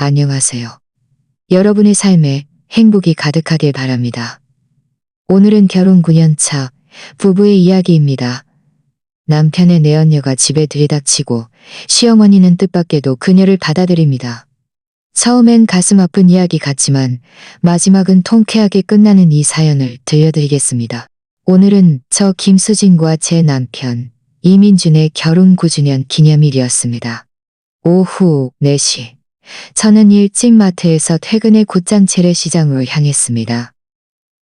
안녕하세요. 여러분의 삶에 행복이 가득하길 바랍니다. 오늘은 결혼 9년 차 부부의 이야기입니다. 남편의 내연녀가 집에 들이닥치고 시어머니는 뜻밖에도 그녀를 받아들입니다. 처음엔 가슴 아픈 이야기 같지만 마지막은 통쾌하게 끝나는 이 사연을 들려드리겠습니다. 오늘은 저 김수진과 제 남편 이민준의 결혼 9주년 기념일이었습니다. 오후 4시. 저는 일찍 마트에서 퇴근해 곧장 재래시장으로 향했습니다.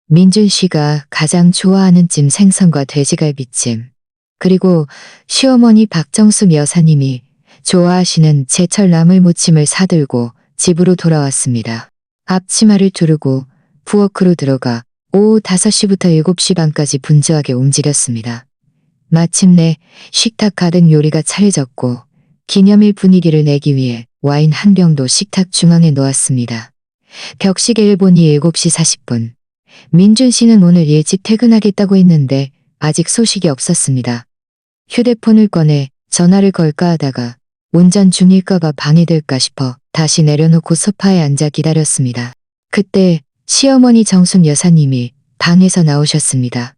민준 씨가 가장 좋아하는 찜 생선과 돼지갈비찜, 그리고 시어머니 박정숙 여사님이 좋아하시는 제철 나물무침을 사들고 집으로 돌아왔습니다. 앞치마를 두르고 부엌으로 들어가 오후 5시부터 7시 반까지 분주하게 움직였습니다. 마침내 식탁 가득 요리가 차려졌고 기념일 분위기를 내기 위해 와인 한 병도 식탁 중앙에 놓았습니다. 벽시계를 보니 7시 40분. 민준 씨는 오늘 일찍 퇴근하겠다고 했는데 아직 소식이 없었습니다. 휴대폰을 꺼내 전화를 걸까 하다가 운전 중일까봐 방해될까 싶어 다시 내려놓고 소파에 앉아 기다렸습니다. 그때 시어머니 정순 여사님이 방에서 나오셨습니다.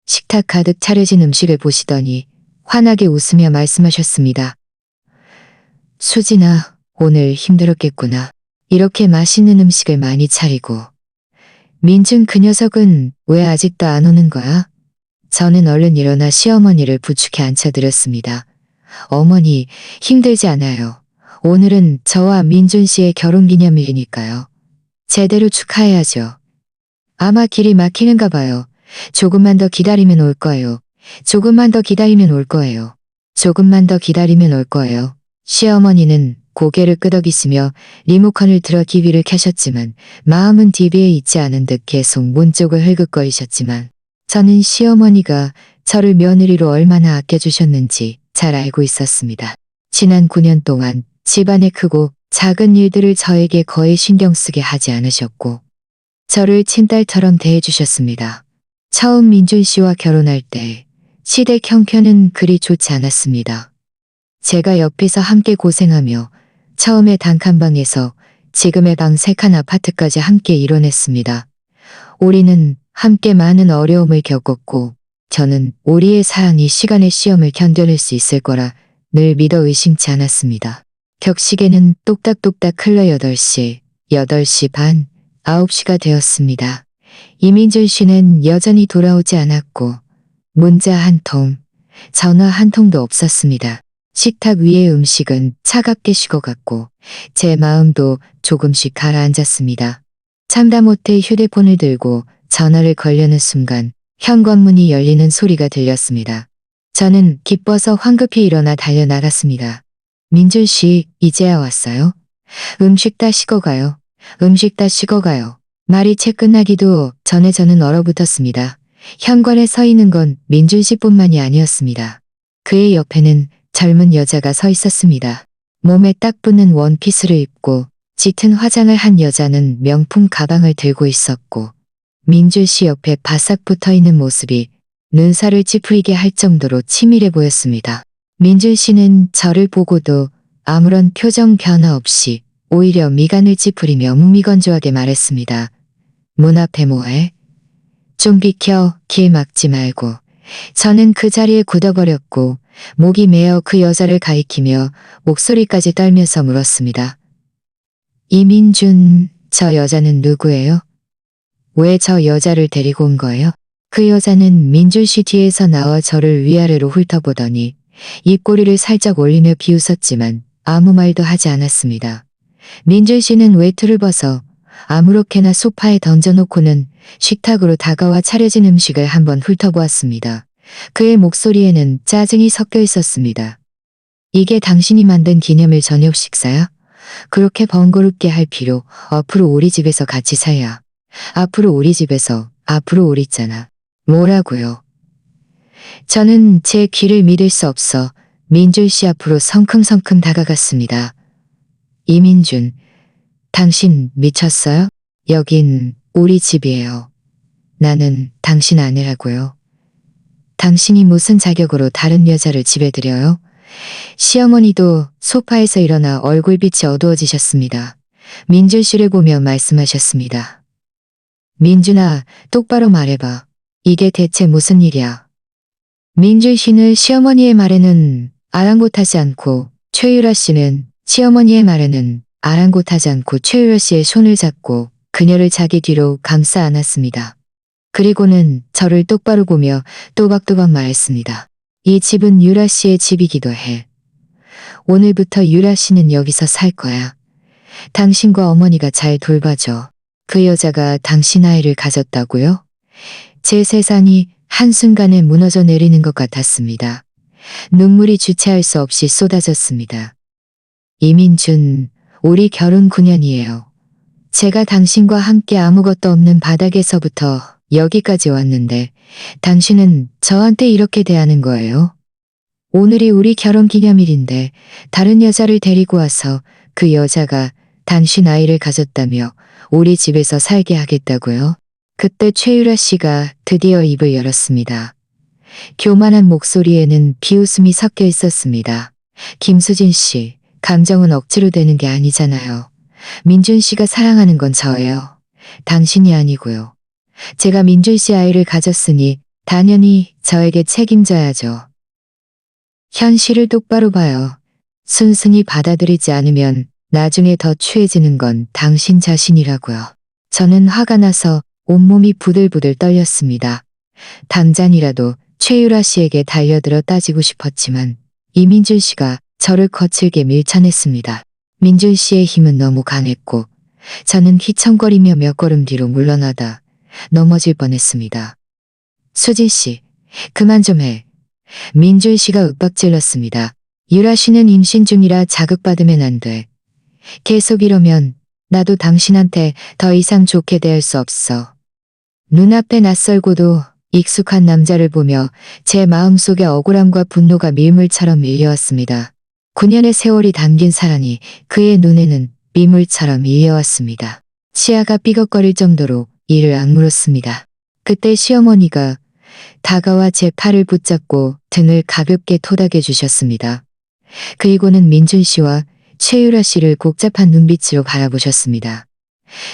식탁 가득 차려진 음식을 보시더니 환하게 웃으며 말씀하셨습니다. 수진아, 오늘 힘들었겠구나. 이렇게 맛있는 음식을 많이 차리고. 민준 그 녀석은 왜 아직도 안 오는 거야? 저는 얼른 일어나 시어머니를 부축해 앉혀드렸습니다. 어머니, 힘들지 않아요. 오늘은 저와 민준 씨의 결혼기념일이니까요. 제대로 축하해야죠. 아마 길이 막히는가 봐요. 조금만 더 기다리면 올 거예요. 조금만 더 기다리면 올 거예요. 조금만 더 기다리면 올 거예요. 시어머니는 고개를 끄덕이시며 리모컨을 들어 TV를 켜셨지만 마음은 TV에 있지 않은 듯 계속 문 쪽을 흘긋거리셨지만 저는 시어머니가 저를 며느리로 얼마나 아껴주셨는지 잘 알고 있었습니다. 지난 9년 동안 집안의 크고 작은 일들을 저에게 거의 신경 쓰게 하지 않으셨고 저를 친딸처럼 대해주셨습니다. 처음 민준 씨와 결혼할 때 시댁 형편은 그리 좋지 않았습니다. 제가 옆에서 함께 고생하며 처음에 단칸방에서 지금의 방 3칸 아파트까지 함께 이뤄냈습니다. 우리는 함께 많은 어려움을 겪었고 저는 우리의 사랑이 시간의 시험을 견뎌낼 수 있을 거라 늘 믿어 의심치 않았습니다. 격시계는 똑딱똑딱 흘러 8시, 8시 반, 9시가 되었습니다. 이민준 씨는 여전히 돌아오지 않았고 문자 한 통, 전화 한 통도 없었습니다. 식탁 위의 음식은 차갑게 식어갔고 제 마음도 조금씩 가라앉았습니다. 참다 못해 휴대폰을 들고 전화를 걸려는 순간 현관문이 열리는 소리가 들렸습니다. 저는 기뻐서 황급히 일어나 달려나갔습니다. 민준 씨, 이제야 왔어요? 음식 다 식어가요. 음식 다 식어가요. 말이 채 끝나기도 전에 저는 얼어붙었습니다. 현관에 서 있는 건 민준 씨뿐만이 아니었습니다. 그의 옆에는 젊은 여자가 서 있었습니다. 몸에 딱 붙는 원피스를 입고 짙은 화장을 한 여자는 명품 가방을 들고 있었고 민준 씨 옆에 바싹 붙어있는 모습이 눈살을 찌푸리게 할 정도로 치밀해 보였습니다. 민준 씨는 저를 보고도 아무런 표정 변화 없이 오히려 미간을 찌푸리며 무미건조하게 말했습니다. 문 앞에 뭐해? 좀 비켜, 길 막지 말고. 저는 그 자리에 굳어버렸고 목이 메어 그 여자를 가리키며 목소리까지 떨면서 물었습니다. 이민준, 저 여자는 누구예요? 왜 저 여자를 데리고 온 거예요? 그 여자는 민준 씨 뒤에서 나와 저를 위아래로 훑어보더니 입꼬리를 살짝 올리며 비웃었지만 아무 말도 하지 않았습니다. 민준 씨는 외투를 벗어 아무렇게나 소파에 던져놓고는 식탁으로 다가와 차려진 음식을 한번 훑어보았습니다. 그의 목소리에는 짜증이 섞여 있었습니다. 이게 당신이 만든 기념일 저녁 식사야? 그렇게 번거롭게 할 필요, 앞으로 우리 집에서 같이 살야. 앞으로 우리 집에서, 앞으로 우리 있잖아. 뭐라고요? 저는 제 귀를 믿을 수 없어 민준 씨 앞으로 성큼성큼 다가갔습니다. 이민준, 당신 미쳤어요? 여긴 우리 집이에요. 나는 당신 아내라고요. 당신이 무슨 자격으로 다른 여자를 집에 들여요? 시어머니도 소파에서 일어나 얼굴빛이 어두워지셨습니다. 민준 씨를 보며 말씀하셨습니다. 민준아, 똑바로 말해봐. 이게 대체 무슨 일이야? 민준 씨는 시어머니의 말에는 아랑곳하지 않고 최유라 씨는 시어머니의 말에는 아랑곳하지 않고 최유라 씨의 손을 잡고 그녀를 자기 뒤로 감싸 안았습니다. 그리고는 저를 똑바로 보며 또박또박 말했습니다. 이 집은 유라 씨의 집이기도 해. 오늘부터 유라 씨는 여기서 살 거야. 당신과 어머니가 잘 돌봐줘. 그 여자가 당신 아이를 가졌다고요? 제 세상이 한순간에 무너져 내리는 것 같았습니다. 눈물이 주체할 수 없이 쏟아졌습니다. 이민준, 우리 결혼 9년이에요. 제가 당신과 함께 아무것도 없는 바닥에서부터 여기까지 왔는데 당신은 저한테 이렇게 대하는 거예요? 오늘이 우리 결혼 기념일인데 다른 여자를 데리고 와서 그 여자가 당신 아이를 가졌다며 우리 집에서 살게 하겠다고요? 그때 최유라 씨가 드디어 입을 열었습니다. 교만한 목소리에는 비웃음이 섞여 있었습니다. 김수진 씨, 감정은 억지로 되는 게 아니잖아요. 민준 씨가 사랑하는 건 저예요. 당신이 아니고요. 제가 민준 씨 아이를 가졌으니 당연히 저에게 책임져야죠. 현실을 똑바로 봐요. 순순히 받아들이지 않으면 나중에 더 취해지는 건 당신 자신이라고요. 저는 화가 나서 온몸이 부들부들 떨렸습니다. 당장이라도 최유라 씨에게 달려들어 따지고 싶었지만 이민준 씨가 저를 거칠게 밀쳐냈습니다. 민준 씨의 힘은 너무 강했고 저는 휘청거리며 몇 걸음 뒤로 물러나다 넘어질 뻔했습니다. 수진 씨, 그만 좀 해. 민준 씨가 윽박질렀습니다. 유라 씨는 임신 중이라 자극받으면 안 돼. 계속 이러면 나도 당신한테 더 이상 좋게 대할 수 없어. 눈앞에 낯설고도 익숙한 남자를 보며 제 마음속에 억울함과 분노가 밀물처럼 밀려왔습니다. 9년의 세월이 담긴 사랑이 그의 눈에는 미물처럼 밀려왔습니다. 치아가 삐걱거릴 정도로 이를 악물었습니다. 그때 시어머니가 다가와 제 팔을 붙잡고 등을 가볍게 토닥여 주셨습니다. 그리고는 민준 씨와 최유라 씨를 복잡한 눈빛으로 바라보셨습니다.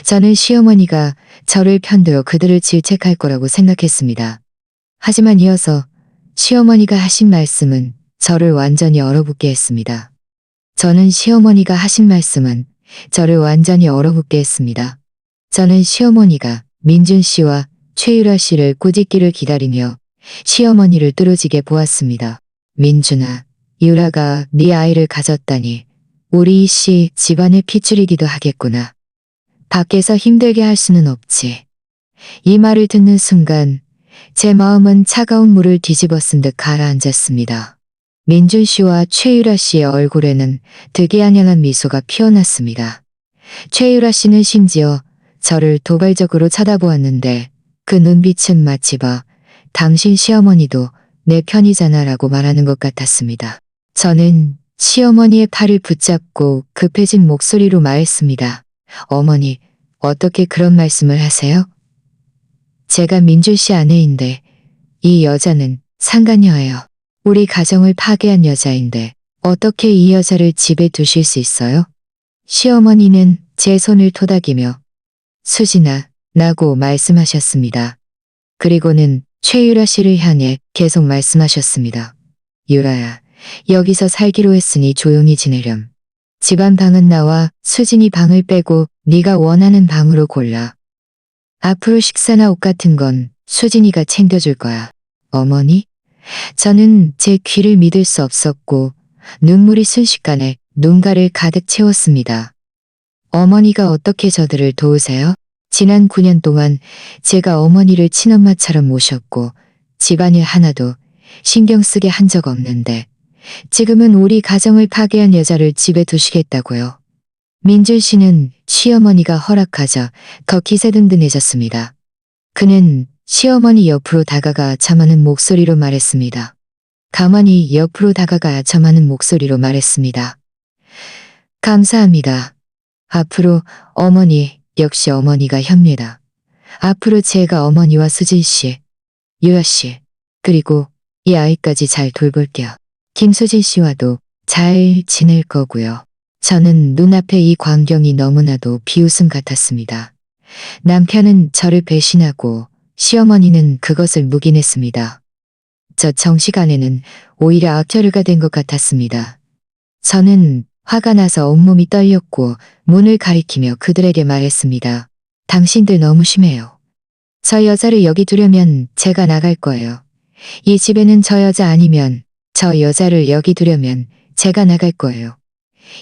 저는 시어머니가 저를 편들어 그들을 질책할 거라고 생각했습니다. 하지만 이어서 시어머니가 하신 말씀은 저를 완전히 얼어붙게 했습니다. 저는 시어머니가 하신 말씀은 저를 완전히 얼어붙게 했습니다. 저는 시어머니가 민준 씨와 최유라 씨를 꾸짖기를 기다리며 시어머니를 뚫어지게 보았습니다. 민준아, 유라가 네 아이를 가졌다니 우리 이씨 집안의 핏줄이기도 하겠구나. 밖에서 힘들게 할 수는 없지. 이 말을 듣는 순간 제 마음은 차가운 물을 뒤집어 쓴 듯 가라앉았습니다. 민준 씨와 최유라 씨의 얼굴에는 득이양양한 미소가 피어났습니다. 최유라 씨는 심지어 저를 도발적으로 쳐다보았는데 그 눈빛은 마치 당신 시어머니도 내 편이잖아 라고 말하는 것 같았습니다. 저는 시어머니의 팔을 붙잡고 급해진 목소리로 말했습니다. 어머니, 어떻게 그런 말씀을 하세요? 제가 민준 씨 아내인데 이 여자는 상간녀예요. 우리 가정을 파괴한 여자인데 어떻게 이 여자를 집에 두실 수 있어요? 시어머니는 제 손을 토닥이며 수진아, 라고 말씀하셨습니다. 그리고는 최유라 씨를 향해 계속 말씀하셨습니다. 유라야, 여기서 살기로 했으니 조용히 지내렴. 집안 방은 나와 수진이 방을 빼고 네가 원하는 방으로 골라. 앞으로 식사나 옷 같은 건 수진이가 챙겨줄 거야. 어머니? 저는 제 귀를 믿을 수 없었고 눈물이 순식간에 눈가를 가득 채웠습니다. 어머니가 어떻게 저들을 도우세요? 지난 9년 동안 제가 어머니를 친엄마처럼 모셨고 집안일 하나도 신경 쓰게 한 적 없는데 지금은 우리 가정을 파괴한 여자를 집에 두시겠다고요. 민준 씨는 시어머니가 허락하자 더 기세등등해졌습니다. 그는 시어머니 옆으로 다가가 아첨하는 목소리로 말했습니다. 가만히 옆으로 다가가 아첨하는 목소리로 말했습니다. 감사합니다. 앞으로 어머니, 역시 어머니가 협니다. 앞으로 제가 어머니와 수진 씨, 유아 씨, 그리고 이 아이까지 잘 돌볼게요. 김수진 씨와도 잘 지낼 거고요. 저는 눈앞에 이 광경이 너무나도 비웃음 같았습니다. 남편은 저를 배신하고 시어머니는 그것을 묵인했습니다. 저 정식 아내는 오히려 악혈가 된 것 같았습니다. 저는 화가 나서 온몸이 떨렸고 문을 가리키며 그들에게 말했습니다. 당신들 너무 심해요. 저 여자를 여기 두려면 제가 나갈 거예요. 이 집에는 저 여자 아니면 저 여자를 여기 두려면 제가 나갈 거예요.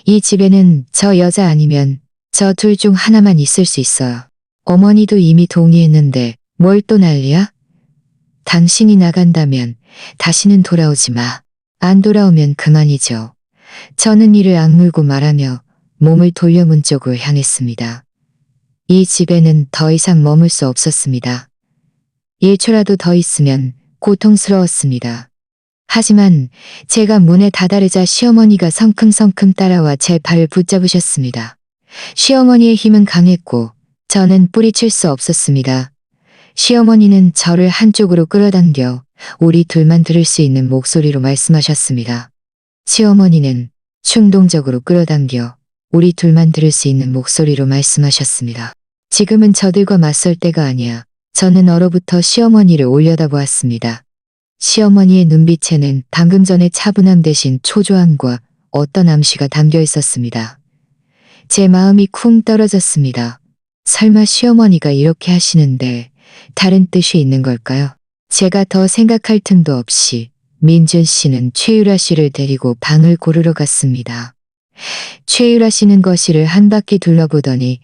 이 집에는 저 여자 아니면 저 둘 중 하나만 있을 수 있어요. 어머니도 이미 동의했는데 뭘 또 난리야? 당신이 나간다면 다시는 돌아오지 마. 안 돌아오면 그만이죠. 저는 이를 악물고 말하며 몸을 돌려 문 쪽으로 향했습니다. 이 집에는 더 이상 머물 수 없었습니다. 1초라도 더 있으면 고통스러웠습니다. 하지만 제가 문에 다다르자 시어머니가 성큼성큼 따라와 제 발을 붙잡으셨습니다. 시어머니의 힘은 강했고 저는 뿌리칠 수 없었습니다. 시어머니는 저를 한쪽으로 끌어당겨 우리 둘만 들을 수 있는 목소리로 말씀하셨습니다. 시어머니는 충동적으로 끌어당겨 우리 둘만 들을 수 있는 목소리로 말씀하셨습니다. 지금은 저들과 맞설 때가 아니야. 저는 얼어붙어 시어머니를 올려다보았습니다. 시어머니의 눈빛에는 방금 전의 차분함 대신 초조함과 어떤 암시가 담겨 있었습니다. 제 마음이 쿵 떨어졌습니다. 설마 시어머니가 이렇게 하시는데 다른 뜻이 있는 걸까요? 제가 더 생각할 틈도 없이 민준 씨는 최유라 씨를 데리고 방을 고르러 갔습니다. 최유라 씨는 거실을 한 바퀴 둘러보더니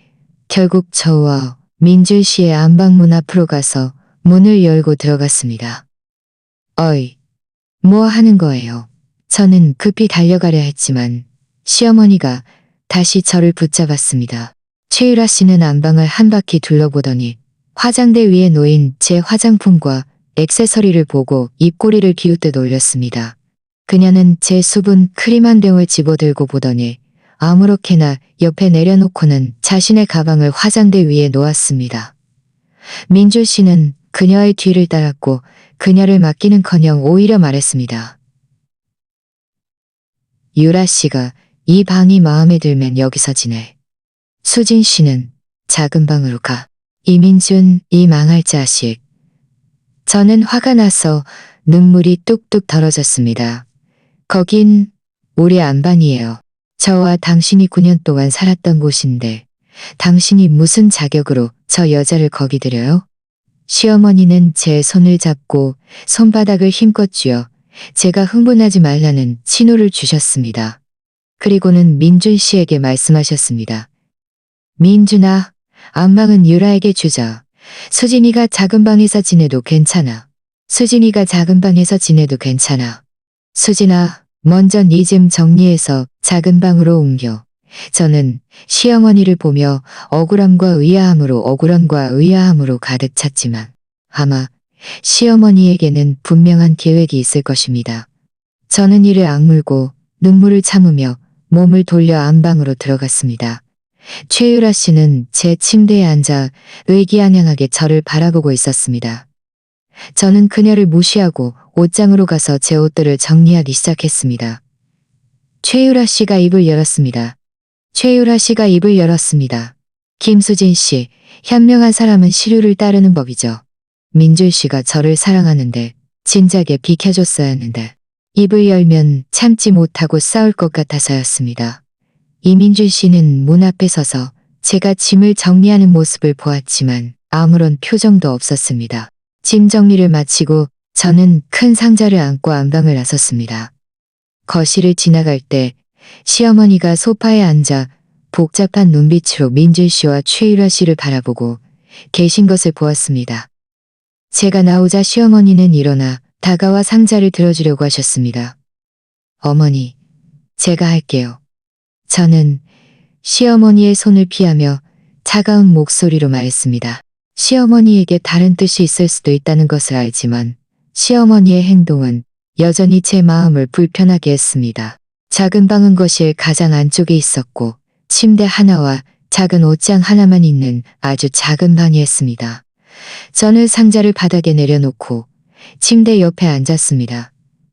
결국 저와 민준 씨의 안방문 앞으로 가서 문을 열고 들어갔습니다. 어이, 뭐 하는 거예요? 저는 급히 달려가려 했지만 시어머니가 다시 저를 붙잡았습니다. 최유라 씨는 안방을 한 바퀴 둘러보더니 화장대 위에 놓인 제 화장품과 액세서리를 보고 입꼬리를 기웃듯 올렸습니다. 그녀는 제 수분 크림 한 병을 집어들고 보더니 아무렇게나 옆에 내려놓고는 자신의 가방을 화장대 위에 놓았습니다. 민주 씨는 그녀의 뒤를 따랐고 그녀를 맡기는커녕 오히려 말했습니다. 유라 씨가 이 방이 마음에 들면 여기서 지내. 수진 씨는 작은 방으로 가. 이민준, 이 망할 자식. 저는 화가 나서 눈물이 뚝뚝 떨어졌습니다. 거긴 우리 안방이에요. 저와 당신이 9년 동안 살았던 곳인데 당신이 무슨 자격으로 저 여자를 거기 들여요? 시어머니는 제 손을 잡고 손바닥을 힘껏 쥐어 제가 흥분하지 말라는 신호를 주셨습니다. 그리고는 민준 씨에게 말씀하셨습니다. 민준아, 안방은 유라에게 주자. 수진이가 작은 방에서 지내도 괜찮아. 수진이가 작은 방에서 지내도 괜찮아. 수진아, 먼저 네 짐 정리해서 작은 방으로 옮겨. 저는 시어머니를 보며 억울함과 의아함으로 가득 찼지만 아마 시어머니에게는 분명한 계획이 있을 것입니다. 저는 이를 악물고 눈물을 참으며 몸을 돌려 안방으로 들어갔습니다. 최유라 씨는 제 침대에 앉아 의기양양하게 저를 바라보고 있었습니다. 저는 그녀를 무시하고 옷장으로 가서 제 옷들을 정리하기 시작했습니다. 최유라 씨가 입을 열었습니다. 최유라 씨가 입을 열었습니다. 김수진 씨, 현명한 사람은 시류를 따르는 법이죠. 민준 씨가 저를 사랑하는데 진작에 비켜줬어야 했는데 입을 열면 참지 못하고 싸울 것 같아서였습니다. 이민준 씨는 문 앞에 서서 제가 짐을 정리하는 모습을 보았지만 아무런 표정도 없었습니다. 짐 정리를 마치고 저는 큰 상자를 안고 안방을 나섰습니다. 거실을 지나갈 때 시어머니가 소파에 앉아 복잡한 눈빛으로 민준 씨와 최유라 씨를 바라보고 계신 것을 보았습니다. 제가 나오자 시어머니는 일어나 다가와 상자를 들어주려고 하셨습니다. 어머니, 제가 할게요. 저는 시어머니의 손을 피하며 차가운 목소리로 말했습니다. 시어머니에게 다른 뜻이 있을 수도 있다는 것을 알지만 시어머니의 행동은 여전히 제 마음을 불편하게 했습니다. 작은 방은 거실 가장 안쪽에 있었고 침대 하나와 작은 옷장 하나만 있는 아주 작은 방이었습니다. 저는 상자를 바닥에 내려놓고 침대 옆에 앉았습니다.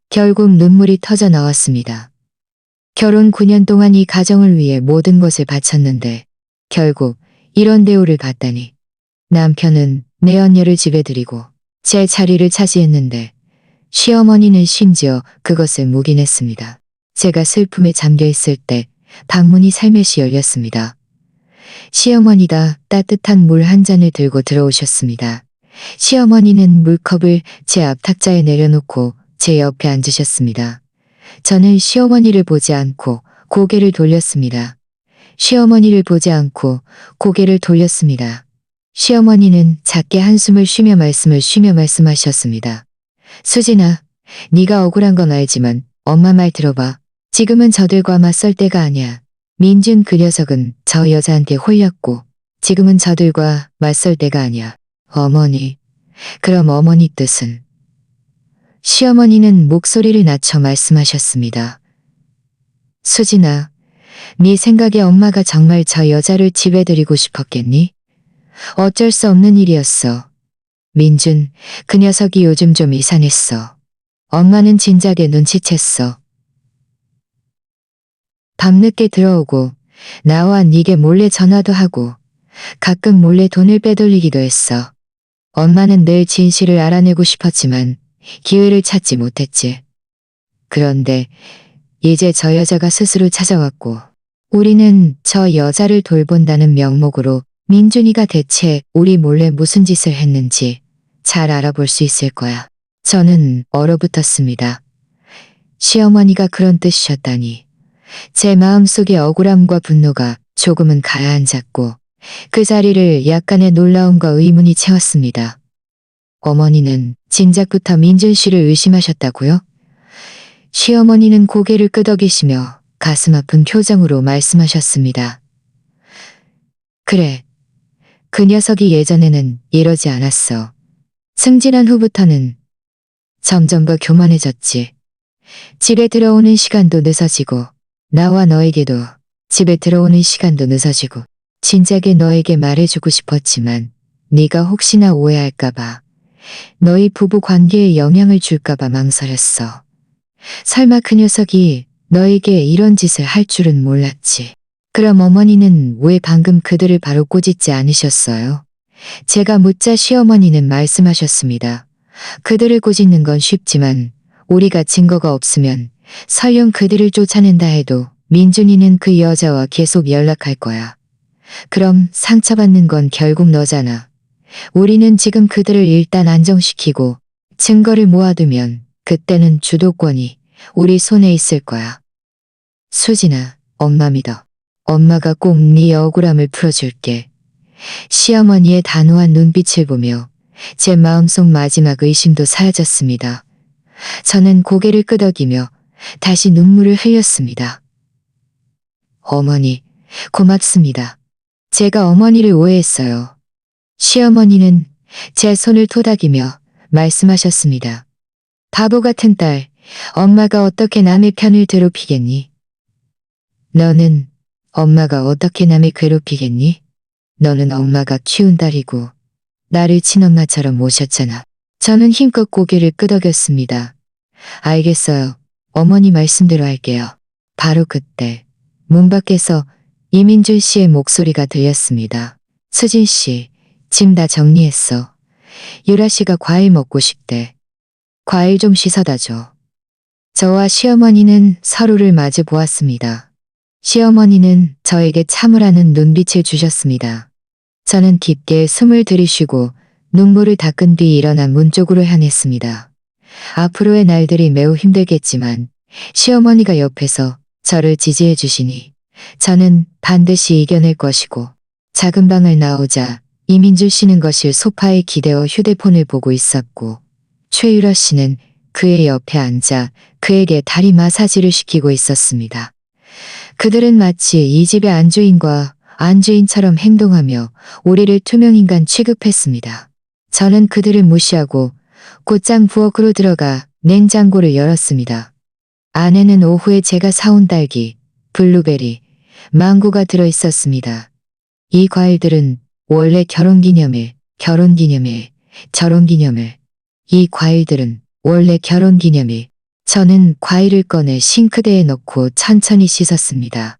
결국 눈물이 터져 나왔습니다. 결혼 9년 동안 이 가정을 위해 모든 것을 바쳤는데 결국 이런 대우를 받다니. 남편은 내 언녀를 집에 들이고 제 자리를 차지했는데 시어머니는 심지어 그것을 묵인했습니다. 제가 슬픔에 잠겨 있을 때 방문이 살며시 열렸습니다. 시어머니가 따뜻한 물 한 잔을 들고 들어오셨습니다. 시어머니는 물컵을 제 앞탁자에 내려놓고 제 옆에 앉으셨습니다. 저는 시어머니를 보지 않고 고개를 돌렸습니다. 시어머니를 보지 않고 고개를 돌렸습니다. 시어머니는 작게 한숨을 쉬며 말씀하셨습니다. 수진아, 네가 억울한 건 알지만 엄마 말 들어봐. 지금은 저들과 맞설 때가 아니야. 민준 그 녀석은 저 여자한테 홀렸고 지금은 저들과 맞설 때가 아니야. 어머니, 그럼 어머니 뜻은? 시어머니는 목소리를 낮춰 말씀하셨습니다. 수진아, 네 생각에 엄마가 정말 저 여자를 집에 들이고 싶었겠니? 어쩔 수 없는 일이었어. 민준, 그 녀석이 요즘 좀 이상했어. 엄마는 진작에 눈치챘어. 밤늦게 들어오고 나와 네게 몰래 전화도 하고 가끔 몰래 돈을 빼돌리기도 했어. 엄마는 늘 진실을 알아내고 싶었지만 기회를 찾지 못했지. 그런데 이제 저 여자가 스스로 찾아왔고 우리는 저 여자를 돌본다는 명목으로 민준이가 대체 우리 몰래 무슨 짓을 했는지 잘 알아볼 수 있을 거야. 저는 얼어붙었습니다. 시어머니가 그런 뜻이셨다니. 제 마음속의 억울함과 분노가 조금은 가라앉았고 그 자리를 약간의 놀라움과 의문이 채웠습니다. 어머니는 진작부터 민준 씨를 의심하셨다고요? 시어머니는 고개를 끄덕이시며 가슴 아픈 표정으로 말씀하셨습니다. 그래, 그 녀석이 예전에는 이러지 않았어. 승진한 후부터는 점점 더 교만해졌지. 집에 들어오는 시간도 늦어지고 나와 너에게도 집에 들어오는 시간도 늦어지고 진작에 너에게 말해주고 싶었지만 네가 혹시나 오해할까봐 너희 부부 관계에 영향을 줄까봐 망설였어. 설마 그 녀석이 너에게 이런 짓을 할 줄은 몰랐지. 그럼 어머니는 왜 방금 그들을 바로 꼬집지 않으셨어요? 제가 묻자 시어머니는 말씀하셨습니다. 그들을 꼬집는 건 쉽지만 우리가 증거가 없으면 설령 그들을 쫓아낸다 해도 민준이는 그 여자와 계속 연락할 거야. 그럼 상처받는 건 결국 너잖아. 우리는 지금 그들을 일단 안정시키고 증거를 모아두면 그때는 주도권이 우리 손에 있을 거야. 수진아, 엄마 믿어. 엄마가 꼭 네 억울함을 풀어줄게. 시어머니의 단호한 눈빛을 보며 제 마음속 마지막 의심도 사라졌습니다. 저는 고개를 끄덕이며 다시 눈물을 흘렸습니다. 어머니, 고맙습니다. 제가 어머니를 오해했어요. 시어머니는 제 손을 토닥이며 말씀하셨습니다. 바보 같은 딸, 엄마가 어떻게 남의 편을 괴롭히겠니? 너는 엄마가 어떻게 남을 괴롭히겠니? 너는 엄마가 키운 딸이고 나를 친엄마처럼 모셨잖아. 저는 힘껏 고개를 끄덕였습니다. 알겠어요. 어머니 말씀대로 할게요. 바로 그때 문 밖에서 이민준 씨의 목소리가 들렸습니다. 수진 씨, 짐 다 정리했어. 유라 씨가 과일 먹고 싶대. 과일 좀 씻어다 줘. 저와 시어머니는 서로를 마주 보았습니다. 시어머니는 저에게 참으라는 눈빛을 주셨습니다. 저는 깊게 숨을 들이쉬고 눈물을 닦은 뒤 일어나 문 쪽으로 향했습니다. 앞으로의 날들이 매우 힘들겠지만 시어머니가 옆에서 저를 지지해 주시니 저는 반드시 이겨낼 것이고 작은 방을 나오자 이민주 씨는 거실 소파에 기대어 휴대폰을 보고 있었고 최유라 씨는 그의 옆에 앉아 그에게 다리 마사지를 시키고 있었습니다. 그들은 마치 이 집의 안주인과 안주인처럼 행동하며 우리를 투명인간 취급했습니다. 저는 그들을 무시하고 곧장 부엌으로 들어가 냉장고를 열었습니다. 안에는 오후에 제가 사온 딸기, 블루베리, 망고가 들어있었습니다. 이 과일들은 원래 결혼기념일, 이 과일들은 원래 결혼기념일, 저는 과일을 꺼내 싱크대에 넣고 천천히 씻었습니다.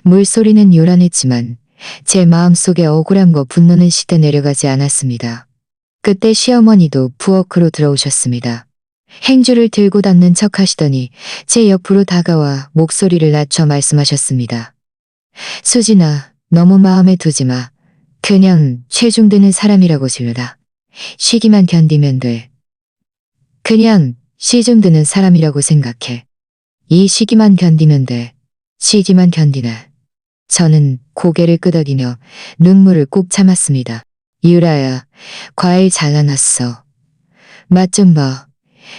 물소리는 요란했지만 제 마음속에 억울함과 분노는 시대 내려가지 않았습니다. 그때 시어머니도 부엌으로 들어오셨습니다. 행주를 들고 닦는 척 하시더니 제 옆으로 다가와 목소리를 낮춰 말씀하셨습니다. 수진아, 너무 마음에 두지 마. 그냥 체중 드는 사람이라고 질러라. 쉬기만 견디면 돼. 그냥 시중 드는 사람이라고 생각해. 이 시기만 견디면 돼. 시기만 견디네. 저는 고개를 끄덕이며 눈물을 꾹 참았습니다. 유라야, 과일 잘라놨어. 맛 좀 봐.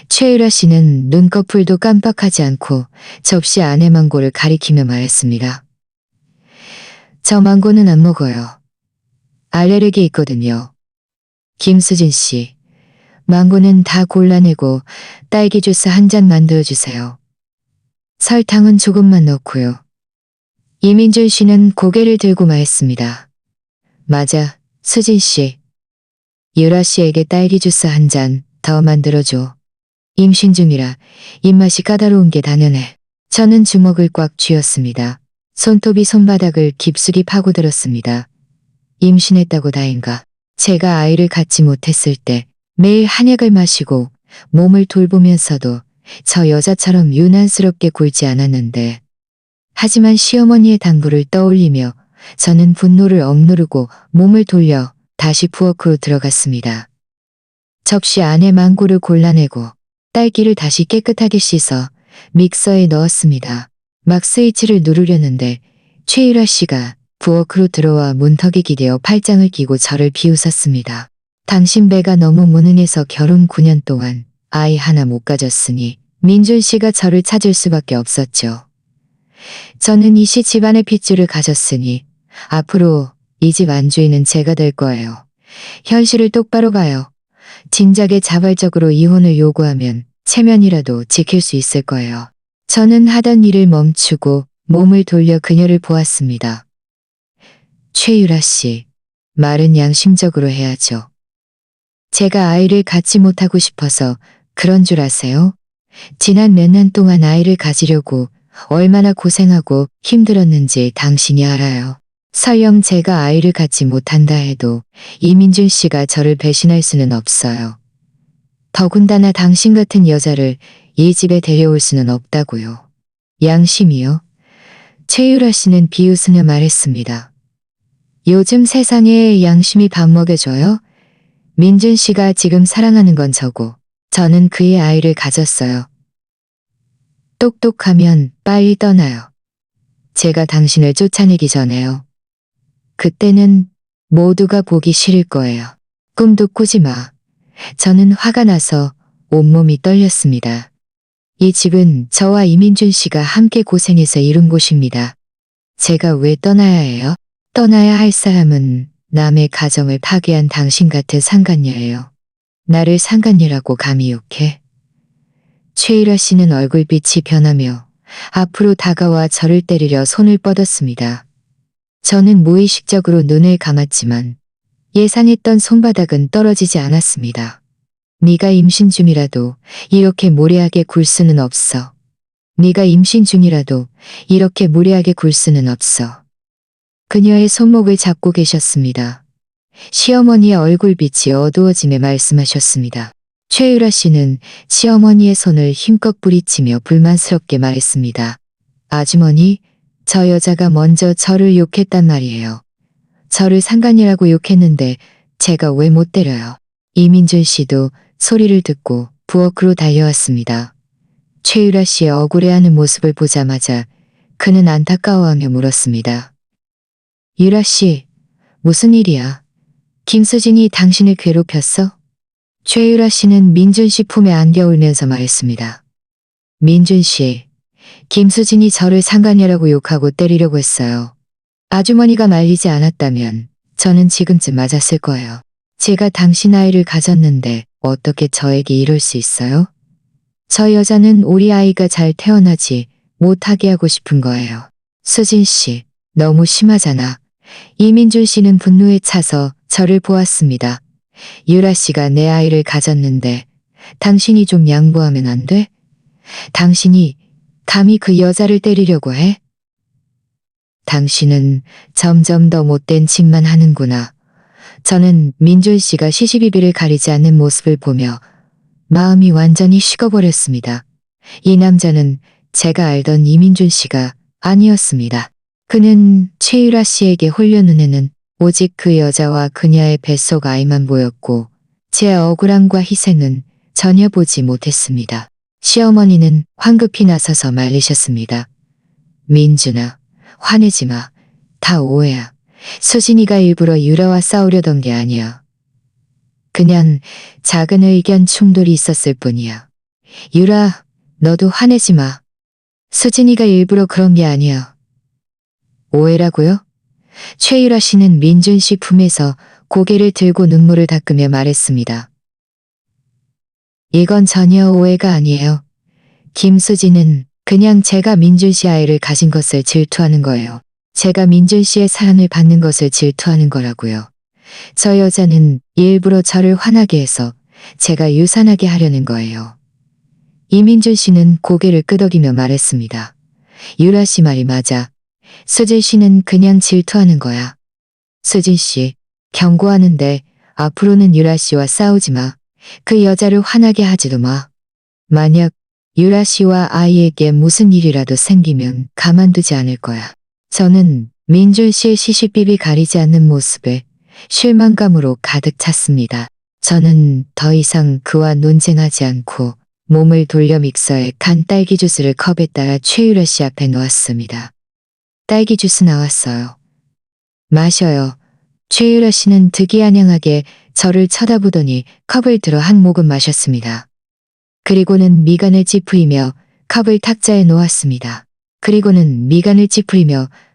최유라 씨는 눈꺼풀도 깜빡하지 않고 접시 안에 망고를 가리키며 말했습니다. 저 망고는 안 먹어요. 알레르기 있거든요. 김수진 씨, 망고는 다 골라내고 딸기 주스 한 잔 만들어주세요. 설탕은 조금만 넣고요. 이민준 씨는 고개를 들고 말했습니다. 맞아, 수진 씨. 유라 씨에게 딸기 주스 한 잔 더 만들어줘. 임신 중이라 입맛이 까다로운 게 당연해. 저는 주먹을 꽉 쥐었습니다. 손톱이 손바닥을 깊숙이 파고들었습니다. 임신했다고 다행가. 제가 아이를 갖지 못했을 때 매일 한약을 마시고 몸을 돌보면서도 저 여자처럼 유난스럽게 굴지 않았는데. 하지만 시어머니의 당부를 떠올리며 저는 분노를 억누르고 몸을 돌려 다시 부엌으로 들어갔습니다. 접시 안에 망고를 골라내고 딸기를 다시 깨끗하게 씻어 믹서에 넣었습니다. 막 스위치를 누르려는데 최유라 씨가 부엌으로 들어와 문턱에 기대어 팔짱을 끼고 저를 비웃었습니다. 당신 배가 너무 무능해서 결혼 9년 동안 아이 하나 못 가졌으니 민준 씨가 저를 찾을 수밖에 없었죠. 저는 이 시 집안의 핏줄을 가졌으니 앞으로 이 집 안주인은 제가 될 거예요. 현실을 똑바로 봐요. 진작에 자발적으로 이혼을 요구하면 체면이라도 지킬 수 있을 거예요. 저는 하던 일을 멈추고 몸을 돌려 그녀를 보았습니다. 최유라 씨, 말은 양심적으로 해야죠. 제가 아이를 갖지 못하고 싶어서 그런 줄 아세요? 지난 몇 년 동안 아이를 가지려고 얼마나 고생하고 힘들었는지 당신이 알아요. 설령 제가 아이를 갖지 못한다 해도 이민준 씨가 저를 배신할 수는 없어요. 더군다나 당신 같은 여자를 이 집에 데려올 수는 없다고요. 양심이요? 최유라 씨는 비웃으며 말했습니다. 요즘 세상에 양심이 밥 먹여줘요? 민준 씨가 지금 사랑하는 건 저고 저는 그의 아이를 가졌어요. 똑똑하면 빨리 떠나요. 제가 당신을 쫓아내기 전에요. 그때는 모두가 보기 싫을 거예요. 꿈도 꾸지 마. 저는 화가 나서 온몸이 떨렸습니다. 이 집은 저와 이민준 씨가 함께 고생해서 이룬 곳입니다. 제가 왜 떠나야 해요? 떠나야 할 사람은 남의 가정을 파괴한 당신 같은 상간녀예요. 나를 상간녀라고 감히 욕해? 최일아 씨는 얼굴빛이 변하며 앞으로 다가와 저를 때리려 손을 뻗었습니다. 저는 무의식적으로 눈을 감았지만 예상했던 손바닥은 떨어지지 않았습니다. 네가 임신 중이라도 이렇게 무례하게 굴 수는 없어. 네가 임신 중이라도 이렇게 무례하게 굴 수는 없어. 그녀의 손목을 잡고 계셨습니다. 시어머니의 얼굴빛이 어두워지며 말씀하셨습니다. 최유라 씨는 시어머니의 손을 힘껏 부리치며 불만스럽게 말했습니다. 아주머니, 저 여자가 먼저 저를 욕했단 말이에요. 저를 상간이라고 욕했는데 제가 왜 못 때려요? 이민준 씨도 소리를 듣고 부엌으로 달려왔습니다. 최유라 씨의 억울해하는 모습을 보자마자 그는 안타까워하며 물었습니다. 유라 씨, 무슨 일이야? 김수진이 당신을 괴롭혔어? 최유라 씨는 민준 씨 품에 안겨 울면서 말했습니다. 민준 씨, 김수진이 저를 상간녀라고 욕하고 때리려고 했어요. 아주머니가 말리지 않았다면 저는 지금쯤 맞았을 거예요. 제가 당신 아이를 가졌는데 어떻게 저에게 이럴 수 있어요? 저 여자는 우리 아이가 잘 태어나지 못하게 하고 싶은 거예요. 수진 씨, 너무 심하잖아. 이민준 씨는 분노에 차서 저를 보았습니다. 유라 씨가 내 아이를 가졌는데 당신이 좀 양보하면 안 돼? 당신이 감히 그 여자를 때리려고 해? 당신은 점점 더 못된 짓만 하는구나. 저는 민준 씨가 시시비비를 가리지 않는 모습을 보며 마음이 완전히 식어버렸습니다. 이 남자는 제가 알던 이민준 씨가 아니었습니다. 그는 최유라 씨에게 홀려 눈에는 오직 그 여자와 그녀의 뱃속 아이만 보였고 제 억울함과 희생은 전혀 보지 못했습니다. 시어머니는 황급히 나서서 말리셨습니다. 민준아, 화내지 마. 다 오해야. 수진이가 일부러 유라와 싸우려던 게 아니야. 그냥 작은 의견 충돌이 있었을 뿐이야. 유라, 너도 화내지 마. 수진이가 일부러 그런 게 아니야. 오해라고요? 최유라 씨는 민준 씨 품에서 고개를 들고 눈물을 닦으며 말했습니다. 이건 전혀 오해가 아니에요. 김수진은 그냥 제가 민준 씨 아이를 가진 것을 질투하는 거예요. 제가 민준 씨의 사랑을 받는 것을 질투하는 거라고요. 저 여자는 일부러 저를 화나게 해서 제가 유산하게 하려는 거예요. 이민준 씨는 고개를 끄덕이며 말했습니다. 유라 씨 말이 맞아. 수진 씨는 그냥 질투하는 거야. 수진 씨, 경고하는데 앞으로는 유라 씨와 싸우지 마. 그 여자를 화나게 하지도 마. 만약 유라 씨와 아이에게 무슨 일이라도 생기면 가만두지 않을 거야. 저는 민준 씨의 시시비비 가리지 않는 모습에 실망감으로 가득 찼습니다. 저는 더 이상 그와 논쟁하지 않고 몸을 돌려 믹서에 간 딸기 주스를 컵에 따라 최유라 씨 앞에 놓았습니다. 딸기 주스 나왔어요. 마셔요. 최유라 씨는 득이아냥하게 저를 쳐다보더니 컵을 들어 한 모금 마셨습니다. 그리고는 미간을 찌푸리며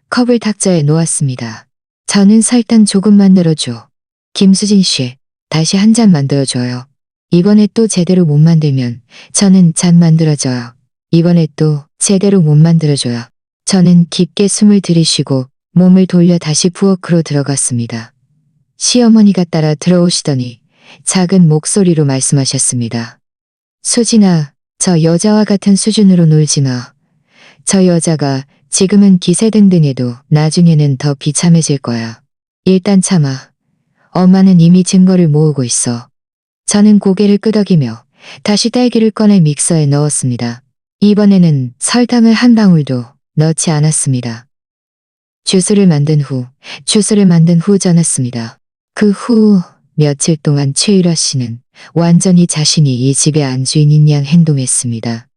컵을 탁자에 놓았습니다. 저는 설탕 조금만 늘어줘. 김수진 씨, 다시 한 잔 만들어줘요. 이번에 또 제대로 못 만들면 저는 잔 만들어줘요. 이번에 또 제대로 못 만들어줘요. 저는 깊게 숨을 들이쉬고 몸을 돌려 다시 부엌으로 들어갔습니다. 시어머니가 따라 들어오시더니 작은 목소리로 말씀하셨습니다. 수진아, 저 여자와 같은 수준으로 놀지 마. 저 여자가 지금은 기세등등해도 나중에는 더 비참해질 거야. 일단 참아. 엄마는 이미 증거를 모으고 있어. 저는 고개를 끄덕이며 다시 딸기를 꺼내 믹서에 넣었습니다. 이번에는 설탕을 한 방울도 넣지 않았습니다. 주스를 만든 후 전했습니다. 그 후 며칠 동안 최유라 씨는 완전히 자신이 이 집의 안주인인 양 행동했습니다.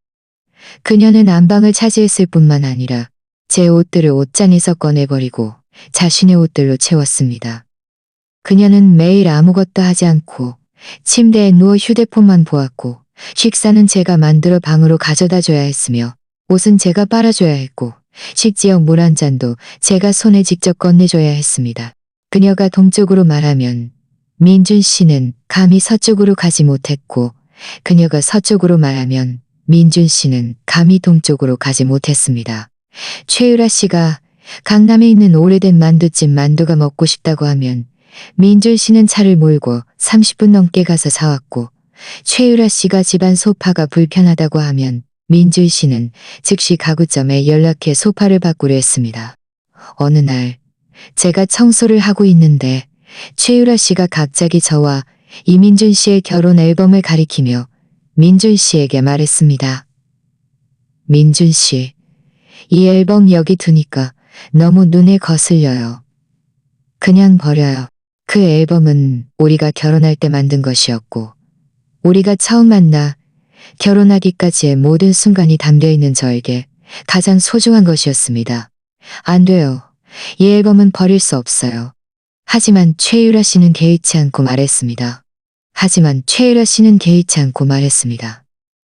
그녀는 안방을 차지했을 뿐만 아니라 제 옷들을 옷장에서 꺼내버리고 자신의 옷들로 채웠습니다. 그녀는 매일 아무것도 하지 않고 침대에 누워 휴대폰만 보았고 식사는 제가 만들어 방으로 가져다 줘야 했으며 옷은 제가 빨아줘야 했고 식지역 물 한 잔도 제가 손에 직접 건네줘야 했습니다. 그녀가 동쪽으로 말하면 민준 씨는 감히 서쪽으로 가지 못했고 그녀가 서쪽으로 말하면 민준 씨는 감히 동쪽으로 가지 못했습니다. 최유라 씨가 강남에 있는 오래된 만두집 만두가 먹고 싶다고 하면 민준 씨는 차를 몰고 30분 넘게 가서 사왔고 최유라 씨가 집안 소파가 불편하다고 하면 민준 씨는 즉시 가구점에 연락해 소파를 바꾸려 했습니다. 어느 날 제가 청소를 하고 있는데 최유라 씨가 갑자기 저와 이민준 씨의 결혼 앨범을 가리키며 민준 씨에게 말했습니다. 민준 씨, 이 앨범 여기 두니까 너무 눈에 거슬려요. 그냥 버려요. 그 앨범은 우리가 결혼할 때 만든 것이었고 우리가 처음 만나 결혼하기까지의 모든 순간이 담겨있는 저에게 가장 소중한 것이었습니다. 안 돼요. 이 앨범은 버릴 수 없어요. 하지만 최유라 씨는 개의치 않고 말했습니다.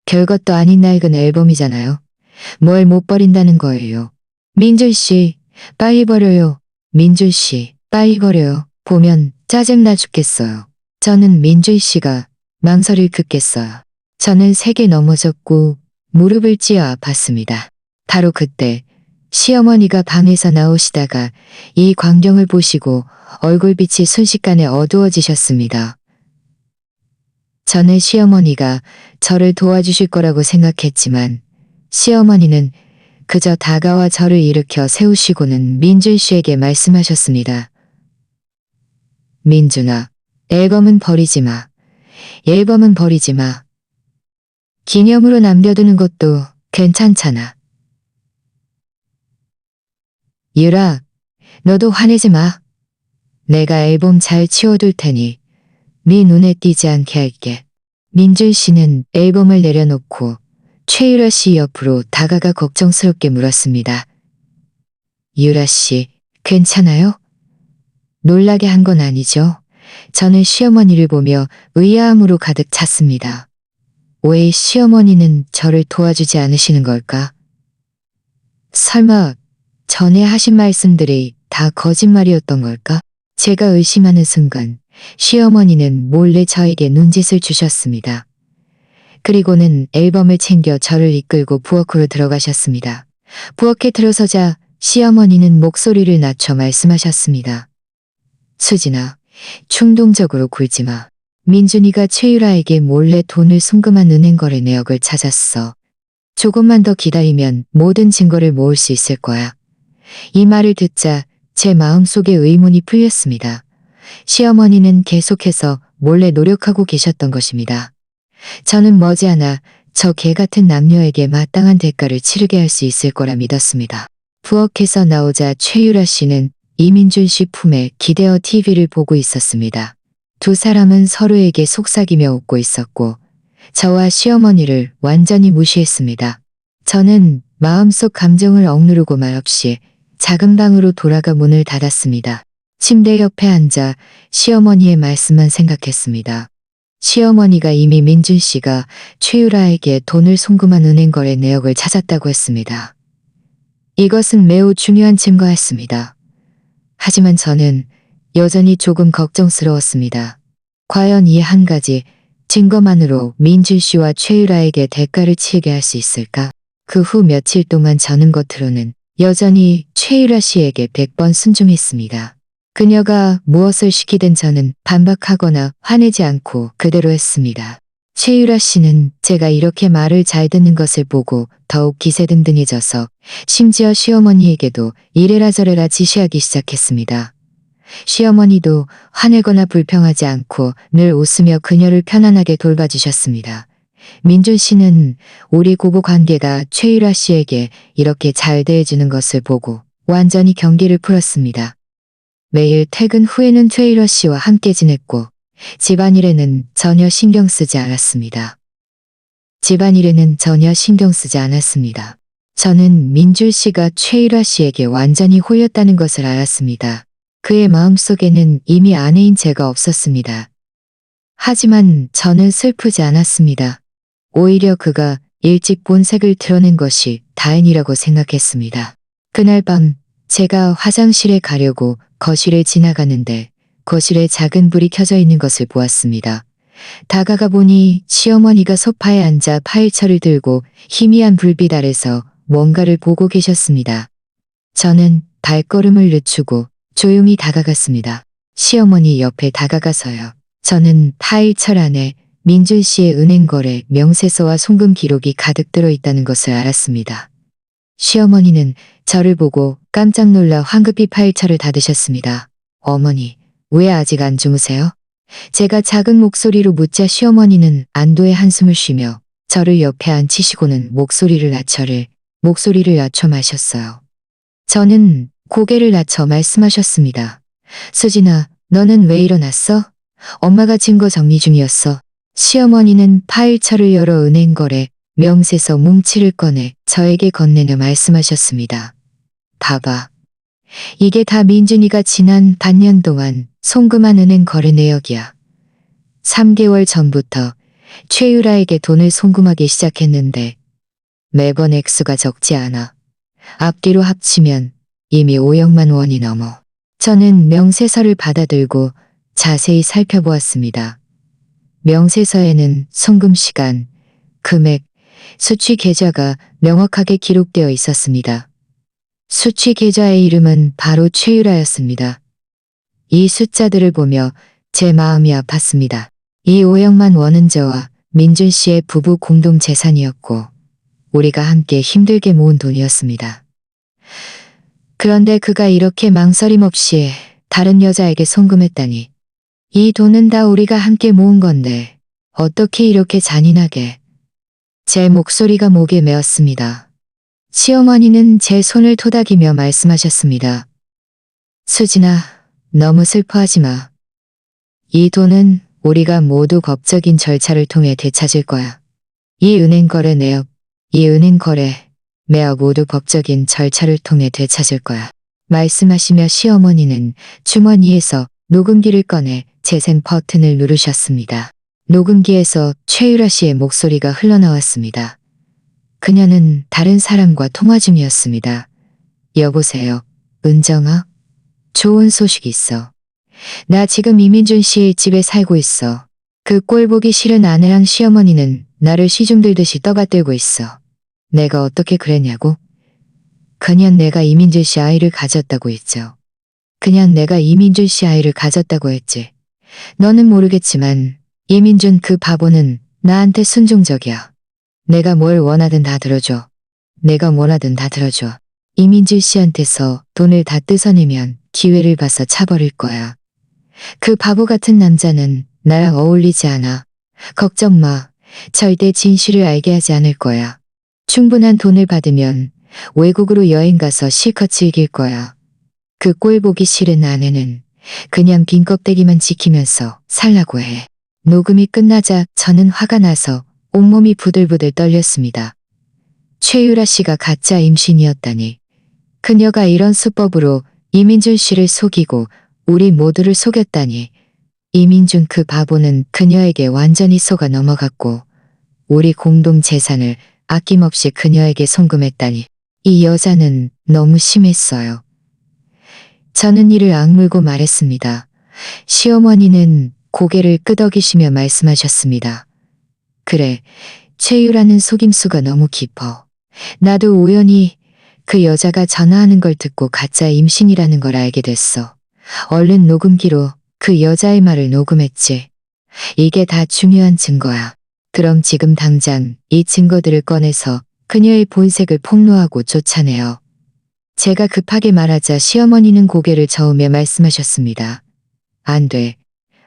별것도 아닌 낡은 앨범이잖아요. 뭘 못 버린다는 거예요. 민준 씨, 빨리 버려요. 민준 씨, 빨리 버려요. 보면 짜증나 죽겠어요. 저는 민준 씨가 망설일 긋겠어요. 저는 세게 넘어졌고 무릎을 찧어 아팠습니다. 바로 그때 시어머니가 방에서 나오시다가 이 광경을 보시고 얼굴빛이 순식간에 어두워지셨습니다. 저는 시어머니가 저를 도와주실 거라고 생각했지만 시어머니는 그저 다가와 저를 일으켜 세우시고는 민준 씨에게 말씀하셨습니다. 민준아, 앨범은 버리지 마. 앨범은 버리지 마. 기념으로 남겨두는 것도 괜찮잖아. 유라, 너도 화내지 마. 내가 앨범 잘 치워둘 테니 네 눈에 띄지 않게 할게. 민준 씨는 앨범을 내려놓고 최유라 씨 옆으로 다가가 걱정스럽게 물었습니다. 유라 씨, 괜찮아요? 놀라게 한 건 아니죠? 저는 시어머니를 보며 의아함으로 가득 찼습니다. 왜 시어머니는 저를 도와주지 않으시는 걸까? 설마 전에 하신 말씀들이 다 거짓말이었던 걸까? 제가 의심하는 순간 시어머니는 몰래 저에게 눈짓을 주셨습니다. 그리고는 앨범을 챙겨 저를 이끌고 부엌으로 들어가셨습니다. 부엌에 들어서자 시어머니는 목소리를 낮춰 말씀하셨습니다. 수진아, 충동적으로 굴지 마. 민준이가 최유라에게 몰래 돈을 송금한 은행거래 내역을 찾았어. 조금만 더 기다리면 모든 증거를 모을 수 있을 거야. 이 말을 듣자 제 마음속에 의문이 풀렸습니다. 시어머니는 계속해서 몰래 노력하고 계셨던 것입니다. 저는 머지않아 저 개 같은 남녀에게 마땅한 대가를 치르게 할 수 있을 거라 믿었습니다. 부엌에서 나오자 최유라 씨는 이민준 씨 품에 기대어 TV를 보고 있었습니다. 두 사람은 서로에게 속삭이며 웃고 있었고 저와 시어머니를 완전히 무시했습니다. 저는 마음속 감정을 억누르고 말없이 작은 방으로 돌아가 문을 닫았습니다. 침대 옆에 앉아 시어머니의 말씀만 생각했습니다. 시어머니가 이미 민준 씨가 최유라에게 돈을 송금한 은행 거래 내역을 찾았다고 했습니다. 이것은 매우 중요한 증거였습니다. 하지만 저는 여전히 조금 걱정스러웠습니다. 과연 이 한 가지 증거만으로 민준 씨와 최유라에게 대가를 치르게 할 수 있을까? 그 후 며칠 동안 저는 겉으로는 여전히 최유라 씨에게 100번 순종했습니다. 그녀가 무엇을 시키든 저는 반박하거나 화내지 않고 그대로 했습니다. 최유라 씨는 제가 이렇게 말을 잘 듣는 것을 보고 더욱 기세등등해져서 심지어 시어머니에게도 이래라 저래라 지시하기 시작했습니다. 시어머니도 화내거나 불평하지 않고 늘 웃으며 그녀를 편안하게 돌봐주셨습니다. 민준 씨는 우리 고부 관계가 최유라 씨에게 이렇게 잘 대해주는 것을 보고 완전히 경계를 풀었습니다. 매일 퇴근 후에는 최유라 씨와 함께 지냈고 집안일에는 전혀 신경 쓰지 않았습니다. 저는 민준 씨가 최유라 씨에게 완전히 홀렸다는 것을 알았습니다. 그의 마음속에는 이미 아내인 제가 없었습니다. 하지만 저는 슬프지 않았습니다. 오히려 그가 일찍 본색을 드러낸 것이 다행이라고 생각했습니다. 그날 밤 제가 화장실에 가려고 거실을 지나가는데 거실에 작은 불이 켜져 있는 것을 보았습니다. 다가가 보니 시어머니가 소파에 앉아 파일철을 들고 희미한 불빛 아래서 뭔가를 보고 계셨습니다. 저는 발걸음을 늦추고 조용히 다가갔습니다. 시어머니 옆에 다가가서요. 저는 파일철 안에 민준 씨의 은행거래 명세서와 송금 기록이 가득 들어있다는 것을 알았습니다. 시어머니는 저를 보고 깜짝 놀라 황급히 파일철을 닫으셨습니다. 어머니, 왜 아직 안 주무세요? 제가 작은 목소리로 묻자 시어머니는 안도의 한숨을 쉬며 저를 옆에 앉히시고는 목소리를 낮춰 마셨어요. 저는 고개를 낮춰 말씀하셨습니다. 수진아, 너는 왜 일어났어? 엄마가 증거 정리 중이었어. 시어머니는 파일철을 열어 은행거래 명세서 뭉치를 꺼내 저에게 건네며 말씀하셨습니다. 봐봐. 이게 다 민준이가 지난 반년 동안 송금한 은행 거래 내역이야. 3개월 전부터 최유라에게 돈을 송금하기 시작했는데 매번 액수가 적지 않아. 앞뒤로 합치면 이미 5억만 원이 넘어. 저는 명세서를 받아들고 자세히 살펴보았습니다. 명세서에는 송금 시간, 금액, 수취 계좌가 명확하게 기록되어 있었습니다. 수취 계좌의 이름은 바로 최유라였습니다. 이 숫자들을 보며 제 마음이 아팠습니다. 이 5억만 원은 저와 민준 씨의 부부 공동 재산이었고 우리가 함께 힘들게 모은 돈이었습니다. 그런데 그가 이렇게 망설임 없이 다른 여자에게 송금했다니. 이 돈은 다 우리가 함께 모은 건데 어떻게 이렇게 잔인하게. 제 목소리가 목에 메었습니다. 시어머니는 제 손을 토닥이며 말씀하셨습니다. 수진아, 너무 슬퍼하지 마. 이 돈은 우리가 모두 법적인 절차를 통해 되찾을 거야. 이 은행 거래 내역, 이 은행 거래, 매업 모두 법적인 절차를 통해 되찾을 거야. 말씀하시며 시어머니는 주머니에서 녹음기를 꺼내 재생 버튼을 누르셨습니다. 녹음기에서 최유라 씨의 목소리가 흘러나왔습니다. 그녀는 다른 사람과 통화 중이었습니다. 여보세요, 은정아? 좋은 소식이 있어. 나 지금 이민준 씨 집에 살고 있어. 그 꼴 보기 싫은 아내랑 시어머니는 나를 시중 들듯이 떠받들고 있어. 내가 어떻게 그랬냐고? 그냥 내가 이민준 씨 아이를 가졌다고 했죠. 그냥 내가 이민준 씨 아이를 가졌다고 했지. 너는 모르겠지만 이민준 그 바보는 나한테 순종적이야. 내가 뭘 원하든 다 들어줘. 내가 원하든 다 들어줘. 이민준 씨한테서 돈을 다 뜯어내면 기회를 봐서 차버릴 거야. 그 바보 같은 남자는 나랑 어울리지 않아. 걱정 마. 절대 진실을 알게 하지 않을 거야. 충분한 돈을 받으면 외국으로 여행 가서 실컷 즐길 거야. 그 꼴 보기 싫은 아내는 그냥 빈 껍데기만 지키면서 살라고 해. 녹음이 끝나자 저는 화가 나서 온몸이 부들부들 떨렸습니다. 최유라 씨가 가짜 임신이었다니. 그녀가 이런 수법으로 이민준 씨를 속이고 우리 모두를 속였다니. 이민준 그 바보는 그녀에게 완전히 속아 넘어갔고 우리 공동 재산을 아낌없이 그녀에게 송금했다니. 이 여자는 너무 심했어요. 저는 이를 악물고 말했습니다. 시어머니는 고개를 끄덕이시며 말씀하셨습니다. 그래, 최유라는 속임수가 너무 깊어. 나도 우연히 그 여자가 전화하는 걸 듣고 가짜 임신이라는 걸 알게 됐어. 얼른 녹음기로 그 여자의 말을 녹음했지. 이게 다 중요한 증거야. 그럼 지금 당장 이 증거들을 꺼내서 그녀의 본색을 폭로하고 쫓아내요. 제가 급하게 말하자 시어머니는 고개를 저으며 말씀하셨습니다. 안 돼.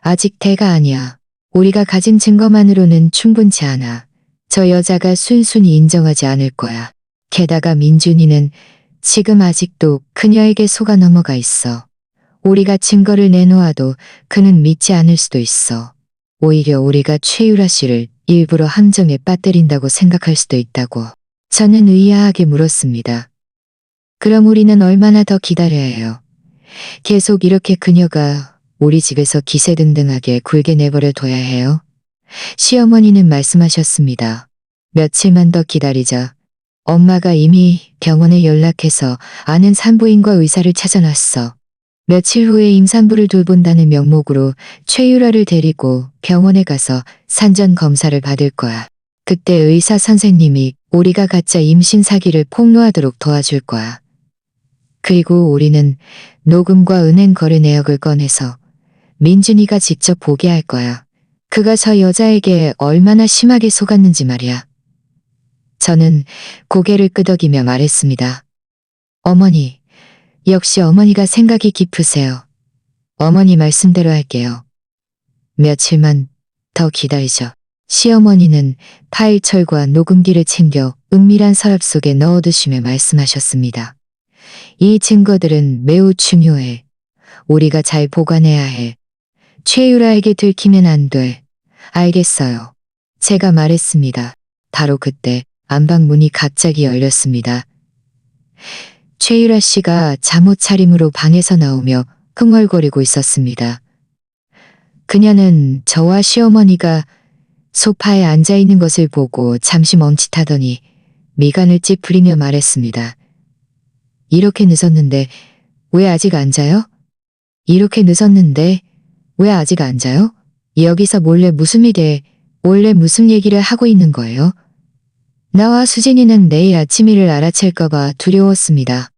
아직 대가 아니야. 우리가 가진 증거만으로는 충분치 않아. 저 여자가 순순히 인정하지 않을 거야. 게다가 민준이는 지금 아직도 그녀에게 속아 넘어가 있어. 우리가 증거를 내놓아도 그는 믿지 않을 수도 있어. 오히려 우리가 최유라 씨를 일부러 함정에 빠뜨린다고 생각할 수도 있다고. 저는 의아하게 물었습니다. 그럼 우리는 얼마나 더 기다려야 해요? 계속 이렇게 그녀가 우리 집에서 기세등등하게 굴게 내버려 둬야 해요? 시어머니는 말씀하셨습니다. 며칠만 더 기다리자. 엄마가 이미 병원에 연락해서 아는 산부인과 의사를 찾아놨어. 며칠 후에 임산부를 돌본다는 명목으로 최유라를 데리고 병원에 가서 산전 검사를 받을 거야. 그때 의사 선생님이 우리가 가짜 임신 사기를 폭로하도록 도와줄 거야. 그리고 우리는 녹음과 은행 거래 내역을 꺼내서 민준이가 직접 보게 할 거야. 그가 저 여자에게 얼마나 심하게 속았는지 말이야. 저는 고개를 끄덕이며 말했습니다. 어머니, 역시 어머니가 생각이 깊으세요. 어머니 말씀대로 할게요. 며칠만 더 기다리죠. 시어머니는 파일철과 녹음기를 챙겨 은밀한 서랍 속에 넣어두시며 말씀하셨습니다. 이 증거들은 매우 중요해. 우리가 잘 보관해야 해. 최유라에게 들키면 안 돼. 알겠어요. 제가 말했습니다. 바로 그때 안방문이 갑자기 열렸습니다. 최유라 씨가 잠옷 차림으로 방에서 나오며 흥얼거리고 있었습니다. 그녀는 저와 시어머니가 소파에 앉아있는 것을 보고 잠시 멈칫하더니 미간을 찌푸리며 말했습니다. 이렇게 늦었는데 왜 아직 안 자요? 이렇게 늦었는데 왜 아직 안 자요? 여기서 몰래 무슨 얘기를 하고 있는 거예요? 나와 수진이는 내일 아침 일을 알아챌까봐 두려웠습니다.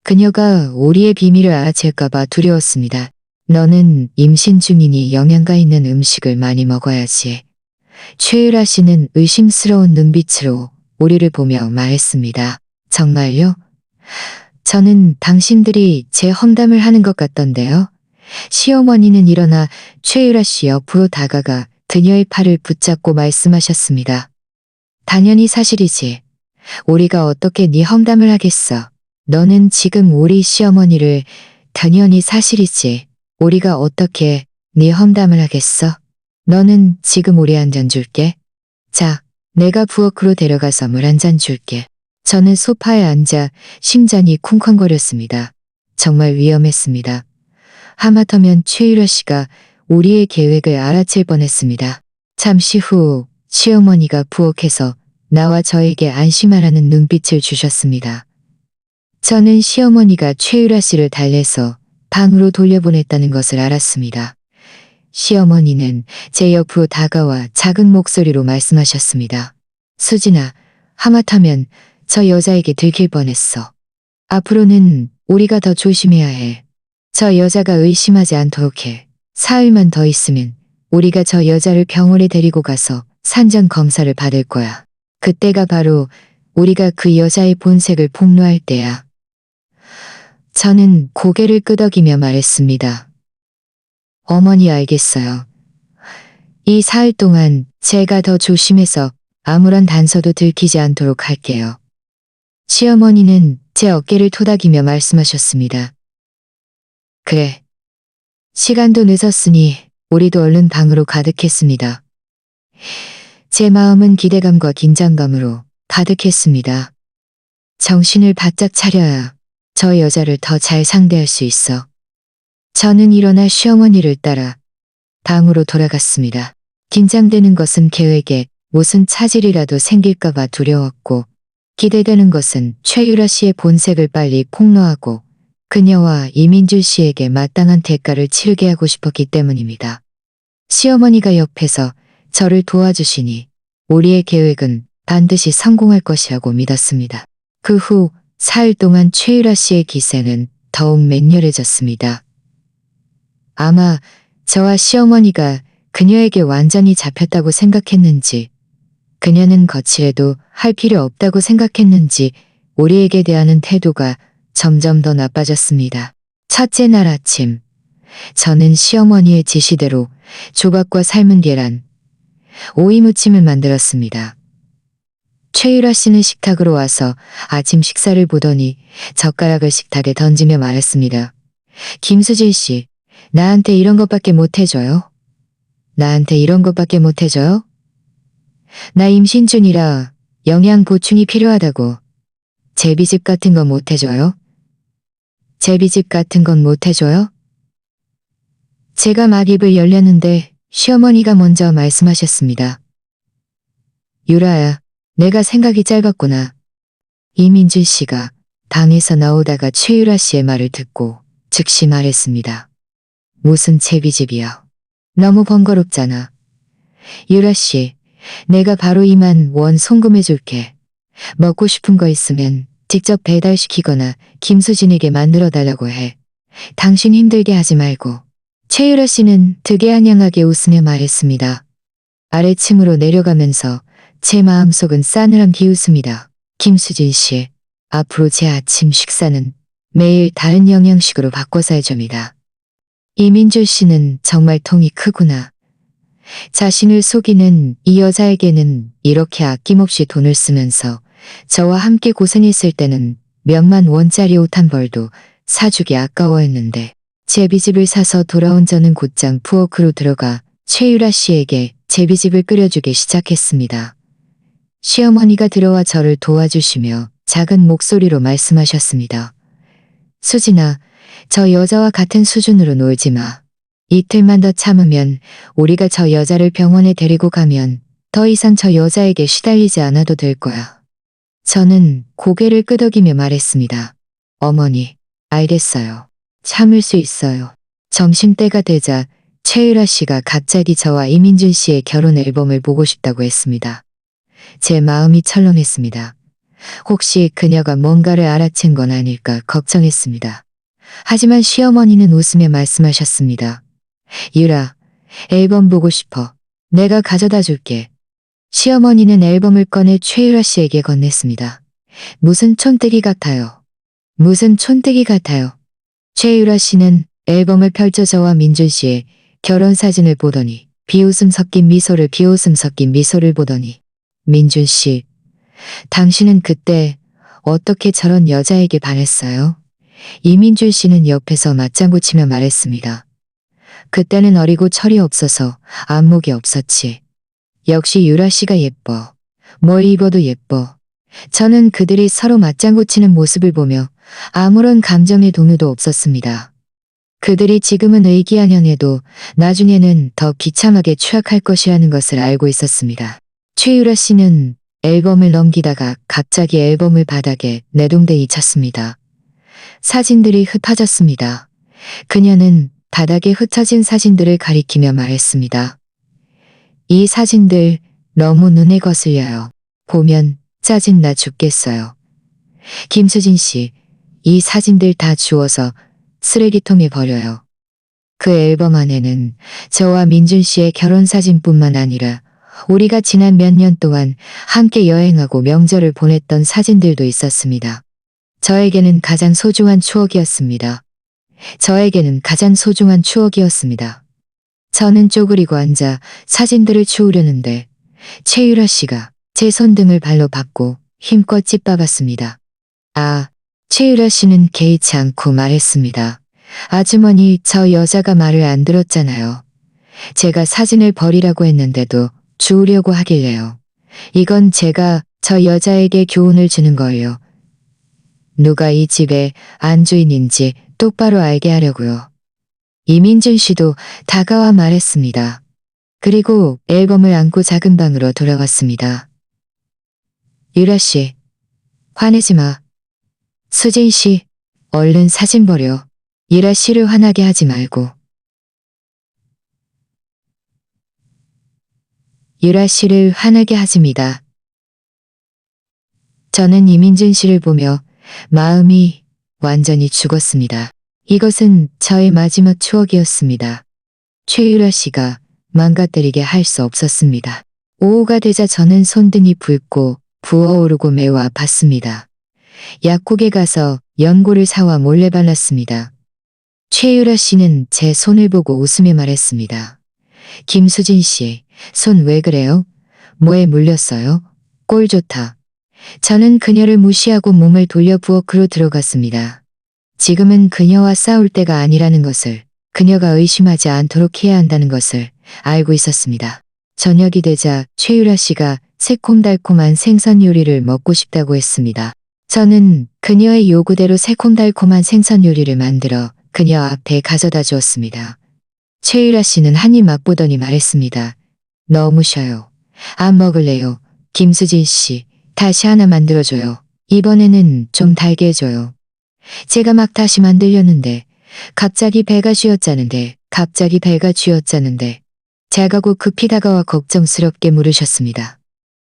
그녀가 우리의 비밀을 알아챌까봐 두려웠습니다. 너는 임신 중이니 영양가 있는 음식을 많이 먹어야지. 최유라 씨는 의심스러운 눈빛으로 우리를 보며 말했습니다. 정말요? 저는 당신들이 제 험담을 하는 것 같던데요. 시어머니는 일어나 최유라 씨 옆으로 다가가 그녀의 팔을 붙잡고 말씀하셨습니다. 당연히 사실이지. 우리가 어떻게 네 험담을 하겠어. 너는 지금 우리 시어머니를 당연히 사실이지. 우리가 어떻게 네 험담을 하겠어? 너는 지금 우리 한 잔 줄게. 자, 내가 부엌으로 데려가서 물 한 잔 줄게. 저는 소파에 앉아 심장이 쿵쾅거렸습니다. 정말 위험했습니다. 하마터면 최유라 씨가 우리의 계획을 알아챌 뻔했습니다. 잠시 후 시어머니가 부엌에서 나와 저에게 안심하라는 눈빛을 주셨습니다. 저는 시어머니가 최유라 씨를 달래서 방으로 돌려보냈다는 것을 알았습니다. 시어머니는 제 옆으로 다가와 작은 목소리로 말씀하셨습니다. 수진아, 하마터면 저 여자에게 들킬 뻔했어. 앞으로는 우리가 더 조심해야 해. 저 여자가 의심하지 않도록 해. 사흘만 더 있으면 우리가 저 여자를 병원에 데리고 가서 산전 검사를 받을 거야. 그때가 바로 우리가 그 여자의 본색을 폭로할 때야. 저는 고개를 끄덕이며 말했습니다. 어머니 알겠어요. 이 사흘 동안 제가 더 조심해서 아무런 단서도 들키지 않도록 할게요. 시어머니는 제 어깨를 토닥이며 말씀하셨습니다. 그래. 시간도 늦었으니 우리도 얼른 방으로 가득했습니다. 제 마음은 기대감과 긴장감으로 가득했습니다. 정신을 바짝 차려야 저 여자를 더 잘 상대할 수 있어. 저는 일어나 시어머니를 따라 방으로 돌아갔습니다. 긴장되는 것은 계획에 무슨 차질이라도 생길까봐 두려웠고, 기대되는 것은 최유라 씨의 본색을 빨리 폭로하고 그녀와 이민주 씨에게 마땅한 대가를 치르게 하고 싶었기 때문입니다. 시어머니가 옆에서 저를 도와주시니 우리의 계획은 반드시 성공할 것이라고 믿었습니다. 그 후 사흘 동안 최유라 씨의 기세는 더욱 맹렬해졌습니다. 아마 저와 시어머니가 그녀에게 완전히 잡혔다고 생각했는지, 그녀는 거칠해도 할 필요 없다고 생각했는지 우리에게 대하는 태도가 점점 더 나빠졌습니다. 첫째 날 아침, 저는 시어머니의 지시대로 조각과 삶은 계란, 오이 무침을 만들었습니다. 최유라 씨는 식탁으로 와서 아침 식사를 보더니 젓가락을 식탁에 던지며 말했습니다. 김수진 씨, 나한테 이런 것밖에 못 해줘요? 나한테 이런 것밖에 못 해줘요? 나 임신 중이라 영양 보충이 필요하다고. 제비집 같은 건 못 해줘요? 제비집 같은 건 못 해줘요? 제가 막 입을 열렸는데 시어머니가 먼저 말씀하셨습니다. 유라야, 내가 생각이 짧았구나. 이민준 씨가 방에서 나오다가 최유라 씨의 말을 듣고 즉시 말했습니다. 무슨 제비집이야. 너무 번거롭잖아. 유라 씨, 내가 바로 2만 원 송금해 줄게. 먹고 싶은 거 있으면 직접 배달시키거나 김수진에게 만들어 달라고 해. 당신 힘들게 하지 말고. 최유라 씨는 득의한양하게 웃으며 말했습니다. 아래층으로 내려가면서 제 마음속은 싸늘한 비웃음이다. 김수진 씨, 앞으로 제 아침 식사는 매일 다른 영양식으로 바꿔서 해줍니다. 이민주 씨는 정말 통이 크구나. 자신을 속이는 이 여자에게는 이렇게 아낌없이 돈을 쓰면서 저와 함께 고생했을 때는 몇만 원짜리 옷 한 벌도 사주기 아까워했는데, 제비집을 사서 돌아온 저는 곧장 부엌으로 들어가 최유라 씨에게 제비집을 끓여주기 시작했습니다. 시어머니가 들어와 저를 도와주시며 작은 목소리로 말씀하셨습니다. 수진아, 저 여자와 같은 수준으로 놀지 마. 이틀만 더 참으면 우리가 저 여자를 병원에 데리고 가면 더 이상 저 여자에게 시달리지 않아도 될 거야. 저는 고개를 끄덕이며 말했습니다. 어머니, 알겠어요. 참을 수 있어요. 점심때가 되자 최유라 씨가 갑자기 저와 이민준 씨의 결혼 앨범을 보고 싶다고 했습니다. 제 마음이 철렁했습니다. 혹시 그녀가 뭔가를 알아챈 건 아닐까 걱정했습니다. 하지만 시어머니는 웃으며 말씀하셨습니다. 유라, 앨범 보고 싶어. 내가 가져다 줄게. 시어머니는 앨범을 꺼내 최유라 씨에게 건넸습니다. 무슨 촌뜨기 같아요. 무슨 촌뜨기 같아요. 최유라 씨는 앨범을 펼쳐 저와 민준 씨의 결혼 사진을 보더니 비웃음 섞인 미소를 보더니 민준 씨, 당신은 그때 어떻게 저런 여자에게 반했어요? 이민준 씨는 옆에서 맞장구 치며 말했습니다. 그때는 어리고 철이 없어서 안목이 없었지. 역시 유라 씨가 예뻐. 뭘 입어도 예뻐. 저는 그들이 서로 맞장구 치는 모습을 보며 아무런 감정의 동요도 없었습니다. 그들이 지금은 의기양양해도 나중에는 더 비참하게 추악할 것이라는 것을 알고 있었습니다. 최유라 씨는 앨범을 넘기다가 갑자기 앨범을 바닥에 내동댕이 쳤습니다. 사진들이 흩어졌습니다. 그녀는 바닥에 흩어진 사진들을 가리키며 말했습니다. 이 사진들 너무 눈에 거슬려요. 보면 짜증나 죽겠어요. 김수진 씨, 이 사진들 다 주워서 쓰레기통에 버려요. 그 앨범 안에는 저와 민준 씨의 결혼 사진뿐만 아니라 우리가 지난 몇 년 동안 함께 여행하고 명절을 보냈던 사진들도 있었습니다. 저에게는 가장 소중한 추억이었습니다. 저에게는 가장 소중한 추억이었습니다. 저는 쪼그리고 앉아 사진들을 치우려는데 최유라 씨가 제 손등을 발로 밟고 힘껏 찝박았습니다. 아, 최유라 씨는 개의치 않고 말했습니다. 아주머니, 저 여자가 말을 안 들었잖아요. 제가 사진을 버리라고 했는데도 주우려고 하길래요. 이건 제가 저 여자에게 교훈을 주는 거예요. 누가 이 집의 안주인인지 똑바로 알게 하려고요. 이민준 씨도 다가와 말했습니다. 그리고 앨범을 안고 작은 방으로 돌아왔습니다. 유라 씨, 화내지 마. 수진 씨, 얼른 사진 버려. 유라 씨를 화나게 하지 말고. 유라 씨를 화나게 하십니다. 저는 이민준 씨를 보며 마음이 완전히 죽었습니다. 이것은 저의 마지막 추억이었습니다. 최유라 씨가 망가뜨리게 할 수 없었습니다. 오후가 되자 저는 손등이 붉고 부어오르고 매우 아팠습니다. 약국에 가서 연고를 사와 몰래 발랐습니다. 최유라 씨는 제 손을 보고 웃으며 말했습니다. 김수진 씨, 손 왜 그래요? 뭐에 물렸어요? 꼴 좋다. 저는 그녀를 무시하고 몸을 돌려 부엌으로 들어갔습니다. 지금은 그녀와 싸울 때가 아니라는 것을, 그녀가 의심하지 않도록 해야 한다는 것을 알고 있었습니다. 저녁이 되자 최유라 씨가 새콤달콤한 생선 요리를 먹고 싶다고 했습니다. 저는 그녀의 요구대로 새콤달콤한 생선 요리를 만들어 그녀 앞에 가져다 주었습니다. 최유라 씨는 한 입 맛보더니 말했습니다. 너무 셔요. 안 먹을래요. 김수진 씨, 다시 하나 만들어줘요. 이번에는 좀 달게 해줘요. 제가 막 다시 만들려는데 갑자기 배가 쥐었자는데 자가고 급히 다가와 걱정스럽게 물으셨습니다.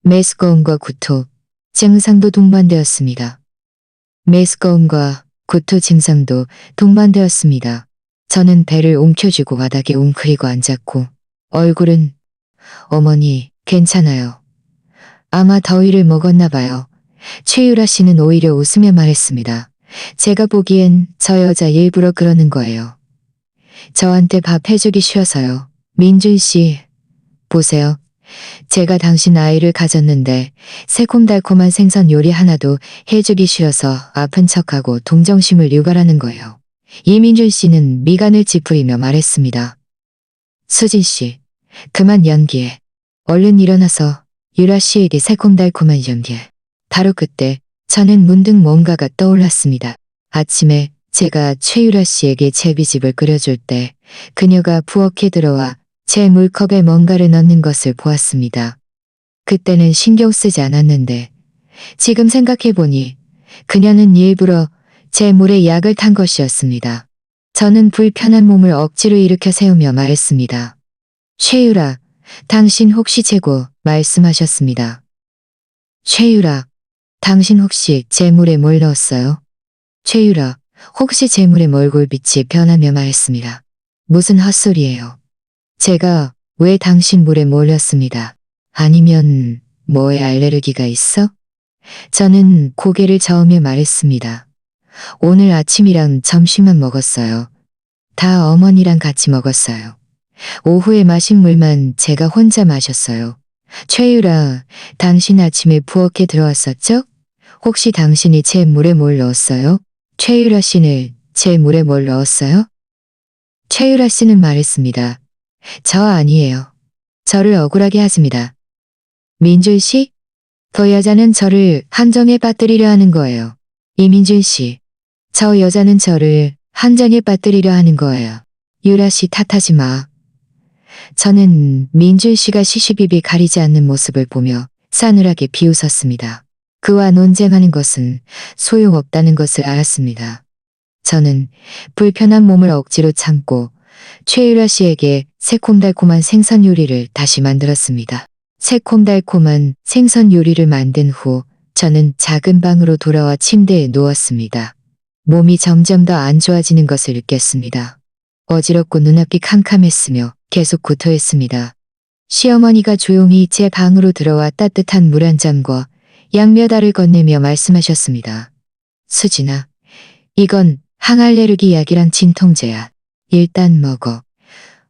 메스꺼움과 구토, 증상도 동반되었습니다. 메스꺼움과 구토 증상도 동반되었습니다. 저는 배를 움켜쥐고 바닥에 웅크리고 앉았고 얼굴은 어머니 괜찮아요. 아마 더위를 먹었나 봐요. 최유라 씨는 오히려 웃으며 말했습니다. 제가 보기엔 저 여자 일부러 그러는 거예요. 저한테 밥 해주기 싫어서요. 민준 씨, 보세요. 제가 당신 아이를 가졌는데 새콤달콤한 생선 요리 하나도 해주기 싫어서 아픈 척하고 동정심을 유발하는 거예요. 이민준 씨는 미간을 찌푸리며 말했습니다. 수진 씨, 그만 연기해. 얼른 일어나서 유라 씨에게 새콤달콤한 연기해. 바로 그때 저는 문득 뭔가가 떠올랐습니다. 아침에 제가 최유라 씨에게 제비집을 끓여줄 때 그녀가 부엌에 들어와 제 물컵에 뭔가를 넣는 것을 보았습니다. 그때는 신경 쓰지 않았는데 지금 생각해보니 그녀는 일부러 제 물에 약을 탄 것이었습니다. 저는 불편한 몸을 억지로 일으켜 세우며 말했습니다. 최유라, 당신 혹시 재고 말씀하셨습니다. 최유라, 당신 혹시 제 물에 뭘 넣었어요? 최유라, 혹시 제 물에 얼굴빛이 변하며 말했습니다. 무슨 헛소리예요. 제가 왜 당신 물에 몰렸습니다. 아니면 뭐에 알레르기가 있어? 저는 고개를 저으며 말했습니다. 오늘 아침이랑 점심만 먹었어요. 다 어머니랑 같이 먹었어요. 오후에 마신 물만 제가 혼자 마셨어요. 최유라, 당신 아침에 부엌에 들어왔었죠? 혹시 당신이 제 물에 뭘 넣었어요? 최유라 씨는 제 물에 뭘 넣었어요? 최유라 씨는 말했습니다. 저 아니에요. 저를 억울하게 하십니다. 민준 씨? 그 여자는 저를 함정에 빠뜨리려 하는 거예요. 이민준 씨. 저 여자는 저를 함정에 빠뜨리려 하는 거예요. 유라 씨 탓하지 마. 저는 민준 씨가 시시비비 가리지 않는 모습을 보며 싸늘하게 비웃었습니다. 그와 논쟁하는 것은 소용없다는 것을 알았습니다. 저는 불편한 몸을 억지로 참고 최유라 씨에게 새콤달콤한 생선 요리를 다시 만들었습니다. 새콤달콤한 생선 요리를 만든 후 저는 작은 방으로 돌아와 침대에 누웠습니다. 몸이 점점 더 안 좋아지는 것을 느꼈습니다. 어지럽고 눈앞이 캄캄했으며 계속 구토했습니다. 시어머니가 조용히 제 방으로 들어와 따뜻한 물 한 잔과 양몇알을 건네며 말씀하셨습니다. 수진아, 이건 항알레르기 약이랑 진통제야. 일단 먹어.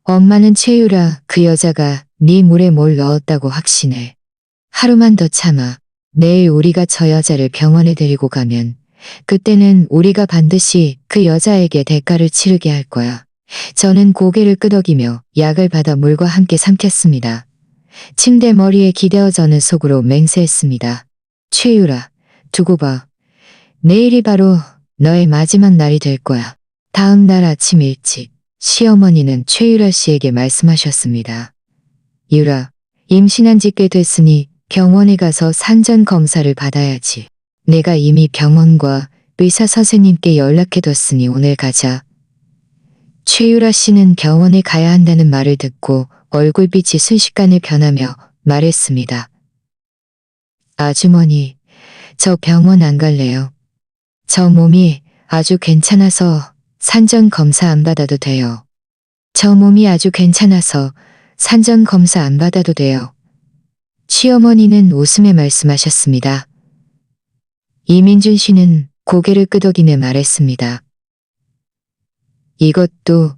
엄마는 최유라 그 여자가 네 물에 뭘 넣었다고 확신해. 하루만 더 참아. 내일 우리가 저 여자를 병원에 데리고 가면 그때는 우리가 반드시 그 여자에게 대가를 치르게 할 거야. 저는 고개를 끄덕이며 약을 받아 물과 함께 삼켰습니다. 침대 머리에 기대어 저는 속으로 맹세했습니다. 최유라, 두고 봐. 내일이 바로 너의 마지막 날이 될 거야. 다음 날 아침 일찍 시어머니는 최유라 씨에게 말씀하셨습니다. 유라, 임신한 지 꽤 됐으니 병원에 가서 산전 검사를 받아야지. 내가 이미 병원과 의사 선생님께 연락해뒀으니 오늘 가자. 최유라 씨는 병원에 가야 한다는 말을 듣고 얼굴빛이 순식간에 변하며 말했습니다. 아주머니, 저 병원 안 갈래요. 저 몸이 아주 괜찮아서 산전 검사 안 받아도 돼요. 저 몸이 아주 괜찮아서 산전 검사 안 받아도 돼요. 시어머니는 웃으며 말씀하셨습니다. 이민준 씨는 고개를 끄덕이며 말했습니다. 이것도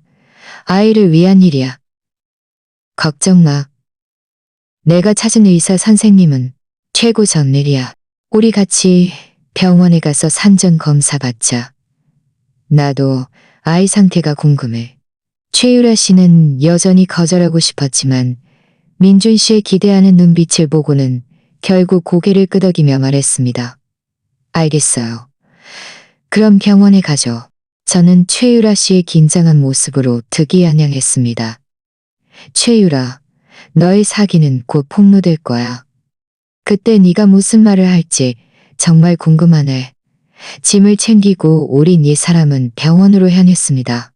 아이를 위한 일이야. 걱정 마. 내가 찾은 의사 선생님은 최고 전일이야. 우리 같이 병원에 가서 산전 검사 받자. 나도 아이 상태가 궁금해. 최유라 씨는 여전히 거절하고 싶었지만 민준 씨의 기대하는 눈빛을 보고는 결국 고개를 끄덕이며 말했습니다. 알겠어요. 그럼 병원에 가죠. 저는 최유라 씨의 긴장한 모습으로 득이안양했습니다. 최유라, 너의 사기는 곧 폭로될 거야. 그때 네가 무슨 말을 할지 정말 궁금하네. 짐을 챙기고 우린 이 사람은 병원으로 향했습니다.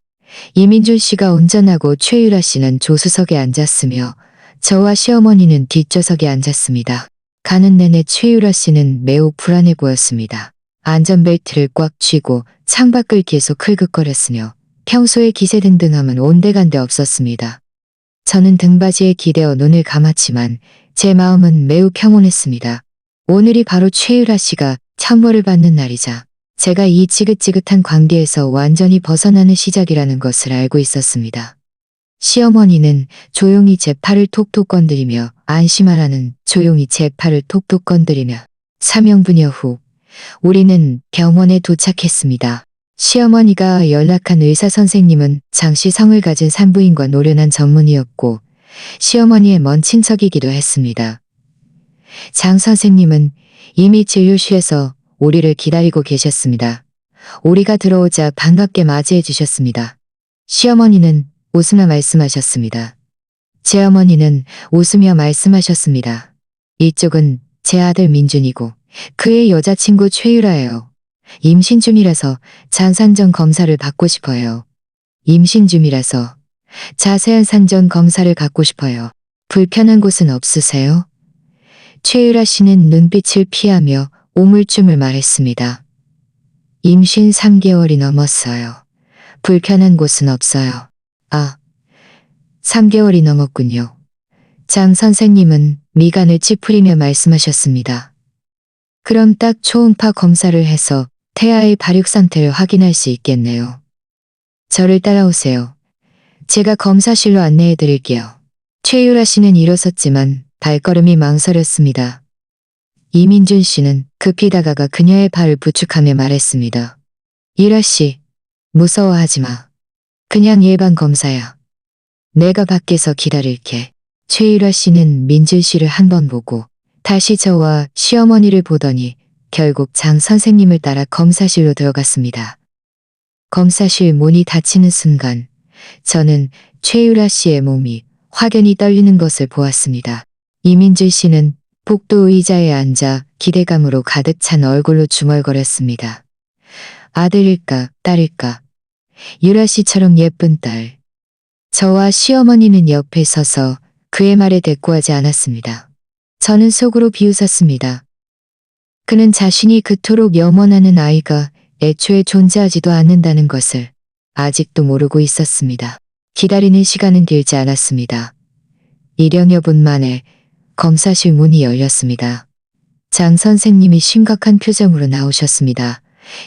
이민준 씨가 운전하고 최유라 씨는 조수석에 앉았으며 저와 시어머니는 뒷좌석에 앉았습니다. 가는 내내 최유라 씨는 매우 불안해 보였습니다. 안전벨트를 꽉 쥐고 창밖을 계속 흘긋거렸으며 평소에 기세등등함은 온데간데 없었습니다. 저는 등받이에 기대어 눈을 감았지만 제 마음은 매우 평온했습니다. 오늘이 바로 최유라 씨가 천벌을 받는 날이자 제가 이 지긋지긋한 관계에서 완전히 벗어나는 시작이라는 것을 알고 있었습니다. 시어머니는 조용히 제 팔을 톡톡 건드리며 안심하라는 조용히 제 팔을 톡톡 건드리며 사명분여 후 우리는 병원에 도착했습니다. 시어머니가 연락한 의사 선생님은 장씨 성을 가진 산부인과 노련한 전문의였고 시어머니의 먼 친척이기도 했습니다. 장 선생님은 이미 진료실에서 우리를 기다리고 계셨습니다. 우리가 들어오자 반갑게 맞이해 주셨습니다. 시어머니는 웃으며 말씀하셨습니다. 제 어머니는 웃으며 말씀하셨습니다. 이쪽은 제 아들 민준이고 그의 여자친구 최유라예요. 임신 중이라서 잔산전 검사를 받고 싶어요. 임신 중이라서 자세한 산전 검사를 받고 싶어요. 불편한 곳은 없으세요? 최유라 씨는 눈빛을 피하며 우물쭈물 말했습니다. 임신 3개월이 넘었어요. 불편한 곳은 없어요. 아, 3개월이 넘었군요. 장 선생님은 미간을 찌푸리며 말씀하셨습니다. 그럼 딱 초음파 검사를 해서 태아의 발육 상태를 확인할 수 있겠네요. 저를 따라오세요. 제가 검사실로 안내해 드릴게요. 최유라 씨는 일어섰지만 발걸음이 망설였습니다. 이민준 씨는 급히 다가가 그녀의 발을 부축하며 말했습니다. 유라 씨, 무서워하지 마. 그냥 일반 검사야. 내가 밖에서 기다릴게. 최유라 씨는 민준 씨를 한 번 보고 다시 저와 시어머니를 보더니 결국 장 선생님을 따라 검사실로 들어갔습니다. 검사실 문이 닫히는 순간 저는 최유라 씨의 몸이 확연히 떨리는 것을 보았습니다. 이민준 씨는 복도 의자에 앉아 기대감으로 가득 찬 얼굴로 중얼거렸습니다. 아들일까 딸일까? 유라 씨처럼 예쁜 딸. 저와 시어머니는 옆에 서서 그의 말에 대꾸하지 않았습니다. 저는 속으로 비웃었습니다. 그는 자신이 그토록 염원하는 아이가 애초에 존재하지도 않는다는 것을 아직도 모르고 있었습니다. 기다리는 시간은 길지 않았습니다. 1여여 분 만에 검사실 문이 열렸습니다. 장 선생님이 심각한 표정으로 나오셨습니다.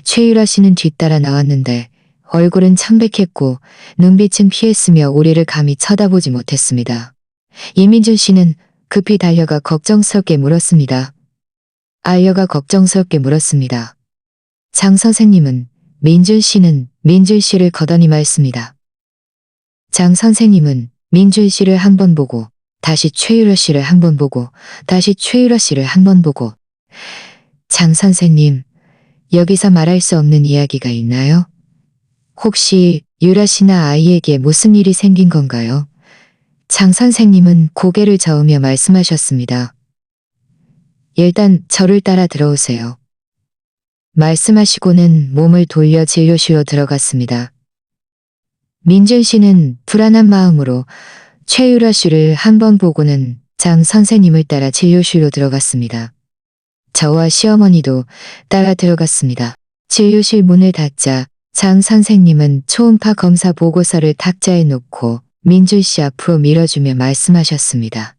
최유라 씨는 뒤따라 나왔는데 얼굴은 창백했고 눈빛은 피했으며 우리를 감히 쳐다보지 못했습니다. 이민준 씨는 급히 달려가 걱정스럽게 물었습니다. 알려가 걱정스럽게 물었습니다. 장 선생님은 민준 씨를 거더니 말습니다. 장 선생님은 민준 씨를 한 번 보고 다시 최유라 씨를 한 번 보고 다시 최유라 씨를 한 번 보고 장 선생님, 여기서 말할 수 없는 이야기가 있나요? 혹시 유라 씨나 아이에게 무슨 일이 생긴 건가요? 장 선생님은 고개를 저으며 말씀하셨습니다. 일단 저를 따라 들어오세요. 말씀하시고는 몸을 돌려 진료실로 들어갔습니다. 민준 씨는 불안한 마음으로 최유라 씨를 한 번 보고는 장 선생님을 따라 진료실로 들어갔습니다. 저와 시어머니도 따라 들어갔습니다. 진료실 문을 닫자 장 선생님은 초음파 검사 보고서를 탁자에 놓고 민준 씨 앞으로 밀어주며 말씀하셨습니다.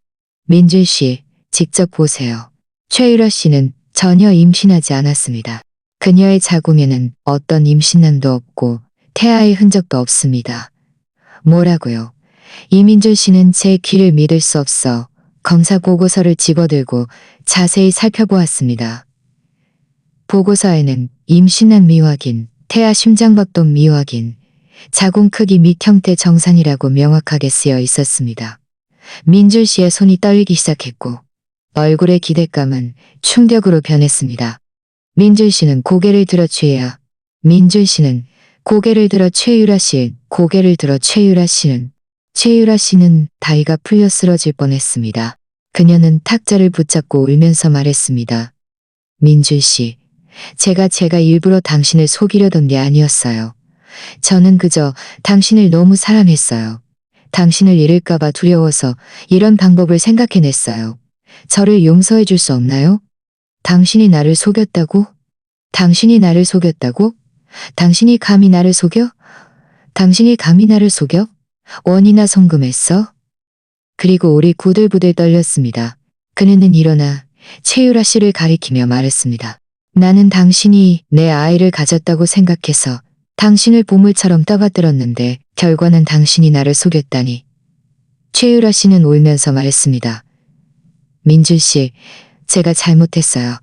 민준 씨, 직접 보세요. 최유라 씨는 전혀 임신하지 않았습니다. 그녀의 자궁에는 어떤 임신난도 없고 태아의 흔적도 없습니다. 뭐라고요? 이민준 씨는 제 귀를 믿을 수 없어 검사 보고서를 집어들고 자세히 살펴보았습니다. 보고서에는 임신한 미확인, 태아 심장박동 미확인, 자궁 크기 및 형태 정상이라고 명확하게 쓰여 있었습니다. 민준 씨의 손이 떨리기 시작했고 얼굴의 기대감은 충격으로 변했습니다. 민준 씨는 고개를 들어 민준 씨는 고개를 들어 최유라 씨는 최유라 씨는 다리가 풀려 쓰러질 뻔했습니다. 그녀는 탁자를 붙잡고 울면서 말했습니다. 민준 씨, 제가 일부러 당신을 속이려던 게 아니었어요. 저는 그저 당신을 너무 사랑했어요. 당신을 잃을까봐 두려워서 이런 방법을 생각해냈어요. 저를 용서해 줄 수 없나요? 당신이 나를 속였다고? 당신이 나를 속였다고? 당신이 감히 나를 속여? 당신이 감히 나를 속여? 원이나 송금했어? 그리고 우리 부들부들 떨렸습니다. 그녀는 일어나 최유라 씨를 가리키며 말했습니다. 나는 당신이 내 아이를 가졌다고 생각해서 당신을 보물처럼 떠받들었는데 결과는 당신이 나를 속였다니. 최유라 씨는 울면서 말했습니다. 민준 씨, 제가 잘못했어요.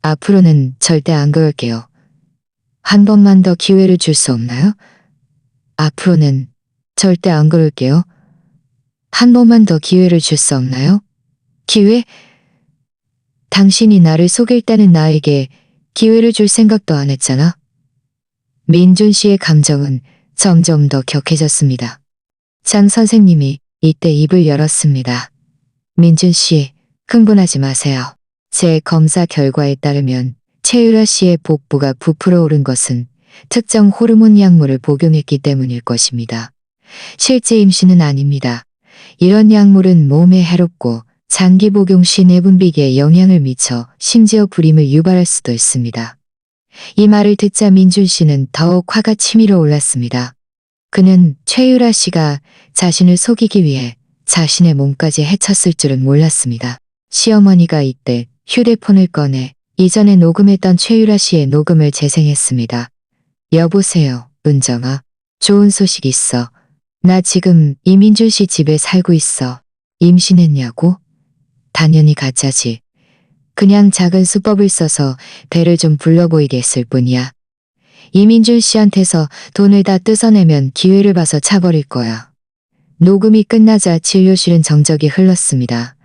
앞으로는 절대 안 그럴게요. 한 번만 더 기회를 줄 수 없나요? 앞으로는 절대 안 그럴게요. 한 번만 더 기회를 줄 수 없나요? 기회? 당신이 나를 속였다는 나에게 기회를 줄 생각도 안 했잖아. 민준 씨의 감정은 점점 더 격해졌습니다. 장 선생님이 이때 입을 열었습니다. 민준 씨, 흥분하지 마세요. 제 검사 결과에 따르면 최유라 씨의 복부가 부풀어 오른 것은 특정 호르몬 약물을 복용했기 때문일 것입니다. 실제 임신은 아닙니다. 이런 약물은 몸에 해롭고 장기 복용 시 내분비계에 영향을 미쳐 심지어 불임을 유발할 수도 있습니다. 이 말을 듣자 민준 씨는 더욱 화가 치밀어 올랐습니다. 그는 최유라 씨가 자신을 속이기 위해 자신의 몸까지 해쳤을 줄은 몰랐습니다. 시어머니가 이때 휴대폰을 꺼내 이전에 녹음했던 최유라 씨의 녹음을 재생했습니다. 여보세요, 은정아. 좋은 소식 있어. 나 지금 이민준 씨 집에 살고 있어. 임신했냐고? 당연히 가짜지. 그냥 작은 수법을 써서 배를 좀 불러 보이게 했을 뿐이야. 이민준 씨한테서 돈을 다 뜯어내면 기회를 봐서 차버릴 거야. 녹음이 끝나자 진료실은 정적이 흘렀습니다.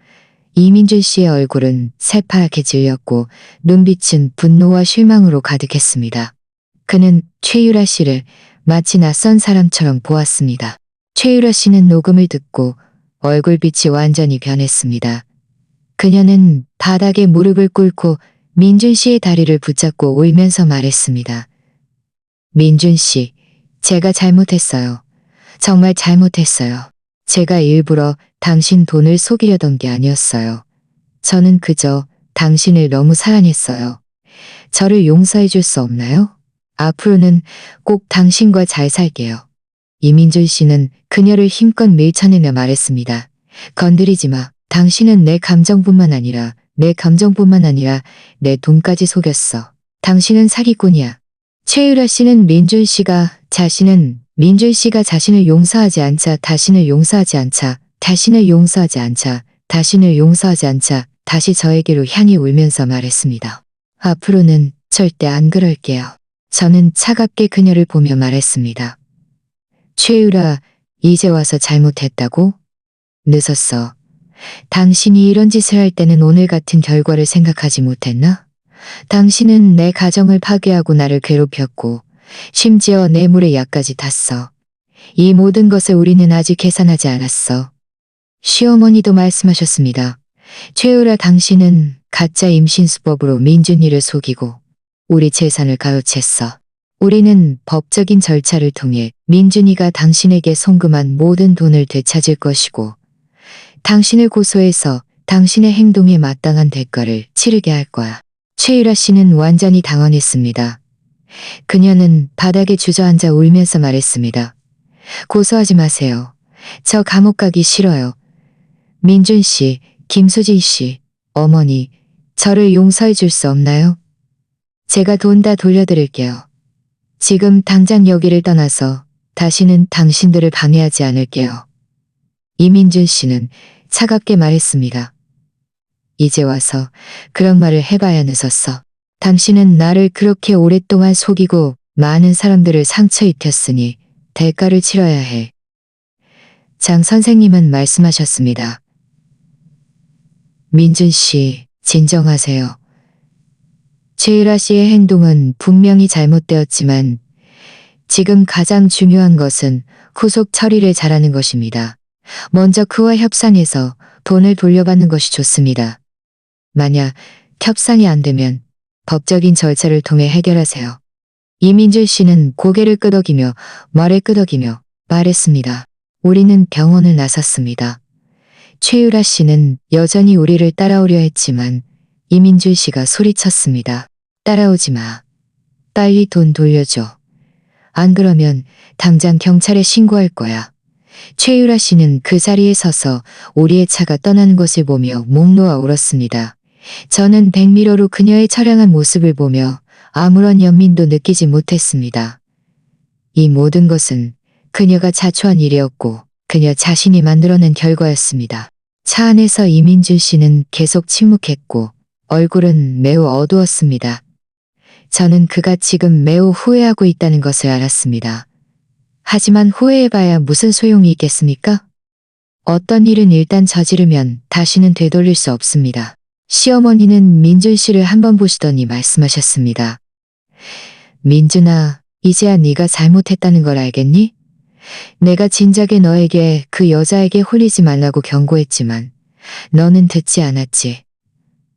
이민준 씨의 얼굴은 새파랗게 질렸고 눈빛은 분노와 실망으로 가득했습니다. 그는 최유라 씨를 마치 낯선 사람처럼 보았습니다. 최유라 씨는 녹음을 듣고 얼굴빛이 완전히 변했습니다. 그녀는 바닥에 무릎을 꿇고 민준 씨의 다리를 붙잡고 울면서 말했습니다. 민준 씨, 제가 잘못했어요. 정말 잘못했어요. 제가 일부러 당신 돈을 속이려던 게 아니었어요. 저는 그저 당신을 너무 사랑했어요. 저를 용서해 줄 수 없나요? 앞으로는 꼭 당신과 잘 살게요. 이민준 씨는 그녀를 힘껏 밀쳐내며 말했습니다. 건드리지 마. 당신은 내 감정뿐만 아니라 내 돈까지 속였어. 당신은 사기꾼이야. 최유라 씨는 민준 씨가 자신을 용서하지 않자 다시 저에게로 향해 울면서 말했습니다. 앞으로는 절대 안 그럴게요. 저는 차갑게 그녀를 보며 말했습니다. 최유라, 이제 와서 잘못했다고? 늦었어. 당신이 이런 짓을 할 때는 오늘 같은 결과를 생각하지 못했나? 당신은 내 가정을 파괴하고 나를 괴롭혔고 심지어 내 물에 약까지 탔어. 이 모든 것을 우리는 아직 계산하지 않았어. 시어머니도 말씀하셨습니다. 최유라, 당신은 가짜 임신 수법으로 민준이를 속이고 우리 재산을 가로챘어. 우리는 법적인 절차를 통해 민준이가 당신에게 송금한 모든 돈을 되찾을 것이고 당신을 고소해서 당신의 행동에 마땅한 대가를 치르게 할 거야. 최유라 씨는 완전히 당황했습니다. 그녀는 바닥에 주저앉아 울면서 말했습니다. 고소하지 마세요. 저 감옥 가기 싫어요. 민준 씨, 김수진 씨, 어머니, 저를 용서해 줄 수 없나요? 제가 돈 다 돌려드릴게요. 지금 당장 여기를 떠나서 다시는 당신들을 방해하지 않을게요. 이민준 씨는 차갑게 말했습니다. 이제 와서 그런 말을 해봐야 늦었어. 당신은 나를 그렇게 오랫동안 속이고 많은 사람들을 상처 입혔으니 대가를 치러야 해. 장 선생님은 말씀하셨습니다. 민준 씨, 진정하세요. 최유라 씨의 행동은 분명히 잘못되었지만 지금 가장 중요한 것은 후속 처리를 잘하는 것입니다. 먼저 그와 협상해서 돈을 돌려받는 것이 좋습니다. 만약 협상이 안 되면 법적인 절차를 통해 해결하세요. 이민준 씨는 고개를 끄덕이며 말했습니다. 우리는 병원을 나섰습니다. 최유라 씨는 여전히 우리를 따라오려 했지만 이민준 씨가 소리쳤습니다. 따라오지 마. 빨리 돈 돌려줘. 안 그러면 당장 경찰에 신고할 거야. 최유라 씨는 그 자리에 서서 우리의 차가 떠나는 것을 보며 목 놓아 울었습니다. 저는 백미러로 그녀의 처량한 모습을 보며 아무런 연민도 느끼지 못했습니다. 이 모든 것은 그녀가 자초한 일이었고 그녀 자신이 만들어낸 결과였습니다. 차 안에서 이민준 씨는 계속 침묵했고 얼굴은 매우 어두웠습니다. 저는 그가 지금 매우 후회하고 있다는 것을 알았습니다. 하지만 후회해봐야 무슨 소용이 있겠습니까? 어떤 일은 일단 저지르면 다시는 되돌릴 수 없습니다. 시어머니는 민준 씨를 한번 보시더니 말씀하셨습니다. 민준아, 이제야 네가 잘못했다는 걸 알겠니? 내가 진작에 너에게 그 여자에게 홀리지 말라고 경고했지만 너는 듣지 않았지.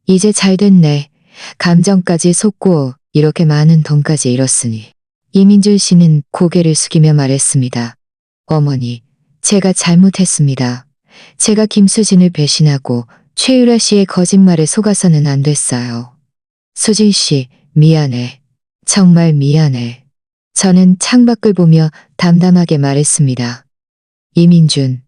이제 잘 됐네. 감정까지 속고 이렇게 많은 돈까지 잃었으니. 이민준 씨는 고개를 숙이며 말했습니다. 어머니, 제가 잘못했습니다. 제가 김수진을 배신하고 최유라 씨의 거짓말에 속아서는 안 됐어요. 수진 씨, 미안해. 정말 미안해. 저는 창밖을 보며 담담하게 말했습니다. 이민준,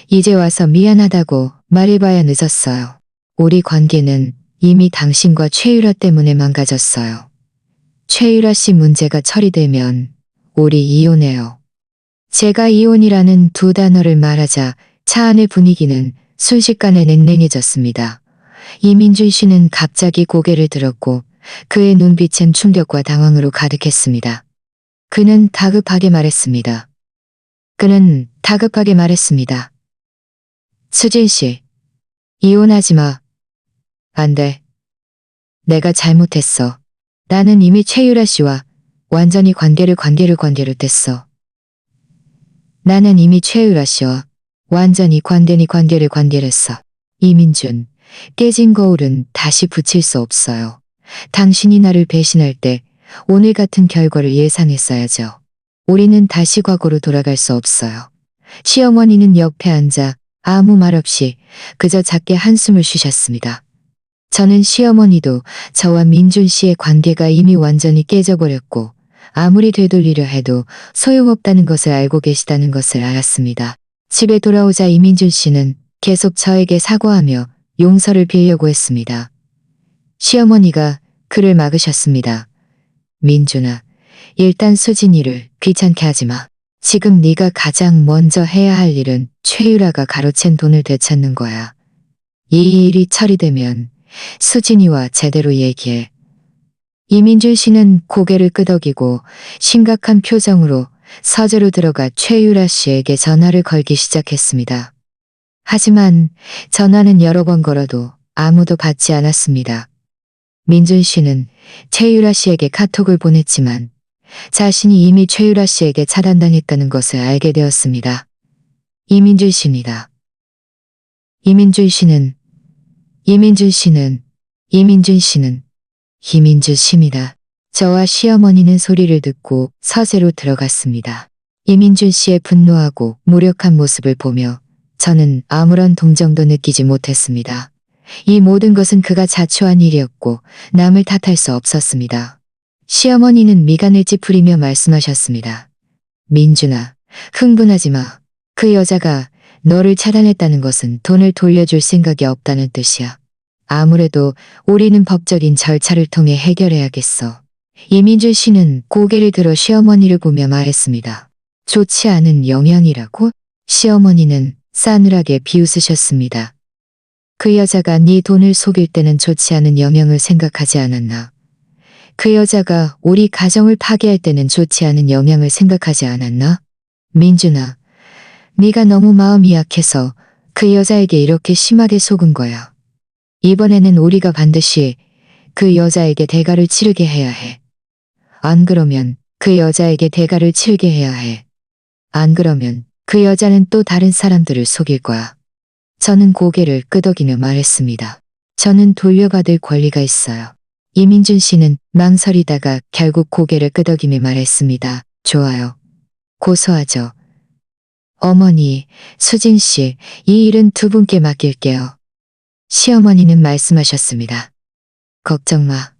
이제 와서 미안하다고 말해봐야 늦었어요. 우리 관계는 이미 당신과 최유라 때문에 망가졌어요. 최유라 씨 문제가 처리되면 우리 이혼해요. 제가 이혼이라는 두 단어를 말하자 차 안의 분위기는 순식간에 냉랭해졌습니다. 이민준 씨는 갑자기 고개를 들었고 그의 눈빛은 충격과 당황으로 가득했습니다. 그는 다급하게 말했습니다. 수진 씨, 이혼하지 마. 안 돼. 내가 잘못했어. 나는 이미 최유라 씨와 완전히 관계를 뗐어. 나는 이미 최유라 씨와 완전히 관계를 했어. 이민준, 깨진 거울은 다시 붙일 수 없어요. 당신이 나를 배신할 때 오늘 같은 결과를 예상했어야죠. 우리는 다시 과거로 돌아갈 수 없어요. 시어머니는 옆에 앉아 아무 말 없이 그저 작게 한숨을 쉬셨습니다. 저는 시어머니도 저와 민준 씨의 관계가 이미 완전히 깨져버렸고 아무리 되돌리려 해도 소용없다는 것을 알고 계시다는 것을 알았습니다. 집에 돌아오자 이민준 씨는 계속 저에게 사과하며 용서를 빌려고 했습니다. 시어머니가 그를 막으셨습니다. 민준아, 일단 수진이를 귀찮게 하지 마. 지금 네가 가장 먼저 해야 할 일은 최유라가 가로챈 돈을 되찾는 거야. 이 일이 처리되면 수진이와 제대로 얘기해. 이민준 씨는 고개를 끄덕이고 심각한 표정으로 서재로 들어가 최유라 씨에게 전화를 걸기 시작했습니다. 하지만 전화는 여러 번 걸어도 아무도 받지 않았습니다. 민준 씨는 최유라 씨에게 카톡을 보냈지만 자신이 이미 최유라 씨에게 차단당했다는 것을 알게 되었습니다. 이민준 씨입니다. 이민준 씨입니다. 저와 시어머니는 소리를 듣고 서재로 들어갔습니다. 이민준 씨의 분노하고 무력한 모습을 보며 저는 아무런 동정도 느끼지 못했습니다. 이 모든 것은 그가 자초한 일이었고 남을 탓할 수 없었습니다. 시어머니는 미간을 찌푸리며 말씀하셨습니다. 민준아, 흥분하지 마. 그 여자가 너를 차단했다는 것은 돈을 돌려줄 생각이 없다는 뜻이야. 아무래도 우리는 법적인 절차를 통해 해결해야겠어. 이민준 씨는 고개를 들어 시어머니를 보며 말했습니다. 좋지 않은 영향이라고? 시어머니는 싸늘하게 비웃으셨습니다. 그 여자가 네 돈을 속일 때는 좋지 않은 영향을 생각하지 않았나? 그 여자가 우리 가정을 파괴할 때는 좋지 않은 영향을 생각하지 않았나? 민준아, 네가 너무 마음이 약해서 그 여자에게 이렇게 심하게 속은 거야. 이번에는 우리가 반드시 그 여자에게 대가를 치르게 해야 해. 안 그러면 그 여자에게 대가를 치르게 해야 해. 안 그러면 그 여자는 또 다른 사람들을 속일 거야. 저는 고개를 끄덕이며 말했습니다. 저는 돌려받을 권리가 있어요. 이민준 씨는 망설이다가 결국 고개를 끄덕이며 말했습니다. 좋아요. 고소하죠. 어머니, 수진 씨, 이 일은 두 분께 맡길게요. 시어머니는 말씀하셨습니다. 걱정 마.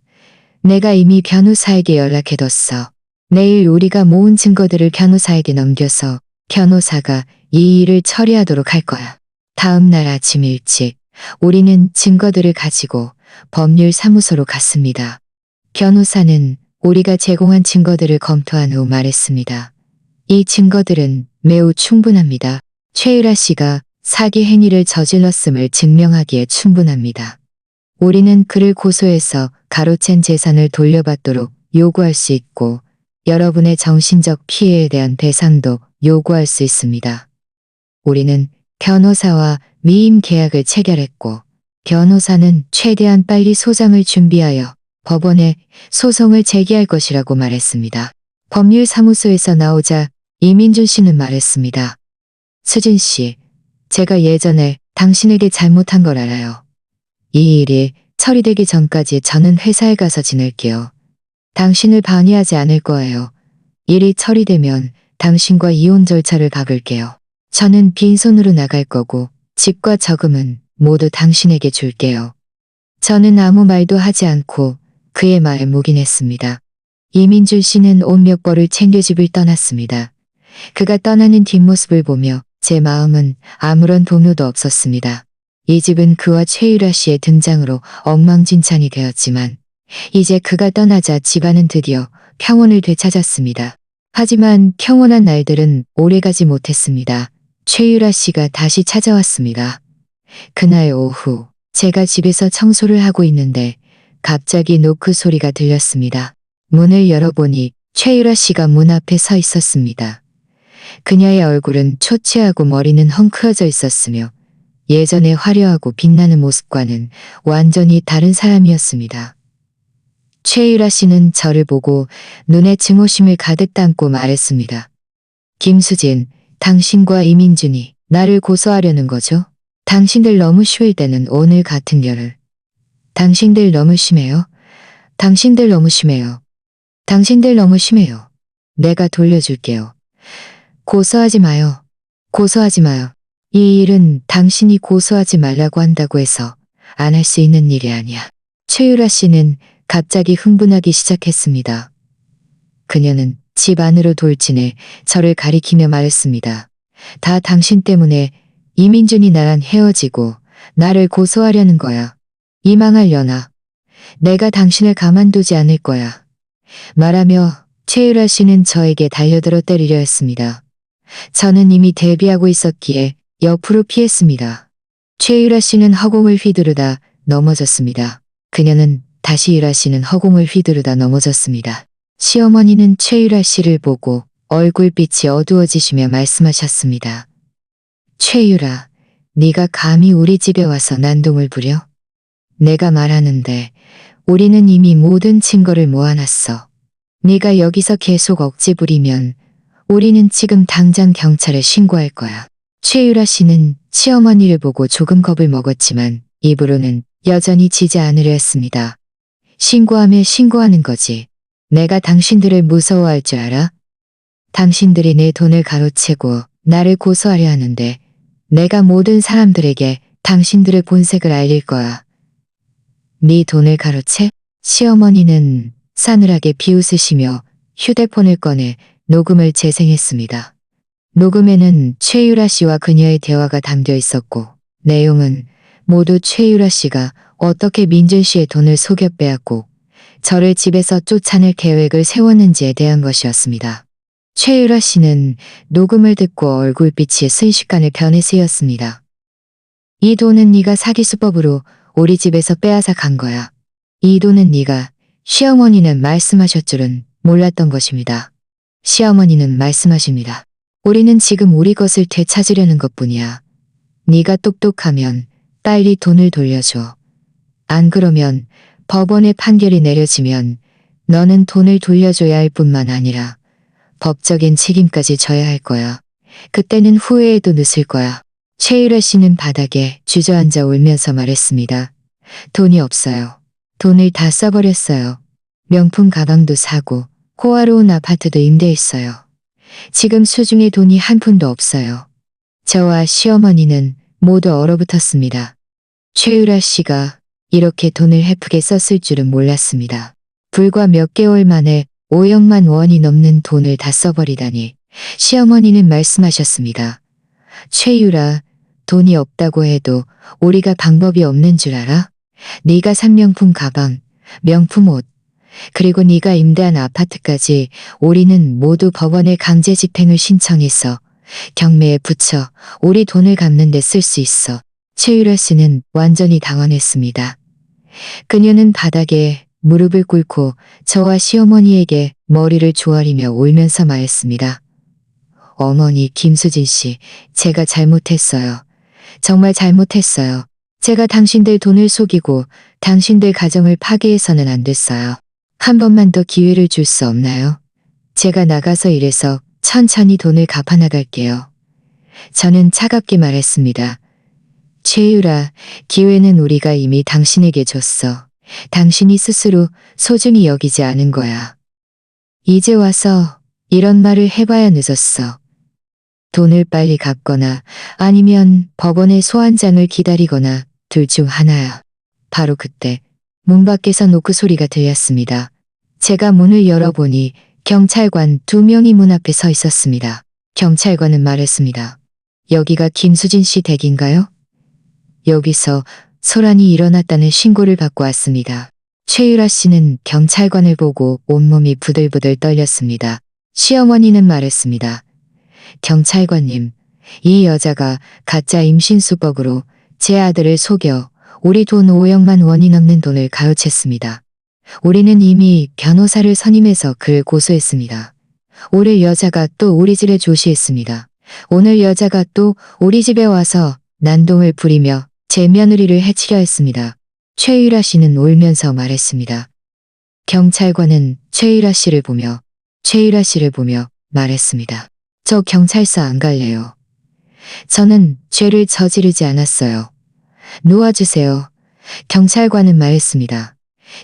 내가 이미 변호사에게 연락해뒀어. 내일 우리가 모은 증거들을 변호사에게 넘겨서 변호사가 이 일을 처리하도록 할 거야. 다음 날 아침 일찍 우리는 증거들을 가지고 법률사무소로 갔습니다. 변호사는 우리가 제공한 증거들을 검토한 후 말했습니다. 이 증거들은 매우 충분합니다. 최유라 씨가 사기 행위를 저질렀음을 증명하기에 충분합니다. 우리는 그를 고소해서 가로챈 재산을 돌려받도록 요구할 수 있고 여러분의 정신적 피해에 대한 배상도 요구할 수 있습니다. 우리는 변호사와 미임 계약을 체결했고 변호사는 최대한 빨리 소장을 준비하여 법원에 소송을 제기할 것이라고 말했습니다. 법률사무소에서 나오자 이민준 씨는 말했습니다. 수진 씨, 제가 예전에 당신에게 잘못한 걸 알아요. 이 일이 처리되기 전까지 저는 회사에 가서 지낼게요. 당신을 방해하지 않을 거예요. 일이 처리되면 당신과 이혼 절차를 밟을게요. 저는 빈손으로 나갈 거고 집과 저금은 모두 당신에게 줄게요. 저는 아무 말도 하지 않고 그의 말에 묵인했습니다. 이민준 씨는 옷 몇 벌을 챙겨 집을 떠났습니다. 그가 떠나는 뒷모습을 보며 제 마음은 아무런 동요도 없었습니다. 이 집은 그와 최유라 씨의 등장으로 엉망진창이 되었지만 이제 그가 떠나자 집안은 드디어 평온을 되찾았습니다. 하지만 평온한 날들은 오래가지 못했습니다. 최유라 씨가 다시 찾아왔습니다. 그날 오후 제가 집에서 청소를 하고 있는데 갑자기 노크 소리가 들렸습니다. 문을 열어보니 최유라 씨가 문 앞에 서 있었습니다. 그녀의 얼굴은 초췌하고 머리는 헝클어져 있었으며 예전의 화려하고 빛나는 모습과는 완전히 다른 사람이었습니다. 최유라 씨는 저를 보고 눈에 증오심을 가득 담고 말했습니다. 김수진, 당신과 이민준이 나를 고소하려는 거죠? 당신들 너무 쉬울 때는 오늘 같은 결을. 당신들 너무 심해요. 당신들 너무 심해요. 당신들 너무 심해요. 내가 돌려줄게요. 고소하지 마요. 고소하지 마요. 이 일은 당신이 고소하지 말라고 한다고 해서 안 할 수 있는 일이 아니야. 최유라 씨는 갑자기 흥분하기 시작했습니다. 그녀는 집 안으로 돌진해 저를 가리키며 말했습니다. 다 당신 때문에 이민준이 나랑 헤어지고 나를 고소하려는 거야. 이 망할 년아. 내가 당신을 가만두지 않을 거야. 말하며 최유라 씨는 저에게 달려들어 때리려 했습니다. 저는 이미 대비하고 있었기에 옆으로 피했습니다. 최유라 씨는 허공을 휘두르다 넘어졌습니다. 그녀는 다시 유라 씨는 허공을 휘두르다 넘어졌습니다. 시어머니는 최유라 씨를 보고 얼굴빛이 어두워지시며 말씀하셨습니다. 최유라, 네가 감히 우리 집에 와서 난동을 부려? 내가 말하는데 우리는 이미 모든 증거를 모아놨어. 네가 여기서 계속 억지 부리면 우리는 지금 당장 경찰에 신고할 거야. 최유라 씨는 시어머니를 보고 조금 겁을 먹었지만 입으로는 여전히 지지 않으려 했습니다. 신고하면 신고하는 거지. 내가 당신들을 무서워할 줄 알아? 당신들이 내 돈을 가로채고 나를 고소하려 하는데 내가 모든 사람들에게 당신들의 본색을 알릴 거야. 네 돈을 가로채? 시어머니는 싸늘하게 비웃으시며 휴대폰을 꺼내 녹음을 재생했습니다. 녹음에는 최유라 씨와 그녀의 대화가 담겨 있었고 내용은 모두 최유라 씨가 어떻게 민준 씨의 돈을 속여 빼앗고 저를 집에서 쫓아낼 계획을 세웠는지에 대한 것이었습니다. 최유라 씨는 녹음을 듣고 얼굴빛이 순식간에 변해 쓰였습니다. 이 돈은 네가 사기 수법으로 우리 집에서 빼앗아 간 거야. 이 돈은 네가 시어머니는 말씀하셨 줄은 몰랐던 것입니다. 시어머니는 말씀하십니다. 우리는 지금 우리 것을 되찾으려는 것뿐이야. 네가 똑똑하면 빨리 돈을 돌려줘. 안 그러면 법원의 판결이 내려지면 너는 돈을 돌려줘야 할 뿐만 아니라 법적인 책임까지 져야 할 거야. 그때는 후회해도 늦을 거야. 최유라 씨는 바닥에 주저앉아 울면서 말했습니다. 돈이 없어요. 돈을 다 써버렸어요. 명품 가방도 사고 호화로운 아파트도 임대했어요. 지금 수중에 돈이 한 푼도 없어요. 저와 시어머니는 모두 얼어붙었습니다. 최유라 씨가 이렇게 돈을 헤프게 썼을 줄은 몰랐습니다. 불과 몇 개월 만에 5억만 원이 넘는 돈을 다 써버리다니. 시어머니는 말씀하셨습니다. 최유라, 돈이 없다고 해도 우리가 방법이 없는 줄 알아? 네가 산 명품 가방, 명품 옷, 그리고 네가 임대한 아파트까지 우리는 모두 법원에 강제 집행을 신청해서 경매에 붙여 우리 돈을 갚는 데 쓸 수 있어. 최유라 씨는 완전히 당황했습니다. 그녀는 바닥에 무릎을 꿇고 저와 시어머니에게 머리를 조아리며 울면서 말했습니다. 어머니 김수진 씨, 제가 잘못했어요. 정말 잘못했어요. 제가 당신들 돈을 속이고 당신들 가정을 파괴해서는 안 됐어요. 한 번만 더 기회를 줄 수 없나요? 제가 나가서 일해서 천천히 돈을 갚아나갈게요. 저는 차갑게 말했습니다. 최유라, 기회는 우리가 이미 당신에게 줬어. 당신이 스스로 소중히 여기지 않은 거야. 이제 와서 이런 말을 해봐야 늦었어. 돈을 빨리 갚거나 아니면 법원의 소환장을 기다리거나 둘 중 하나야. 바로 그때 문 밖에서 노크 소리가 들렸습니다. 제가 문을 열어보니 경찰관 2명이 문 앞에 서 있었습니다. 경찰관은 말했습니다. 여기가 김수진 씨 댁인가요? 여기서 소란이 일어났다는 신고를 받고 왔습니다. 최유라 씨는 경찰관을 보고 온몸이 부들부들 떨렸습니다. 시어머니는 말했습니다. 경찰관님, 이 여자가 가짜 임신 수법으로 제 아들을 속여 우리 돈 5억만 원이 넘는 돈을 가로챘습니다. 우리는 이미 변호사를 선임해서 그를 고소했습니다. 오늘 여자가 또 우리 집에 조시했습니다. 오늘 여자가 또 우리 집에 와서 난동을 부리며 제 며느리를 해치려 했습니다. 최유라 씨는 울면서 말했습니다. 경찰관은 최유라 씨를 보며 말했습니다. 저 경찰서 안 갈래요. 저는 죄를 저지르지 않았어요. 놓아주세요. 경찰관은 말했습니다.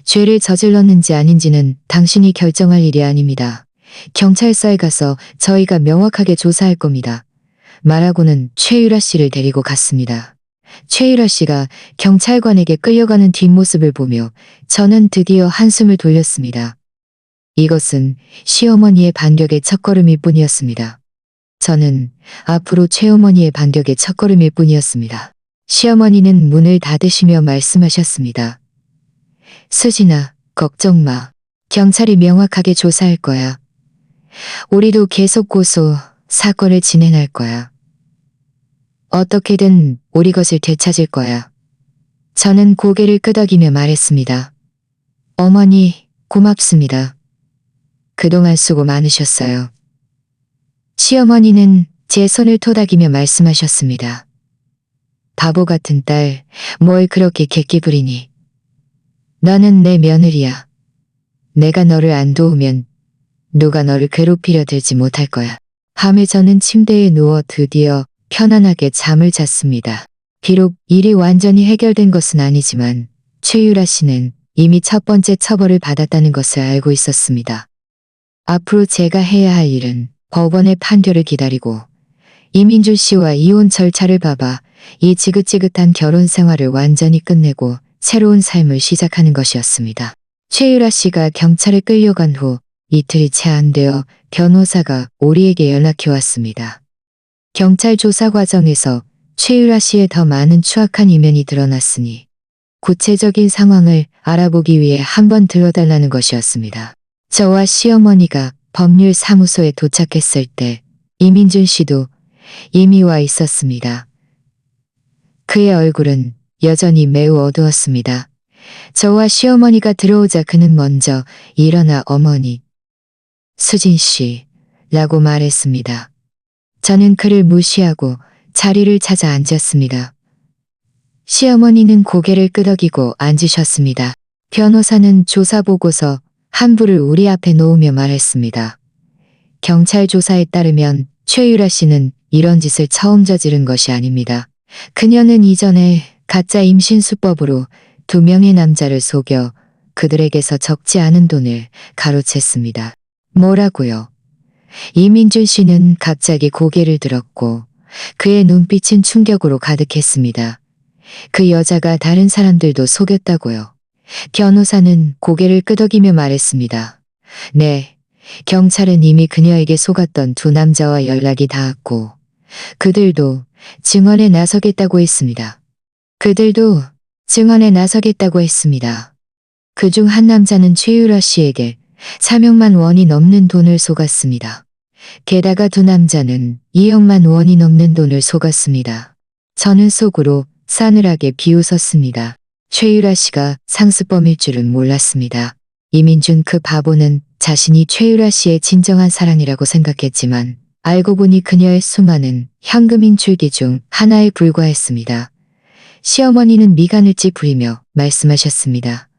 죄를 저질렀는지 아닌지는 당신이 결정할 일이 아닙니다. 경찰서에 가서 저희가 명확하게 조사할 겁니다. 말하고는 최유라 씨를 데리고 갔습니다. 최유라 씨가 경찰관에게 끌려가는 뒷모습을 보며 저는 드디어 한숨을 돌렸습니다. 이것은 시어머니의 반격의 첫걸음일 뿐이었습니다. 저는 앞으로 최어머니의 반격의 첫걸음일 뿐이었습니다. 시어머니는 문을 닫으시며 말씀하셨습니다. 수진아, 걱정 마. 경찰이 명확하게 조사할 거야. 우리도 계속 고소, 사건을 진행할 거야. 어떻게든 우리 것을 되찾을 거야. 저는 고개를 끄덕이며 말했습니다. 어머니, 고맙습니다. 그동안 수고 많으셨어요. 시어머니는 제 손을 토닥이며 말씀하셨습니다. 바보 같은 딸, 뭘 그렇게 객기 부리니. 너는 내 며느리야. 내가 너를 안 도우면 누가 너를 괴롭히려 들지 못할 거야. 밤에 저는 침대에 누워 드디어 편안하게 잠을 잤습니다. 비록 일이 완전히 해결된 것은 아니지만 최유라 씨는 이미 첫 번째 처벌을 받았다는 것을 알고 있었습니다. 앞으로 제가 해야 할 일은 법원의 판결을 기다리고 이민준 씨와 이혼 절차를 밟아 이 지긋지긋한 결혼 생활을 완전히 끝내고 새로운 삶을 시작하는 것이었습니다. 최유라 씨가 경찰에 끌려간 후 이틀이 채 안 되어 변호사가 우리에게 연락해 왔습니다. 경찰 조사 과정에서 최유라 씨의 더 많은 추악한 이면이 드러났으니 구체적인 상황을 알아보기 위해 한번 들러달라는 것이었습니다. 저와 시어머니가 법률사무소에 도착했을 때 이민준 씨도 이미 와 있었습니다. 그의 얼굴은 여전히 매우 어두웠습니다. 저와 시어머니가 들어오자 그는 먼저 일어나 어머니, 수진 씨 라고 말했습니다. 저는 그를 무시하고 자리를 찾아 앉았습니다. 시어머니는 고개를 끄덕이고 앉으셨습니다. 변호사는 조사보고서 한 부를 우리 앞에 놓으며 말했습니다. 경찰 조사에 따르면 최유라 씨는 이런 짓을 처음 저지른 것이 아닙니다. 그녀는 이전에 가짜 임신 수법으로 2명의 남자를 속여 그들에게서 적지 않은 돈을 가로챘습니다. 뭐라고요? 이민준 씨는 갑자기 고개를 들었고 그의 눈빛은 충격으로 가득했습니다. 그 여자가 다른 사람들도 속였다고요. 변호사는 고개를 끄덕이며 말했습니다. 네, 경찰은 이미 그녀에게 속았던 2 남자와 연락이 닿았고 그들도 증언에 나서겠다고 했습니다. 그중 한 남자는 최유라 씨에게 3억만 원이 넘는 돈을 속았습니다. 게다가 2 남자는 2억만 원이 넘는 돈을 속았습니다. 저는 속으로 싸늘하게 비웃었습니다. 최유라 씨가 상습범일 줄은 몰랐습니다. 이민준 그 바보는 자신이 최유라 씨의 진정한 사랑이라고 생각했지만 알고 보니 그녀의 수많은 현금 인출기 중 하나에 불과했습니다. 시어머니는 미간을 찌푸리며 말씀하셨습니다.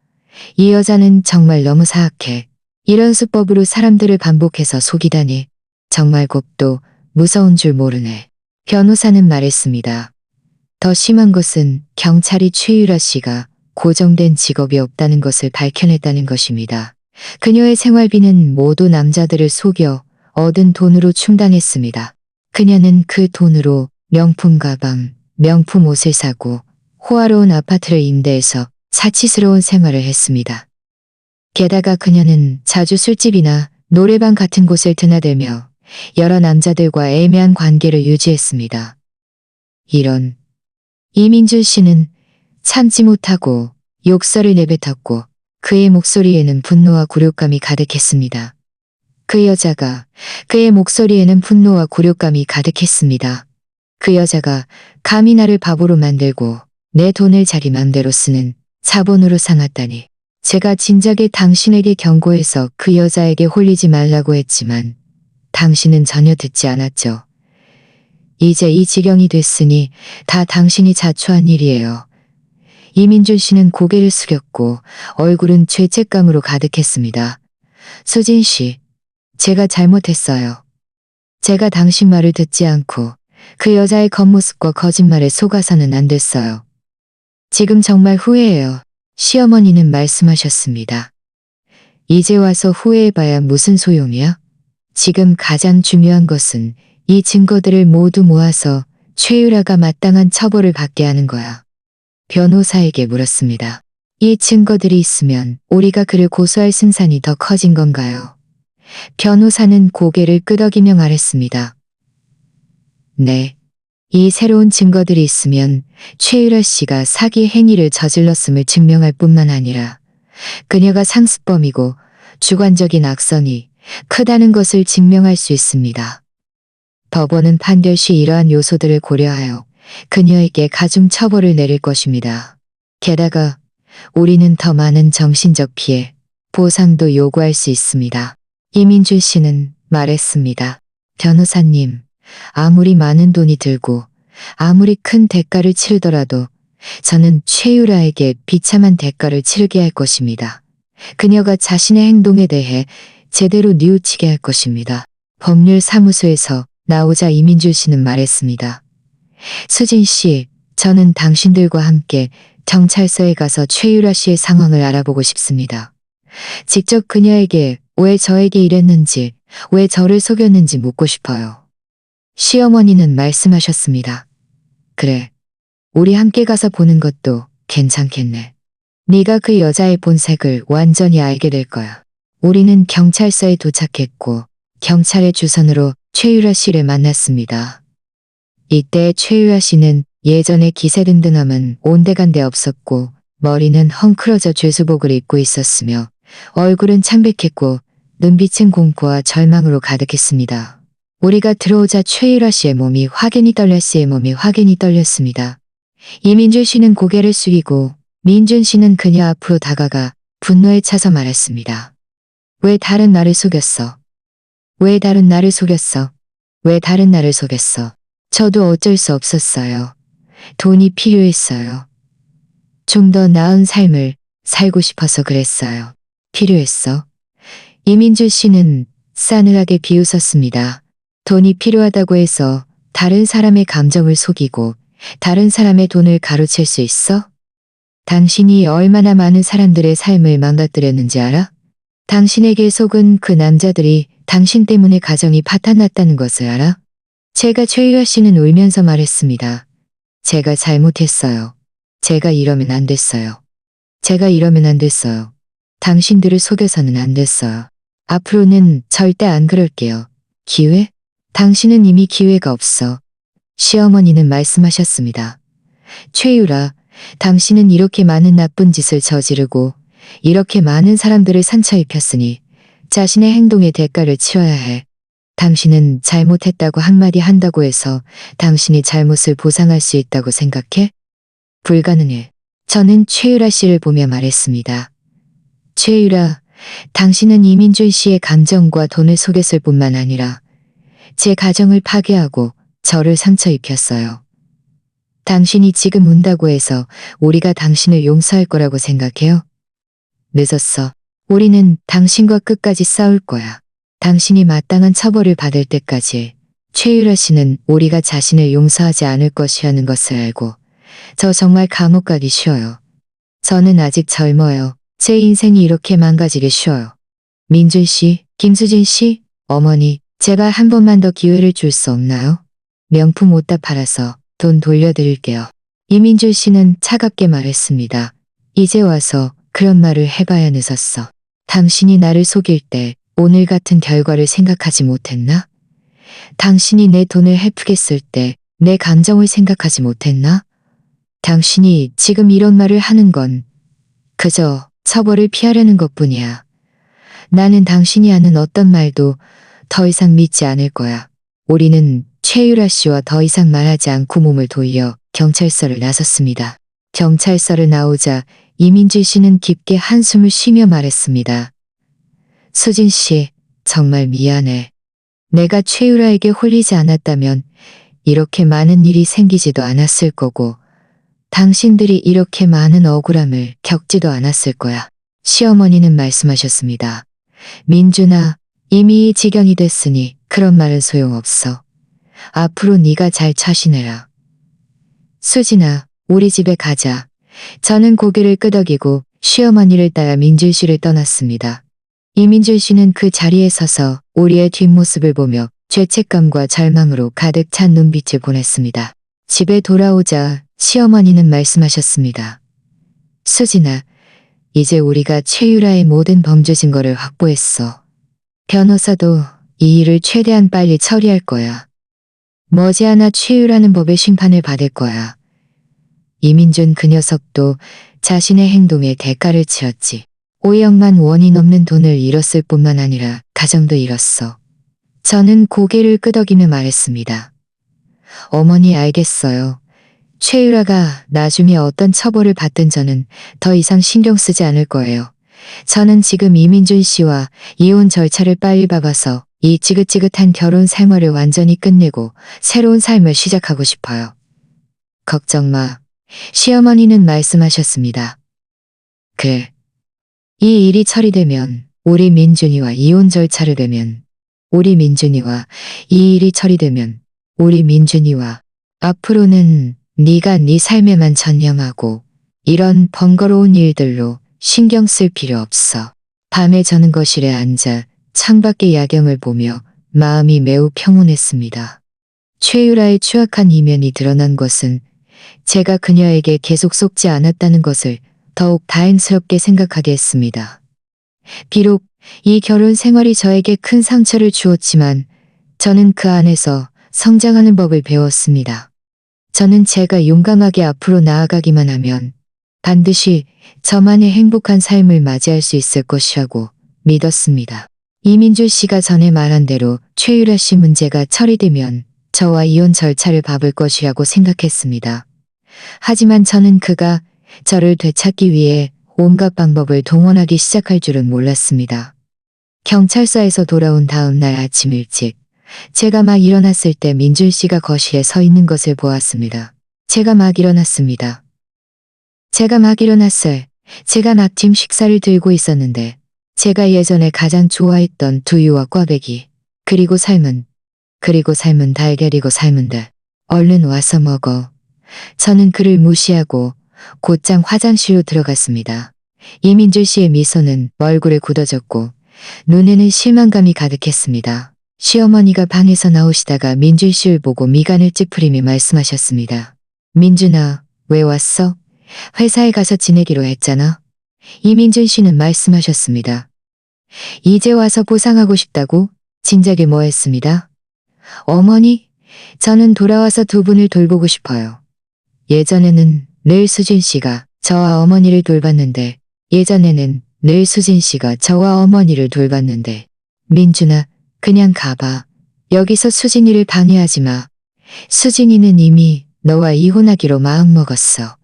이 여자는 정말 너무 사악해. 이런 수법으로 사람들을 반복해서 속이다니 정말 곱도 무서운 줄 모르네. 변호사는 말했습니다. 더 심한 것은 경찰이 최유라 씨가 고정된 직업이 없다는 것을 밝혀냈다는 것입니다. 그녀의 생활비는 모두 남자들을 속여 얻은 돈으로 충당했습니다. 그녀는 그 돈으로 명품 가방, 명품 옷을 사고 호화로운 아파트를 임대해서 사치스러운 생활을 했습니다. 게다가 그녀는 자주 술집이나 노래방 같은 곳을 드나들며 여러 남자들과 애매한 관계를 유지했습니다. 이런 이민준 씨는 참지 못하고 욕설을 내뱉었고 그의 목소리에는 분노와 굴욕감이 가득했습니다. 그 여자가, 그의 목소리에는 분노와 굴욕감이 가득했습니다. 그 여자가 감히 나를 바보로 만들고 내 돈을 자기 맘대로 쓰는 자본으로 삼았다니. 제가 진작에 당신에게 경고해서 그 여자에게 홀리지 말라고 했지만 당신은 전혀 듣지 않았죠. 이제 이 지경이 됐으니 다 당신이 자초한 일이에요. 이민준 씨는 고개를 숙였고 얼굴은 죄책감으로 가득했습니다. 수진 씨, 제가 잘못했어요. 제가 당신 말을 듣지 않고 그 여자의 겉모습과 거짓말에 속아서는 안 됐어요. 지금 정말 후회해요. 시어머니는 말씀하셨습니다. 이제 와서 후회해봐야 무슨 소용이야? 지금 가장 중요한 것은 이 증거들을 모두 모아서 최유라가 마땅한 처벌을 받게 하는 거야. 변호사에게 물었습니다. 이 증거들이 있으면 우리가 그를 고소할 승산이 더 커진 건가요? 변호사는 고개를 끄덕이며 말했습니다. 네. 이 새로운 증거들이 있으면 최유라 씨가 사기 행위를 저질렀음을 증명할 뿐만 아니라 그녀가 상습범이고 주관적인 악성이 크다는 것을 증명할 수 있습니다. 법원은 판결시 이러한 요소들을 고려하여 그녀에게 가중 처벌을 내릴 것입니다. 게다가 우리는 더 많은 정신적 피해, 보상도 요구할 수 있습니다. 이민준 씨는 말했습니다. 변호사님, 아무리 많은 돈이 들고 아무리 큰 대가를 치르더라도 저는 최유라에게 비참한 대가를 치르게 할 것입니다. 그녀가 자신의 행동에 대해 제대로 뉘우치게 할 것입니다. 법률사무소에서 나오자 이민준 씨는 말했습니다. 수진 씨, 저는 당신들과 함께 경찰서에 가서 최유라 씨의 상황을 알아보고 싶습니다. 직접 그녀에게 왜 저에게 이랬는지, 왜 저를 속였는지 묻고 싶어요. 시어머니는 말씀하셨습니다. 그래, 우리 함께 가서 보는 것도 괜찮겠네. 네가 그 여자의 본색을 완전히 알게 될 거야. 우리는 경찰서에 도착했고 경찰의 주선으로 최유라 씨를 만났습니다. 이때 최유라 씨는 예전에 기세등등함은 온데간데 없었고 머리는 헝클어져 죄수복을 입고 있었으며 얼굴은 창백했고 눈빛은 공포와 절망으로 가득했습니다. 우리가 들어오자 최유라 씨의 몸이 확연히 떨렸습니다. 이민준 씨는 고개를 숙이고 민준 씨는 그녀 앞으로 다가가 분노에 차서 말했습니다. 왜 다른 나를 속였어? 왜 다른 나를 속였어? 왜 다른 나를 속였어? 저도 어쩔 수 없었어요. 돈이 필요했어요. 좀 더 나은 삶을 살고 싶어서 그랬어요. 필요했어? 이민준 씨는 싸늘하게 비웃었습니다. 돈이 필요하다고 해서 다른 사람의 감정을 속이고 다른 사람의 돈을 가로챌 수 있어? 당신이 얼마나 많은 사람들의 삶을 망가뜨렸는지 알아? 당신에게 속은 그 남자들이 당신 때문에 가정이 파탄났다는 것을 알아? 제가 최유라 씨는 울면서 말했습니다. 제가 잘못했어요. 제가 이러면 안 됐어요. 제가 이러면 안 됐어요. 당신들을 속여서는 안 됐어요. 앞으로는 절대 안 그럴게요. 기회? 당신은 이미 기회가 없어. 시어머니는 말씀하셨습니다. 최유라, 당신은 이렇게 많은 나쁜 짓을 저지르고 이렇게 많은 사람들을 상처 입혔으니 자신의 행동의 대가를 치러야 해. 당신은 잘못했다고 한마디 한다고 해서 당신이 잘못을 보상할 수 있다고 생각해? 불가능해. 저는 최유라 씨를 보며 말했습니다. 최유라, 당신은 이민준 씨의 감정과 돈을 속였을 뿐만 아니라 제 가정을 파괴하고 저를 상처 입혔어요. 당신이 지금 운다고 해서 우리가 당신을 용서할 거라고 생각해요? 늦었어. 우리는 당신과 끝까지 싸울 거야. 당신이 마땅한 처벌을 받을 때까지. 최유라 씨는 우리가 자신을 용서하지 않을 것이라는 것을 알고 저 정말 감옥 가기 쉬워요. 저는 아직 젊어요. 제 인생이 이렇게 망가지기 쉬워요. 민준 씨, 김수진 씨, 어머니, 제발 한 번만 더 기회를 줄 수 없나요? 명품 옷 다 팔아서 돈 돌려드릴게요. 이민준 씨는 차갑게 말했습니다. 이제 와서 그런 말을 해봐야 늦었어. 당신이 나를 속일 때 오늘 같은 결과를 생각하지 못했나? 당신이 내 돈을 헤프게 쓸 때 내 감정을 생각하지 못했나? 당신이 지금 이런 말을 하는 건 그저 처벌을 피하려는 것뿐이야. 나는 당신이 하는 어떤 말도 더 이상 믿지 않을 거야. 우리는 최유라 씨와 더 이상 말하지 않고 몸을 돌려 경찰서를 나섰습니다. 경찰서를 나오자 이민주 씨는 깊게 한숨을 쉬며 말했습니다. 수진 씨, 정말 미안해. 내가 최유라에게 홀리지 않았다면 이렇게 많은 일이 생기지도 않았을 거고 당신들이 이렇게 많은 억울함을 겪지도 않았을 거야. 시어머니는 말씀하셨습니다. 민준아, 이미 이 지경이 됐으니 그런 말은 소용없어. 앞으로 네가 잘 처신해라. 수진아, 우리 집에 가자. 저는 고개를 끄덕이고 시어머니를 따라 민준 씨를 떠났습니다. 이민준 씨는 그 자리에 서서 우리의 뒷모습을 보며 죄책감과 절망으로 가득 찬 눈빛을 보냈습니다. 집에 돌아오자 시어머니는 말씀하셨습니다. 수진아, 이제 우리가 최유라의 모든 범죄 증거를 확보했어. 변호사도 이 일을 최대한 빨리 처리할 거야. 머지않아 최유라는 법의 심판을 받을 거야. 이민준 그 녀석도 자신의 행동에 대가를 치렀지. 5억만 원이 넘는 돈을 잃었을 뿐만 아니라 가정도 잃었어. 저는 고개를 끄덕이며 말했습니다. 어머니 알겠어요. 최유라가 나중에 어떤 처벌을 받든 저는 더 이상 신경 쓰지 않을 거예요. 저는 지금 이민준 씨와 이혼 절차를 빨리 밟아서 이 지긋지긋한 결혼 생활을 완전히 끝내고 새로운 삶을 시작하고 싶어요. 걱정 마. 시어머니는 말씀하셨습니다. 그래. 이 일이 처리되면 우리 민준이와 이혼 절차를 뵈면 우리 민준이와 이 일이 처리되면 우리 민준이와 앞으로는 네가 네 삶에만 전념하고 이런 번거로운 일들로 신경 쓸 필요 없어. 밤에 저는 거실에 앉아 창밖의 야경을 보며 마음이 매우 평온했습니다. 최유라의 추악한 이면이 드러난 것은 제가 그녀에게 계속 속지 않았다는 것을 더욱 다행스럽게 생각하게 했습니다. 비록 이 결혼 생활이 저에게 큰 상처를 주었지만 저는 그 안에서 성장하는 법을 배웠습니다. 저는 제가 용감하게 앞으로 나아가기만 하면 반드시 저만의 행복한 삶을 맞이할 수 있을 것이라고 믿었습니다. 이민주 씨가 전에 말한 대로 최유라 씨 문제가 처리되면 저와 이혼 절차를 밟을 것이라고 생각했습니다. 하지만 저는 그가 저를 되찾기 위해 온갖 방법을 동원하기 시작할 줄은 몰랐습니다. 경찰서에서 돌아온 다음 날 아침 일찍 제가 막 일어났을 때 민준 씨가 거실에 서 있는 것을 보았습니다. 제가 막 일어났어요. 제가 아침 식사를 들고 있었는데 제가 예전에 가장 좋아했던 두유와 꽈배기 그리고 삶은 달걀이고 삶은데 얼른 와서 먹어. 저는 그를 무시하고 곧장 화장실로 들어갔습니다. 이민준 씨의 미소는 얼굴에 굳어졌고 눈에는 실망감이 가득했습니다. 시어머니가 방에서 나오시다가 민준 씨를 보고 미간을 찌푸리며 말씀하셨습니다. 민준아, 왜 왔어? 회사에 가서 지내기로 했잖아. 이민준 씨는 말씀하셨습니다. 이제 와서 보상하고 싶다고? 진작에 뭐 했습니다. 어머니, 저는 돌아와서 두 분을 돌보고 싶어요. 예전에는 늘 수진 씨가 저와 어머니를 돌봤는데 민준아, 그냥 가봐. 여기서 수진이를 방해하지 마. 수진이는 이미 너와 이혼하기로 마음먹었어.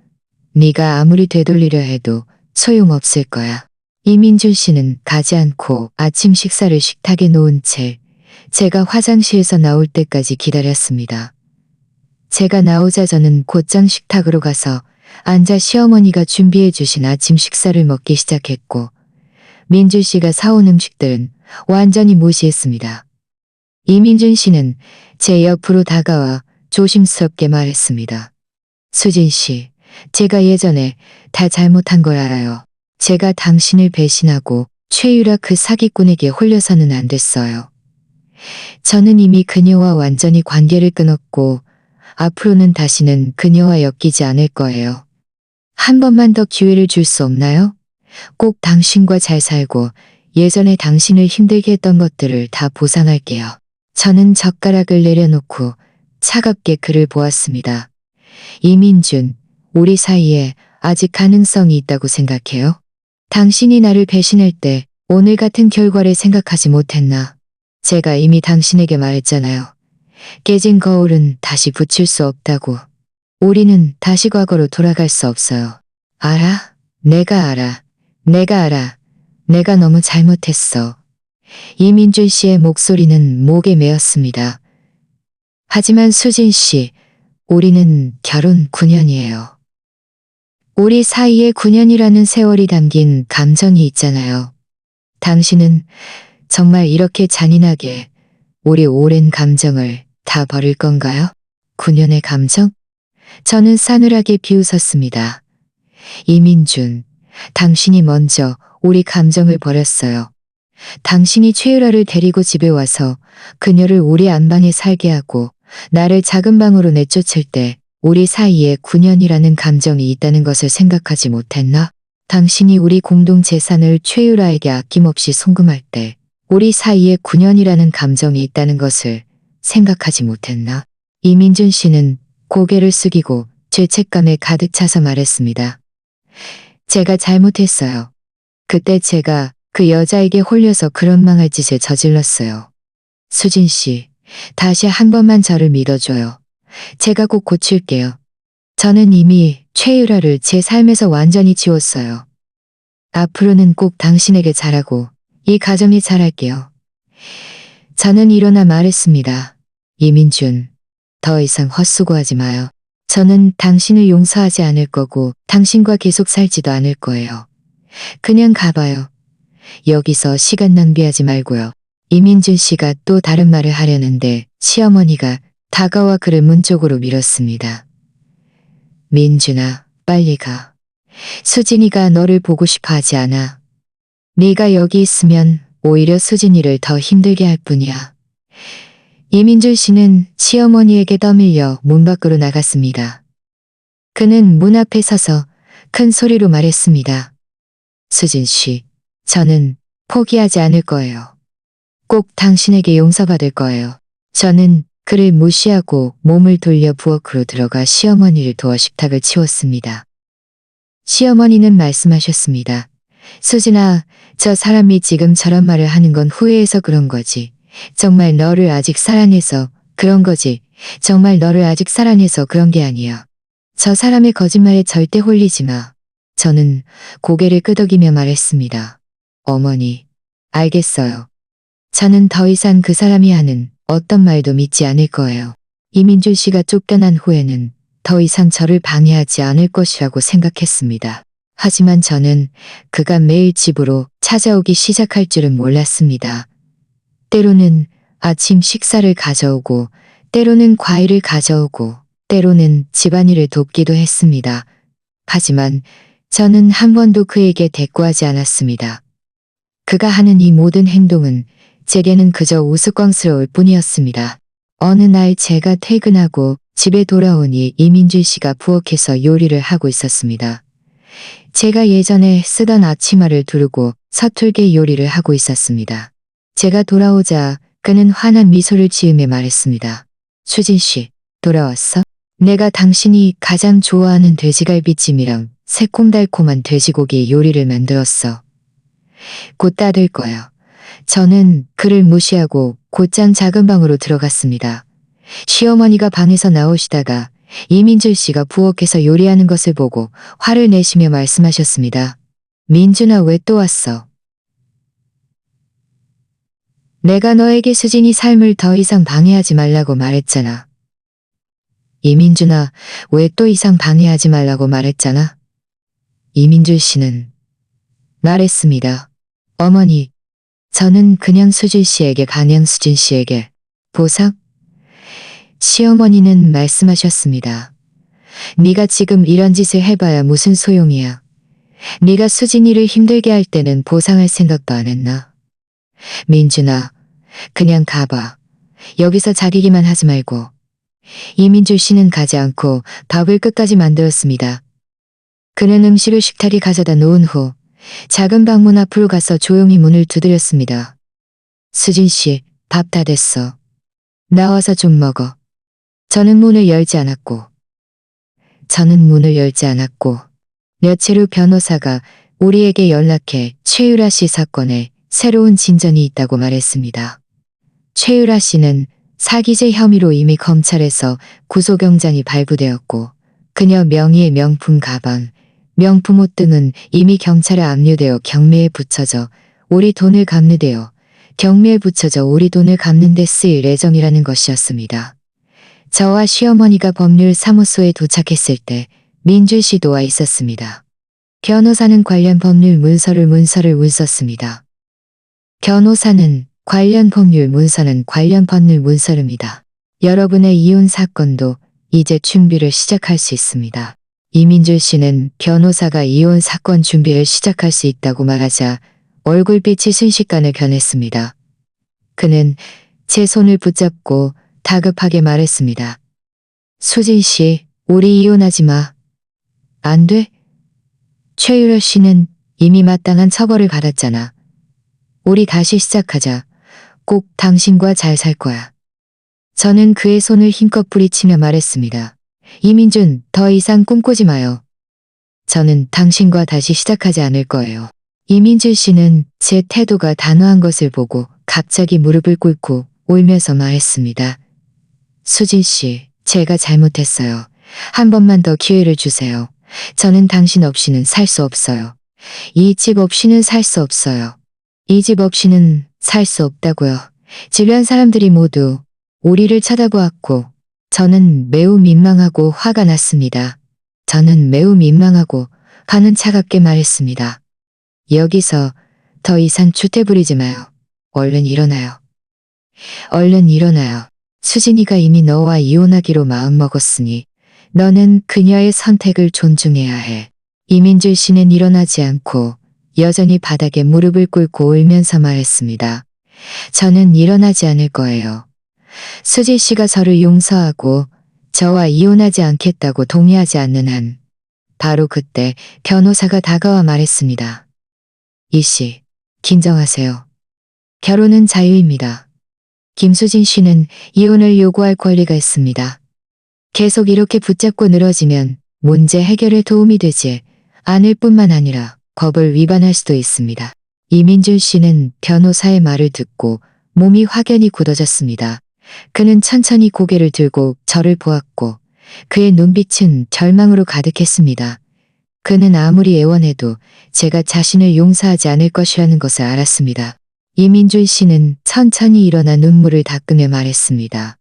네가 아무리 되돌리려 해도 소용없을 거야. 이민준 씨는 가지 않고 아침 식사를 식탁에 놓은 채 제가 화장실에서 나올 때까지 기다렸습니다. 제가 나오자 저는 곧장 식탁으로 가서 앉아 시어머니가 준비해 주신 아침 식사를 먹기 시작했고 민준 씨가 사온 음식들은 완전히 무시했습니다. 이민준 씨는 제 옆으로 다가와 조심스럽게 말했습니다. 수진 씨, 제가 예전에 다 잘못한 걸 알아요. 제가 당신을 배신하고 최유라 그 사기꾼에게 홀려서는 안 됐어요. 저는 이미 그녀와 완전히 관계를 끊었고 앞으로는 다시는 그녀와 엮이지 않을 거예요. 한 번만 더 기회를 줄 수 없나요? 꼭 당신과 잘 살고 예전에 당신을 힘들게 했던 것들을 다 보상할게요. 저는 젓가락을 내려놓고 차갑게 그를 보았습니다. 이민준, 우리 사이에 아직 가능성이 있다고 생각해요? 당신이 나를 배신할 때 오늘 같은 결과를 생각하지 못했나? 제가 이미 당신에게 말했잖아요. 깨진 거울은 다시 붙일 수 없다고. 우리는 다시 과거로 돌아갈 수 없어요. 알아? 내가 알아. 내가 알아. 내가 너무 잘못했어. 이민준 씨의 목소리는 목에 메었습니다. 하지만 수진 씨, 우리는 결혼 9년이에요. 우리 사이에 9년이라는 세월이 담긴 감정이 있잖아요. 당신은 정말 이렇게 잔인하게 우리 오랜 감정을 다 버릴 건가요? 9년의 감정? 저는 싸늘하게 비웃었습니다. 이민준, 당신이 먼저 우리 감정을 버렸어요. 당신이 최유라를 데리고 집에 와서 그녀를 우리 안방에 살게 하고 나를 작은 방으로 내쫓을 때 우리 사이에 9년이라는 감정이 있다는 것을 생각하지 못했나? 당신이 우리 공동 재산을 최유라에게 아낌없이 송금할 때 우리 사이에 9년이라는 감정이 있다는 것을 생각하지 못했나? 이민준 씨는 고개를 숙이고 죄책감에 가득 차서 말했습니다. 제가 잘못했어요. 그때 제가 그 여자에게 홀려서 그런 망할 짓을 저질렀어요. 수진 씨, 다시 한 번만 저를 믿어줘요. 제가 꼭 고칠게요. 저는 이미 최유라를 제 삶에서 완전히 지웠어요. 앞으로는 꼭 당신에게 잘하고 이 가정이 잘할게요. 저는 일어나 말했습니다. 이민준, 더 이상 헛수고하지 마요. 저는 당신을 용서하지 않을 거고 당신과 계속 살지도 않을 거예요. 그냥 가봐요. 여기서 시간 낭비하지 말고요. 이민준 씨가 또 다른 말을 하려는데 시어머니가 다가와 그를 문 쪽으로 밀었습니다. 민준아, 빨리 가. 수진이가 너를 보고 싶어 하지 않아. 네가 여기 있으면 오히려 수진이를 더 힘들게 할 뿐이야. 이민준 씨는 시어머니에게 떠밀려 문 밖으로 나갔습니다. 그는 문 앞에 서서 큰 소리로 말했습니다. 수진 씨, 저는 포기하지 않을 거예요. 꼭 당신에게 용서받을 거예요. 저는 그를 무시하고 몸을 돌려 부엌으로 들어가 시어머니를 도와 식탁을 치웠습니다. 시어머니는 말씀하셨습니다. 수진아, 저 사람이 지금 저런 말을 하는 건 후회해서 그런 거지. 정말 너를 아직 사랑해서 그런 거지. 정말 너를 아직 사랑해서 그런 게 아니야. 저 사람의 거짓말에 절대 홀리지 마. 저는 고개를 끄덕이며 말했습니다. 어머니, 알겠어요. 저는 더 이상 그 사람이 하는 어떤 말도 믿지 않을 거예요. 이민준 씨가 쫓겨난 후에는 더 이상 저를 방해하지 않을 것이라고 생각했습니다. 하지만 저는 그가 매일 집으로 찾아오기 시작할 줄은 몰랐습니다. 때로는 아침 식사를 가져오고, 때로는 과일을 가져오고, 때로는 집안일을 돕기도 했습니다. 하지만 저는 한 번도 그에게 대꾸하지 않았습니다. 그가 하는 이 모든 행동은 제게는 그저 우스꽝스러울 뿐이었습니다. 어느 날 제가 퇴근하고 집에 돌아오니 이민준 씨가 부엌에서 요리를 하고 있었습니다. 제가 예전에 쓰던 앞치마를 두르고 서툴게 요리를 하고 있었습니다. 제가 돌아오자 그는 환한 미소를 지으며 말했습니다. 수진 씨, 돌아왔어? 내가 당신이 가장 좋아하는 돼지갈비찜이랑 새콤달콤한 돼지고기 요리를 만들었어. 곧 따들 거야. 저는 그를 무시하고 곧장 작은 방으로 들어갔습니다. 시어머니가 방에서 나오시다가 이민준 씨가 부엌에서 요리하는 것을 보고 화를 내시며 말씀하셨습니다. 민준아, 왜 또 왔어? 내가 너에게 수진이 삶을 더 이상 방해하지 말라고 말했잖아. 이민준아, 왜 또 이상 방해하지 말라고 말했잖아. 이민준 씨는 말했습니다. 어머니, 저는 그냥 수진 씨에게 그냥 수진 씨에게 보상? 시어머니는 말씀하셨습니다. 네가 지금 이런 짓을 해봐야 무슨 소용이야. 네가 수진이를 힘들게 할 때는 보상할 생각도 안 했나? 민준아, 그냥 가봐. 여기서 자기기만 하지 말고. 이민준 씨는 가지 않고 밥을 끝까지 만들었습니다. 그는 음식을 식탁에 가져다 놓은 후 작은 방문 앞으로 가서 조용히 문을 두드렸습니다. 수진 씨, 밥 다 됐어. 나와서 좀 먹어. 저는 문을 열지 않았고 저는 문을 열지 않았고 며칠 후 변호사가 우리에게 연락해 최유라 씨 사건에 새로운 진전이 있다고 말했습니다. 최유라 씨는 사기죄 혐의로 이미 검찰에서 구속영장이 발부되었고 그녀 명의의 명품 가방, 명품 옷 등은 이미 경찰에 압류되어 경매에 붙여져 우리 돈을 갚는 데 쓰일 예정이라는 것이었습니다. 저와 시어머니가 법률 사무소에 도착했을 때 민준 씨도 와 있었습니다. 변호사는 관련 법률 문서를 썼습니다. 변호사는 관련 법률 문서입니다. 여러분의 이혼 사건도 이제 준비를 시작할 수 있습니다. 이민준 씨는 변호사가 이혼 사건 준비를 시작할 수 있다고 말하자 얼굴빛이 순식간에 변했습니다. 그는 제 손을 붙잡고 다급하게 말했습니다. 수진 씨, 우리 이혼하지 마. 안 돼? 최유라 씨는 이미 마땅한 처벌을 받았잖아. 우리 다시 시작하자. 꼭 당신과 잘 살 거야. 저는 그의 손을 힘껏 부리치며 말했습니다. 이민준, 더 이상 꿈꾸지 마요. 저는 당신과 다시 시작하지 않을 거예요. 이민준 씨는 제 태도가 단호한 것을 보고 갑자기 무릎을 꿇고 울면서 말했습니다. 수진 씨, 제가 잘못했어요. 한 번만 더 기회를 주세요. 저는 당신 없이는 살 수 없어요. 이 집 없이는 살 수 없어요. 이 집 없이는 살 수 없다고요. 주변 사람들이 모두 우리를 쳐다보았고 저는 매우 민망하고 화가 났습니다. 저는 매우 민망하고 화는 차갑게 말했습니다. 여기서 더 이상 주태 부리지 마요. 얼른 일어나요. 얼른 일어나요. 수진이가 이미 너와 이혼하기로 마음먹었으니 너는 그녀의 선택을 존중해야 해. 이민준 씨는 일어나지 않고 여전히 바닥에 무릎을 꿇고 울면서 말했습니다. 저는 일어나지 않을 거예요. 수진 씨가 저를 용서하고 저와 이혼하지 않겠다고 동의하지 않는 한 바로 그때 변호사가 다가와 말했습니다. 이 씨, 긴정하세요. 결혼은 자유입니다. 김수진 씨는 이혼을 요구할 권리가 있습니다. 계속 이렇게 붙잡고 늘어지면 문제 해결에 도움이 되지 않을 뿐만 아니라 법을 위반할 수도 있습니다. 이민준 씨는 변호사의 말을 듣고 몸이 확연히 굳어졌습니다. 그는 천천히 고개를 들고 저를 보았고 그의 눈빛은 절망으로 가득했습니다. 그는 아무리 애원해도 제가 자신을 용서하지 않을 것이라는 것을 알았습니다. 이민준 씨는 천천히 일어나 눈물을 닦으며 말했습니다.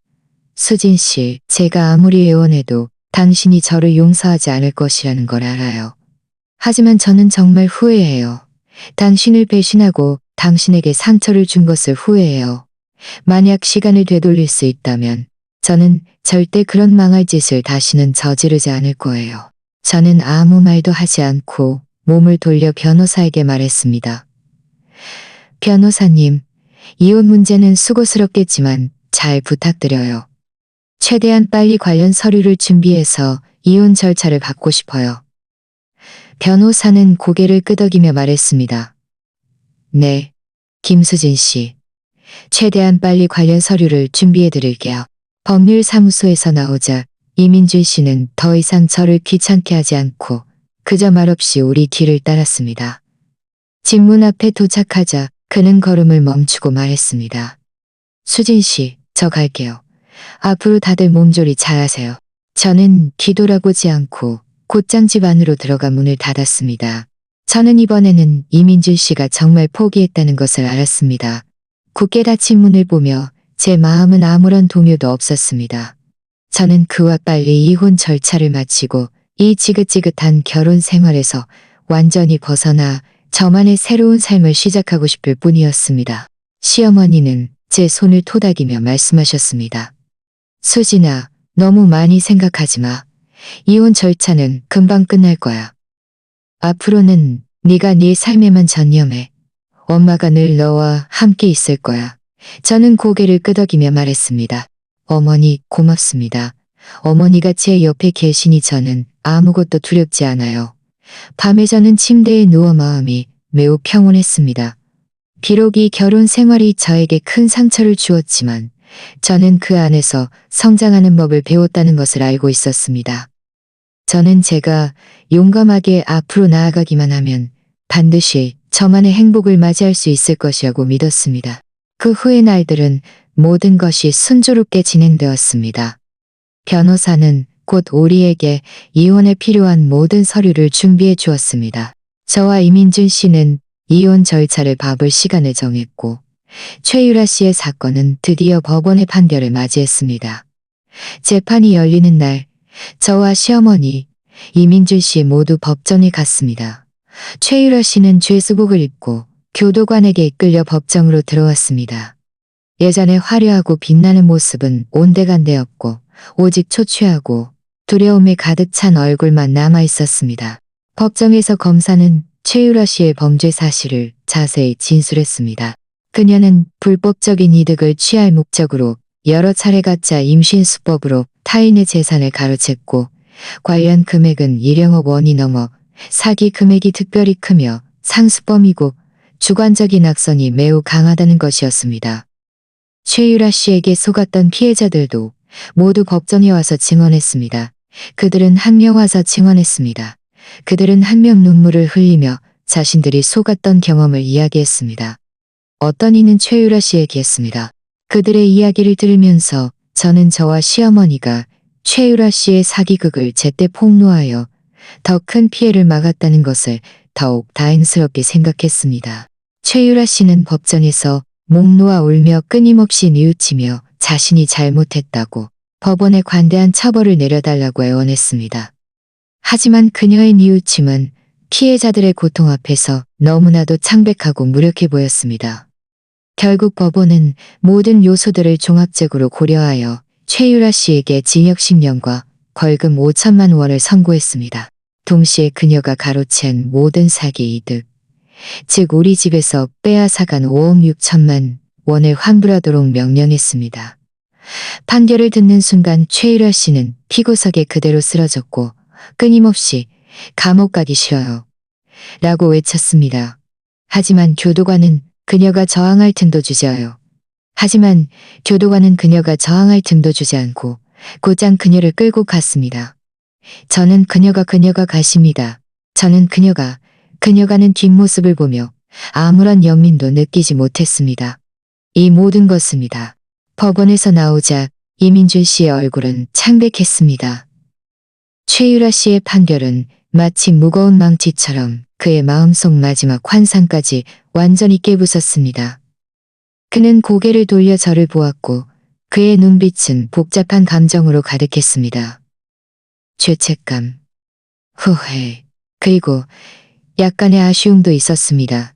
수진 씨, 제가 아무리 애원해도 당신이 저를 용서하지 않을 것이라는 걸 알아요. 하지만 저는 정말 후회해요. 당신을 배신하고 당신에게 상처를 준 것을 후회해요. 만약 시간을 되돌릴 수 있다면 저는 절대 그런 망할 짓을 다시는 저지르지 않을 거예요. 저는 아무 말도 하지 않고 몸을 돌려 변호사에게 말했습니다. 변호사님, 이혼 문제는 수고스럽겠지만 잘 부탁드려요. 최대한 빨리 관련 서류를 준비해서 이혼 절차를 밟고 싶어요. 변호사는 고개를 끄덕이며 말했습니다. 네, 김수진 씨. 최대한 빨리 관련 서류를 준비해 드릴게요. 법률사무소에서 나오자 이민준 씨는 더 이상 저를 귀찮게 하지 않고 그저 말없이 우리 뒤를 따랐습니다. 집 문 앞에 도착하자 그는 걸음을 멈추고 말했습니다. 수진 씨, 저 갈게요. 앞으로 다들 몸조리 잘하세요. 저는 뒤돌아보지 않고 곧장 집 안으로 들어가 문을 닫았습니다. 저는 이번에는 이민준 씨가 정말 포기했다는 것을 알았습니다. 굳게 닫힌 문을 보며 제 마음은 아무런 동요도 없었습니다. 저는 그와 빨리 이혼 절차를 마치고 이 지긋지긋한 결혼 생활에서 완전히 벗어나 저만의 새로운 삶을 시작하고 싶을 뿐이었습니다. 시어머니는 제 손을 토닥이며 말씀하셨습니다. 수진아, 너무 많이 생각하지 마. 이혼 절차는 금방 끝날 거야. 앞으로는 네가 네 삶에만 전념해. 엄마가 늘 너와 함께 있을 거야. 저는 고개를 끄덕이며 말했습니다. 어머니, 고맙습니다. 어머니가 제 옆에 계시니 저는 아무것도 두렵지 않아요. 밤에 저는 침대에 누워 마음이 매우 평온했습니다. 비록 이 결혼 생활이 저에게 큰 상처를 주었지만 저는 그 안에서 성장하는 법을 배웠다는 것을 알고 있었습니다. 저는 제가 용감하게 앞으로 나아가기만 하면 반드시 저만의 행복을 맞이할 수 있을 것이라고 믿었습니다. 그 후의 날들은 모든 것이 순조롭게 진행되었습니다. 변호사는 곧 우리에게 이혼에 필요한 모든 서류를 준비해 주었습니다. 저와 이민준 씨는 이혼 절차를 밟을 시간을 정했고 최유라 씨의 사건은 드디어 법원의 판결을 맞이했습니다. 재판이 열리는 날 저와 시어머니, 이민준 씨 모두 법정에 갔습니다. 최유라 씨는 죄수복을 입고 교도관에게 이끌려 법정으로 들어왔습니다. 예전에 화려하고 빛나는 모습은 온데간데였고 오직 초췌하고 두려움에 가득 찬 얼굴만 남아 있었습니다. 법정에서 검사는 최유라 씨의 범죄 사실을 자세히 진술했습니다. 그녀는 불법적인 이득을 취할 목적으로 여러 차례 가짜 임신 수법으로 타인의 재산을 가로챘고 관련 금액은 1억억 원이 넘어 사기 금액이 특별히 크며 상습범이고 주관적인 악성이 매우 강하다는 것이었습니다. 최유라 씨에게 속았던 피해자들도 모두 법정에 와서 증언했습니다. 그들은 한 명 와서 증언했습니다. 그들은 한 명 눈물을 흘리며 자신들이 속았던 경험을 이야기했습니다. 어떤 이는 최유라 씨에게 했습니다. 그들의 이야기를 들으면서 저는 저와 시어머니가 최유라 씨의 사기극을 제때 폭로하여 더 큰 피해를 막았다는 것을 더욱 다행스럽게 생각했습니다. 최유라 씨는 법정에서 목 놓아 울며 끊임없이 뉘우치며 자신이 잘못했다고 법원에 관대한 처벌을 내려달라고 애원했습니다. 하지만 그녀의 뉘우침은 피해자들의 고통 앞에서 너무나도 창백하고 무력해 보였습니다. 결국 법원은 모든 요소들을 종합적으로 고려하여 최유라 씨에게 징역 10년과 벌금 5천만 원을 선고했습니다. 동시에 그녀가 가로챈 모든 사기 이득, 즉 우리 집에서 빼앗아간 5억 6천만 원을 환불하도록 명령했습니다. 판결을 듣는 순간 최유라 씨는 피고석에 그대로 쓰러졌고 끊임없이 감옥 가기 싫어요 라고 외쳤습니다. 하지만 교도관은 그녀가 저항할 틈도 주지 않고 곧장 그녀를 끌고 갔습니다. 저는 그녀가 가십니다. 저는 그녀가 가는 뒷모습을 보며 아무런 연민도 느끼지 못했습니다. 이 모든 것입니다. 법원에서 나오자 이민준 씨의 얼굴은 창백했습니다. 최유라 씨의 판결은 마치 무거운 망치처럼 그의 마음속 마지막 환상까지 완전히 깨부쉈습니다. 그는 고개를 돌려 저를 보았고 그의 눈빛은 복잡한 감정으로 가득했습니다. 죄책감, 후회, 그리고 약간의 아쉬움도 있었습니다.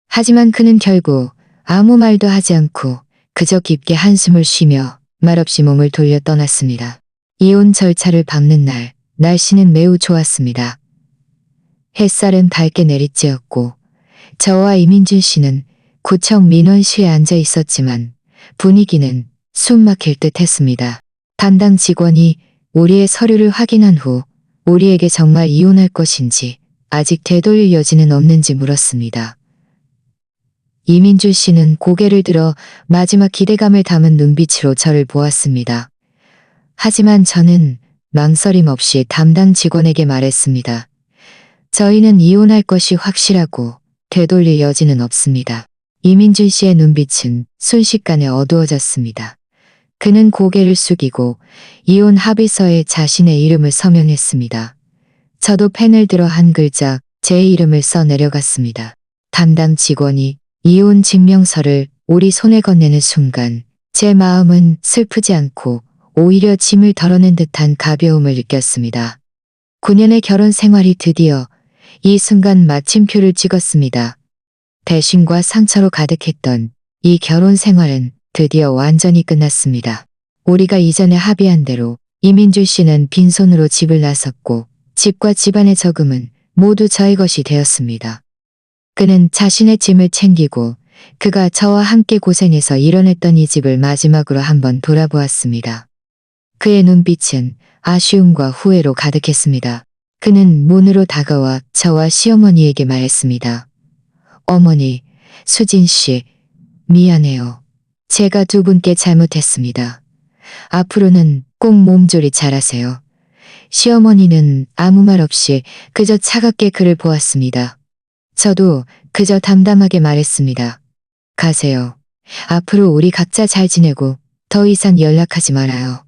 하지만 그는 결국 아무 말도 하지 않고 그저 깊게 한숨을 쉬며 말없이 몸을 돌려 떠났습니다. 이혼 절차를 밟는 날, 날씨는 매우 좋았습니다. 햇살은 밝게 내리쬐었고 저와 이민준 씨는 구청 민원실에 앉아 있었지만 분위기는 숨 막힐 듯 했습니다. 담당 직원이 우리의 서류를 확인한 후 우리에게 정말 이혼할 것인지 아직 되돌릴 여지는 없는지 물었습니다. 이민준 씨는 고개를 들어 마지막 기대감을 담은 눈빛으로 저를 보았습니다. 하지만 저는 망설임 없이 담당 직원에게 말했습니다. 저희는 이혼할 것이 확실하고 되돌릴 여지는 없습니다. 이민준 씨의 눈빛은 순식간에 어두워졌습니다. 그는 고개를 숙이고 이혼 합의서에 자신의 이름을 서명했습니다. 저도 펜을 들어 한 글자 제 이름을 써 내려갔습니다. 담당 직원이 이혼 증명서를 우리 손에 건네는 순간 제 마음은 슬프지 않고 오히려 짐을 덜어낸 듯한 가벼움을 느꼈습니다. 9년의 결혼 생활이 드디어 이 순간 마침표를 찍었습니다. 배신과 상처로 가득했던 이 결혼 생활은 드디어 완전히 끝났습니다. 우리가 이전에 합의한 대로 이민준 씨는 빈손으로 집을 나섰고 집과 집안의 저금은 모두 저의 것이 되었습니다. 그는 자신의 짐을 챙기고 그가 저와 함께 고생해서 이뤄냈던 이 집을 마지막으로 한번 돌아보았습니다. 그의 눈빛은 아쉬움과 후회로 가득했습니다. 그는 문으로 다가와 저와 시어머니에게 말했습니다. 어머니, 수진 씨, 미안해요. 제가 두 분께 잘못했습니다. 앞으로는 꼭 몸조리 잘하세요. 시어머니는 아무 말 없이 그저 차갑게 그를 보았습니다. 저도 그저 담담하게 말했습니다. 가세요. 앞으로 우리 각자 잘 지내고 더 이상 연락하지 말아요.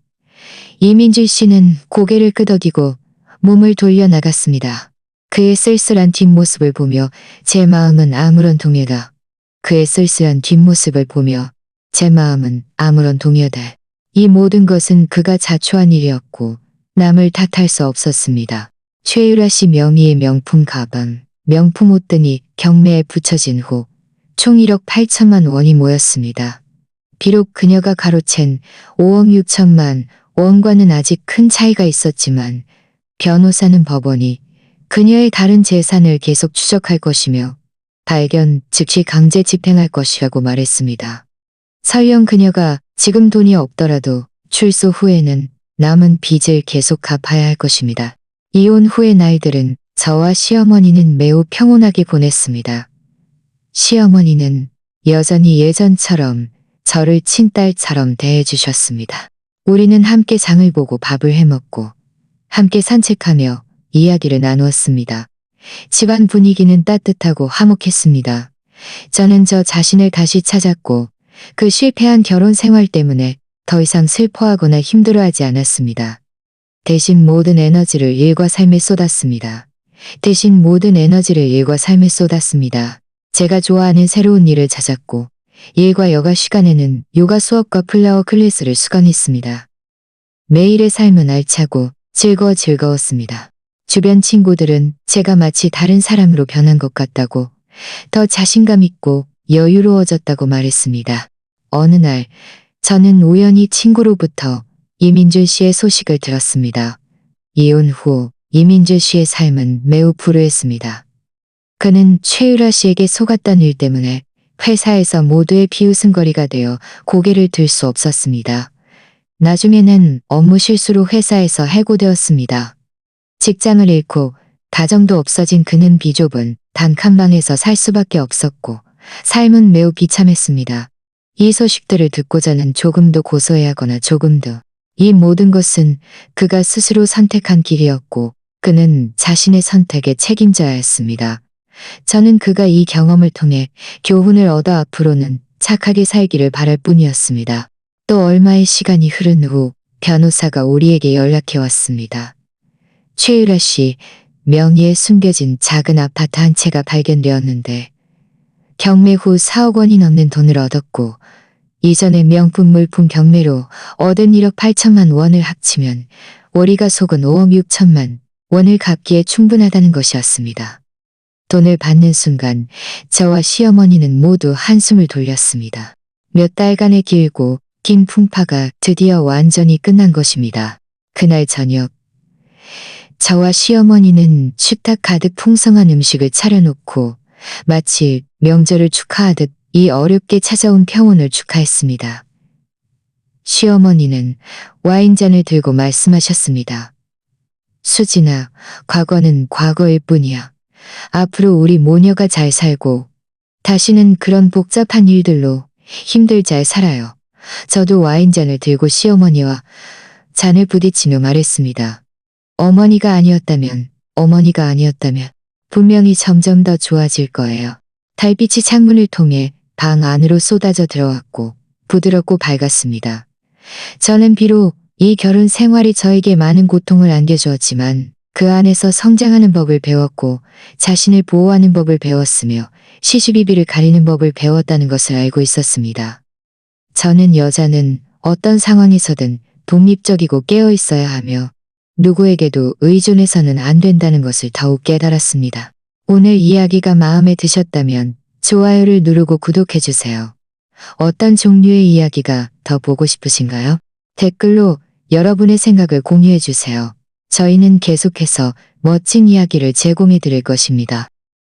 이민주 씨는 고개를 끄덕이고 몸을 돌려 나갔습니다. 그의 쓸쓸한 뒷모습을 보며 제 마음은 아무런 동요다. 그의 쓸쓸한 뒷모습을 보며 제 마음은 아무런 동요다. 이 모든 것은 그가 자초한 일이었고 남을 탓할 수 없었습니다. 최유라 씨 명의의 명품 가방, 명품 옷 등이 경매에 붙여진 후 총 1억 8천만 원이 모였습니다. 비록 그녀가 가로챈 5억 6천만 원과는 아직 큰 차이가 있었지만 변호사는 법원이 그녀의 다른 재산을 계속 추적할 것이며 발견 즉시 강제 집행할 것이라고 말했습니다. 설령 그녀가 지금 돈이 없더라도 출소 후에는 남은 빚을 계속 갚아야 할 것입니다. 이혼 후의 날들은 저와 시어머니는 매우 평온하게 보냈습니다. 시어머니는 여전히 예전처럼 저를 친딸처럼 대해주셨습니다. 우리는 함께 장을 보고 밥을 해먹고 함께 산책하며 이야기를 나누었습니다. 집안 분위기는 따뜻하고 화목했습니다. 저는 저 자신을 다시 찾았고 그 실패한 결혼 생활 때문에 더 이상 슬퍼하거나 힘들어하지 않았습니다. 대신 모든 에너지를 일과 삶에 쏟았습니다. 제가 좋아하는 새로운 일을 찾았고 일과 여가 시간에는 요가 수업과 플라워 클래스를 수강했습니다. 매일의 삶은 알차고 즐거웠습니다. 주변 친구들은 제가 마치 다른 사람으로 변한 것 같다고, 더 자신감 있고 여유로워졌다고 말했습니다. 어느 날 저는 우연히 친구로부터 이민주 씨의 소식을 들었습니다. 이혼 후 이민주 씨의 삶은 매우 불우했습니다. 그는 최유라 씨에게 속았던 일 때문에 회사에서 모두의 비웃음거리가 되어 고개를 들 수 없었습니다. 나중에는 업무 실수로 회사에서 해고되었습니다. 직장을 잃고 가정도 없어진 그는 비좁은 단칸방에서 살 수밖에 없었고 삶은 매우 비참했습니다. 이 소식들을 듣고 저는 조금도 고소해하거나 이 모든 것은 그가 스스로 선택한 길이었고 그는 자신의 선택에 책임져야 했습니다. 저는 그가 이 경험을 통해 교훈을 얻어 앞으로는 착하게 살기를 바랄 뿐이었습니다. 또 얼마의 시간이 흐른 후 변호사가 우리에게 연락해 왔습니다. 최유라 씨 명의에 숨겨진 작은 아파트 한 채가 발견되었는데 경매 후 4억 원이 넘는 돈을 얻었고 이전에 명품 물품 경매로 얻은 1억 8천만 원을 합치면 우리가 속은 5억 6천만 원을 갚기에 충분하다는 것이었습니다. 돈을 받는 순간 저와 시어머니는 모두 한숨을 돌렸습니다. 몇 달간의 길고 긴 풍파가 드디어 완전히 끝난 것입니다. 그날 저녁 저와 시어머니는 식탁 가득 풍성한 음식을 차려놓고 마치 명절을 축하하듯 이 어렵게 찾아온 평온을 축하했습니다. 시어머니는 와인잔을 들고 말씀하셨습니다. 수진아, 과거는 과거일 뿐이야. 앞으로 우리 모녀가 잘 살고 다시는 그런 복잡한 일들로 힘들지 살아요. 저도 와인잔을 들고 시어머니와 잔을 부딪히며 말했습니다. 어머니가 아니었다면 분명히 점점 더 좋아질 거예요. 달빛이 창문을 통해 방 안으로 쏟아져 들어왔고 부드럽고 밝았습니다. 저는 비록 이 결혼 생활이 저에게 많은 고통을 안겨주었지만 그 안에서 성장하는 법을 배웠고 자신을 보호하는 법을 배웠으며 시시비비를 가리는 법을 배웠다는 것을 알고 있었습니다. 저는 여자는 어떤 상황에서든 독립적이고 깨어 있어야 하며 누구에게도 의존해서는 안 된다는 것을 더욱 깨달았습니다. 오늘 이야기가 마음에 드셨다면 좋아요를 누르고 구독해주세요. 어떤 종류의 이야기가 더 보고 싶으신가요? 댓글로 여러분의 생각을 공유해주세요. 저희는 계속해서 멋진 이야기를 제공해 드릴 것입니다.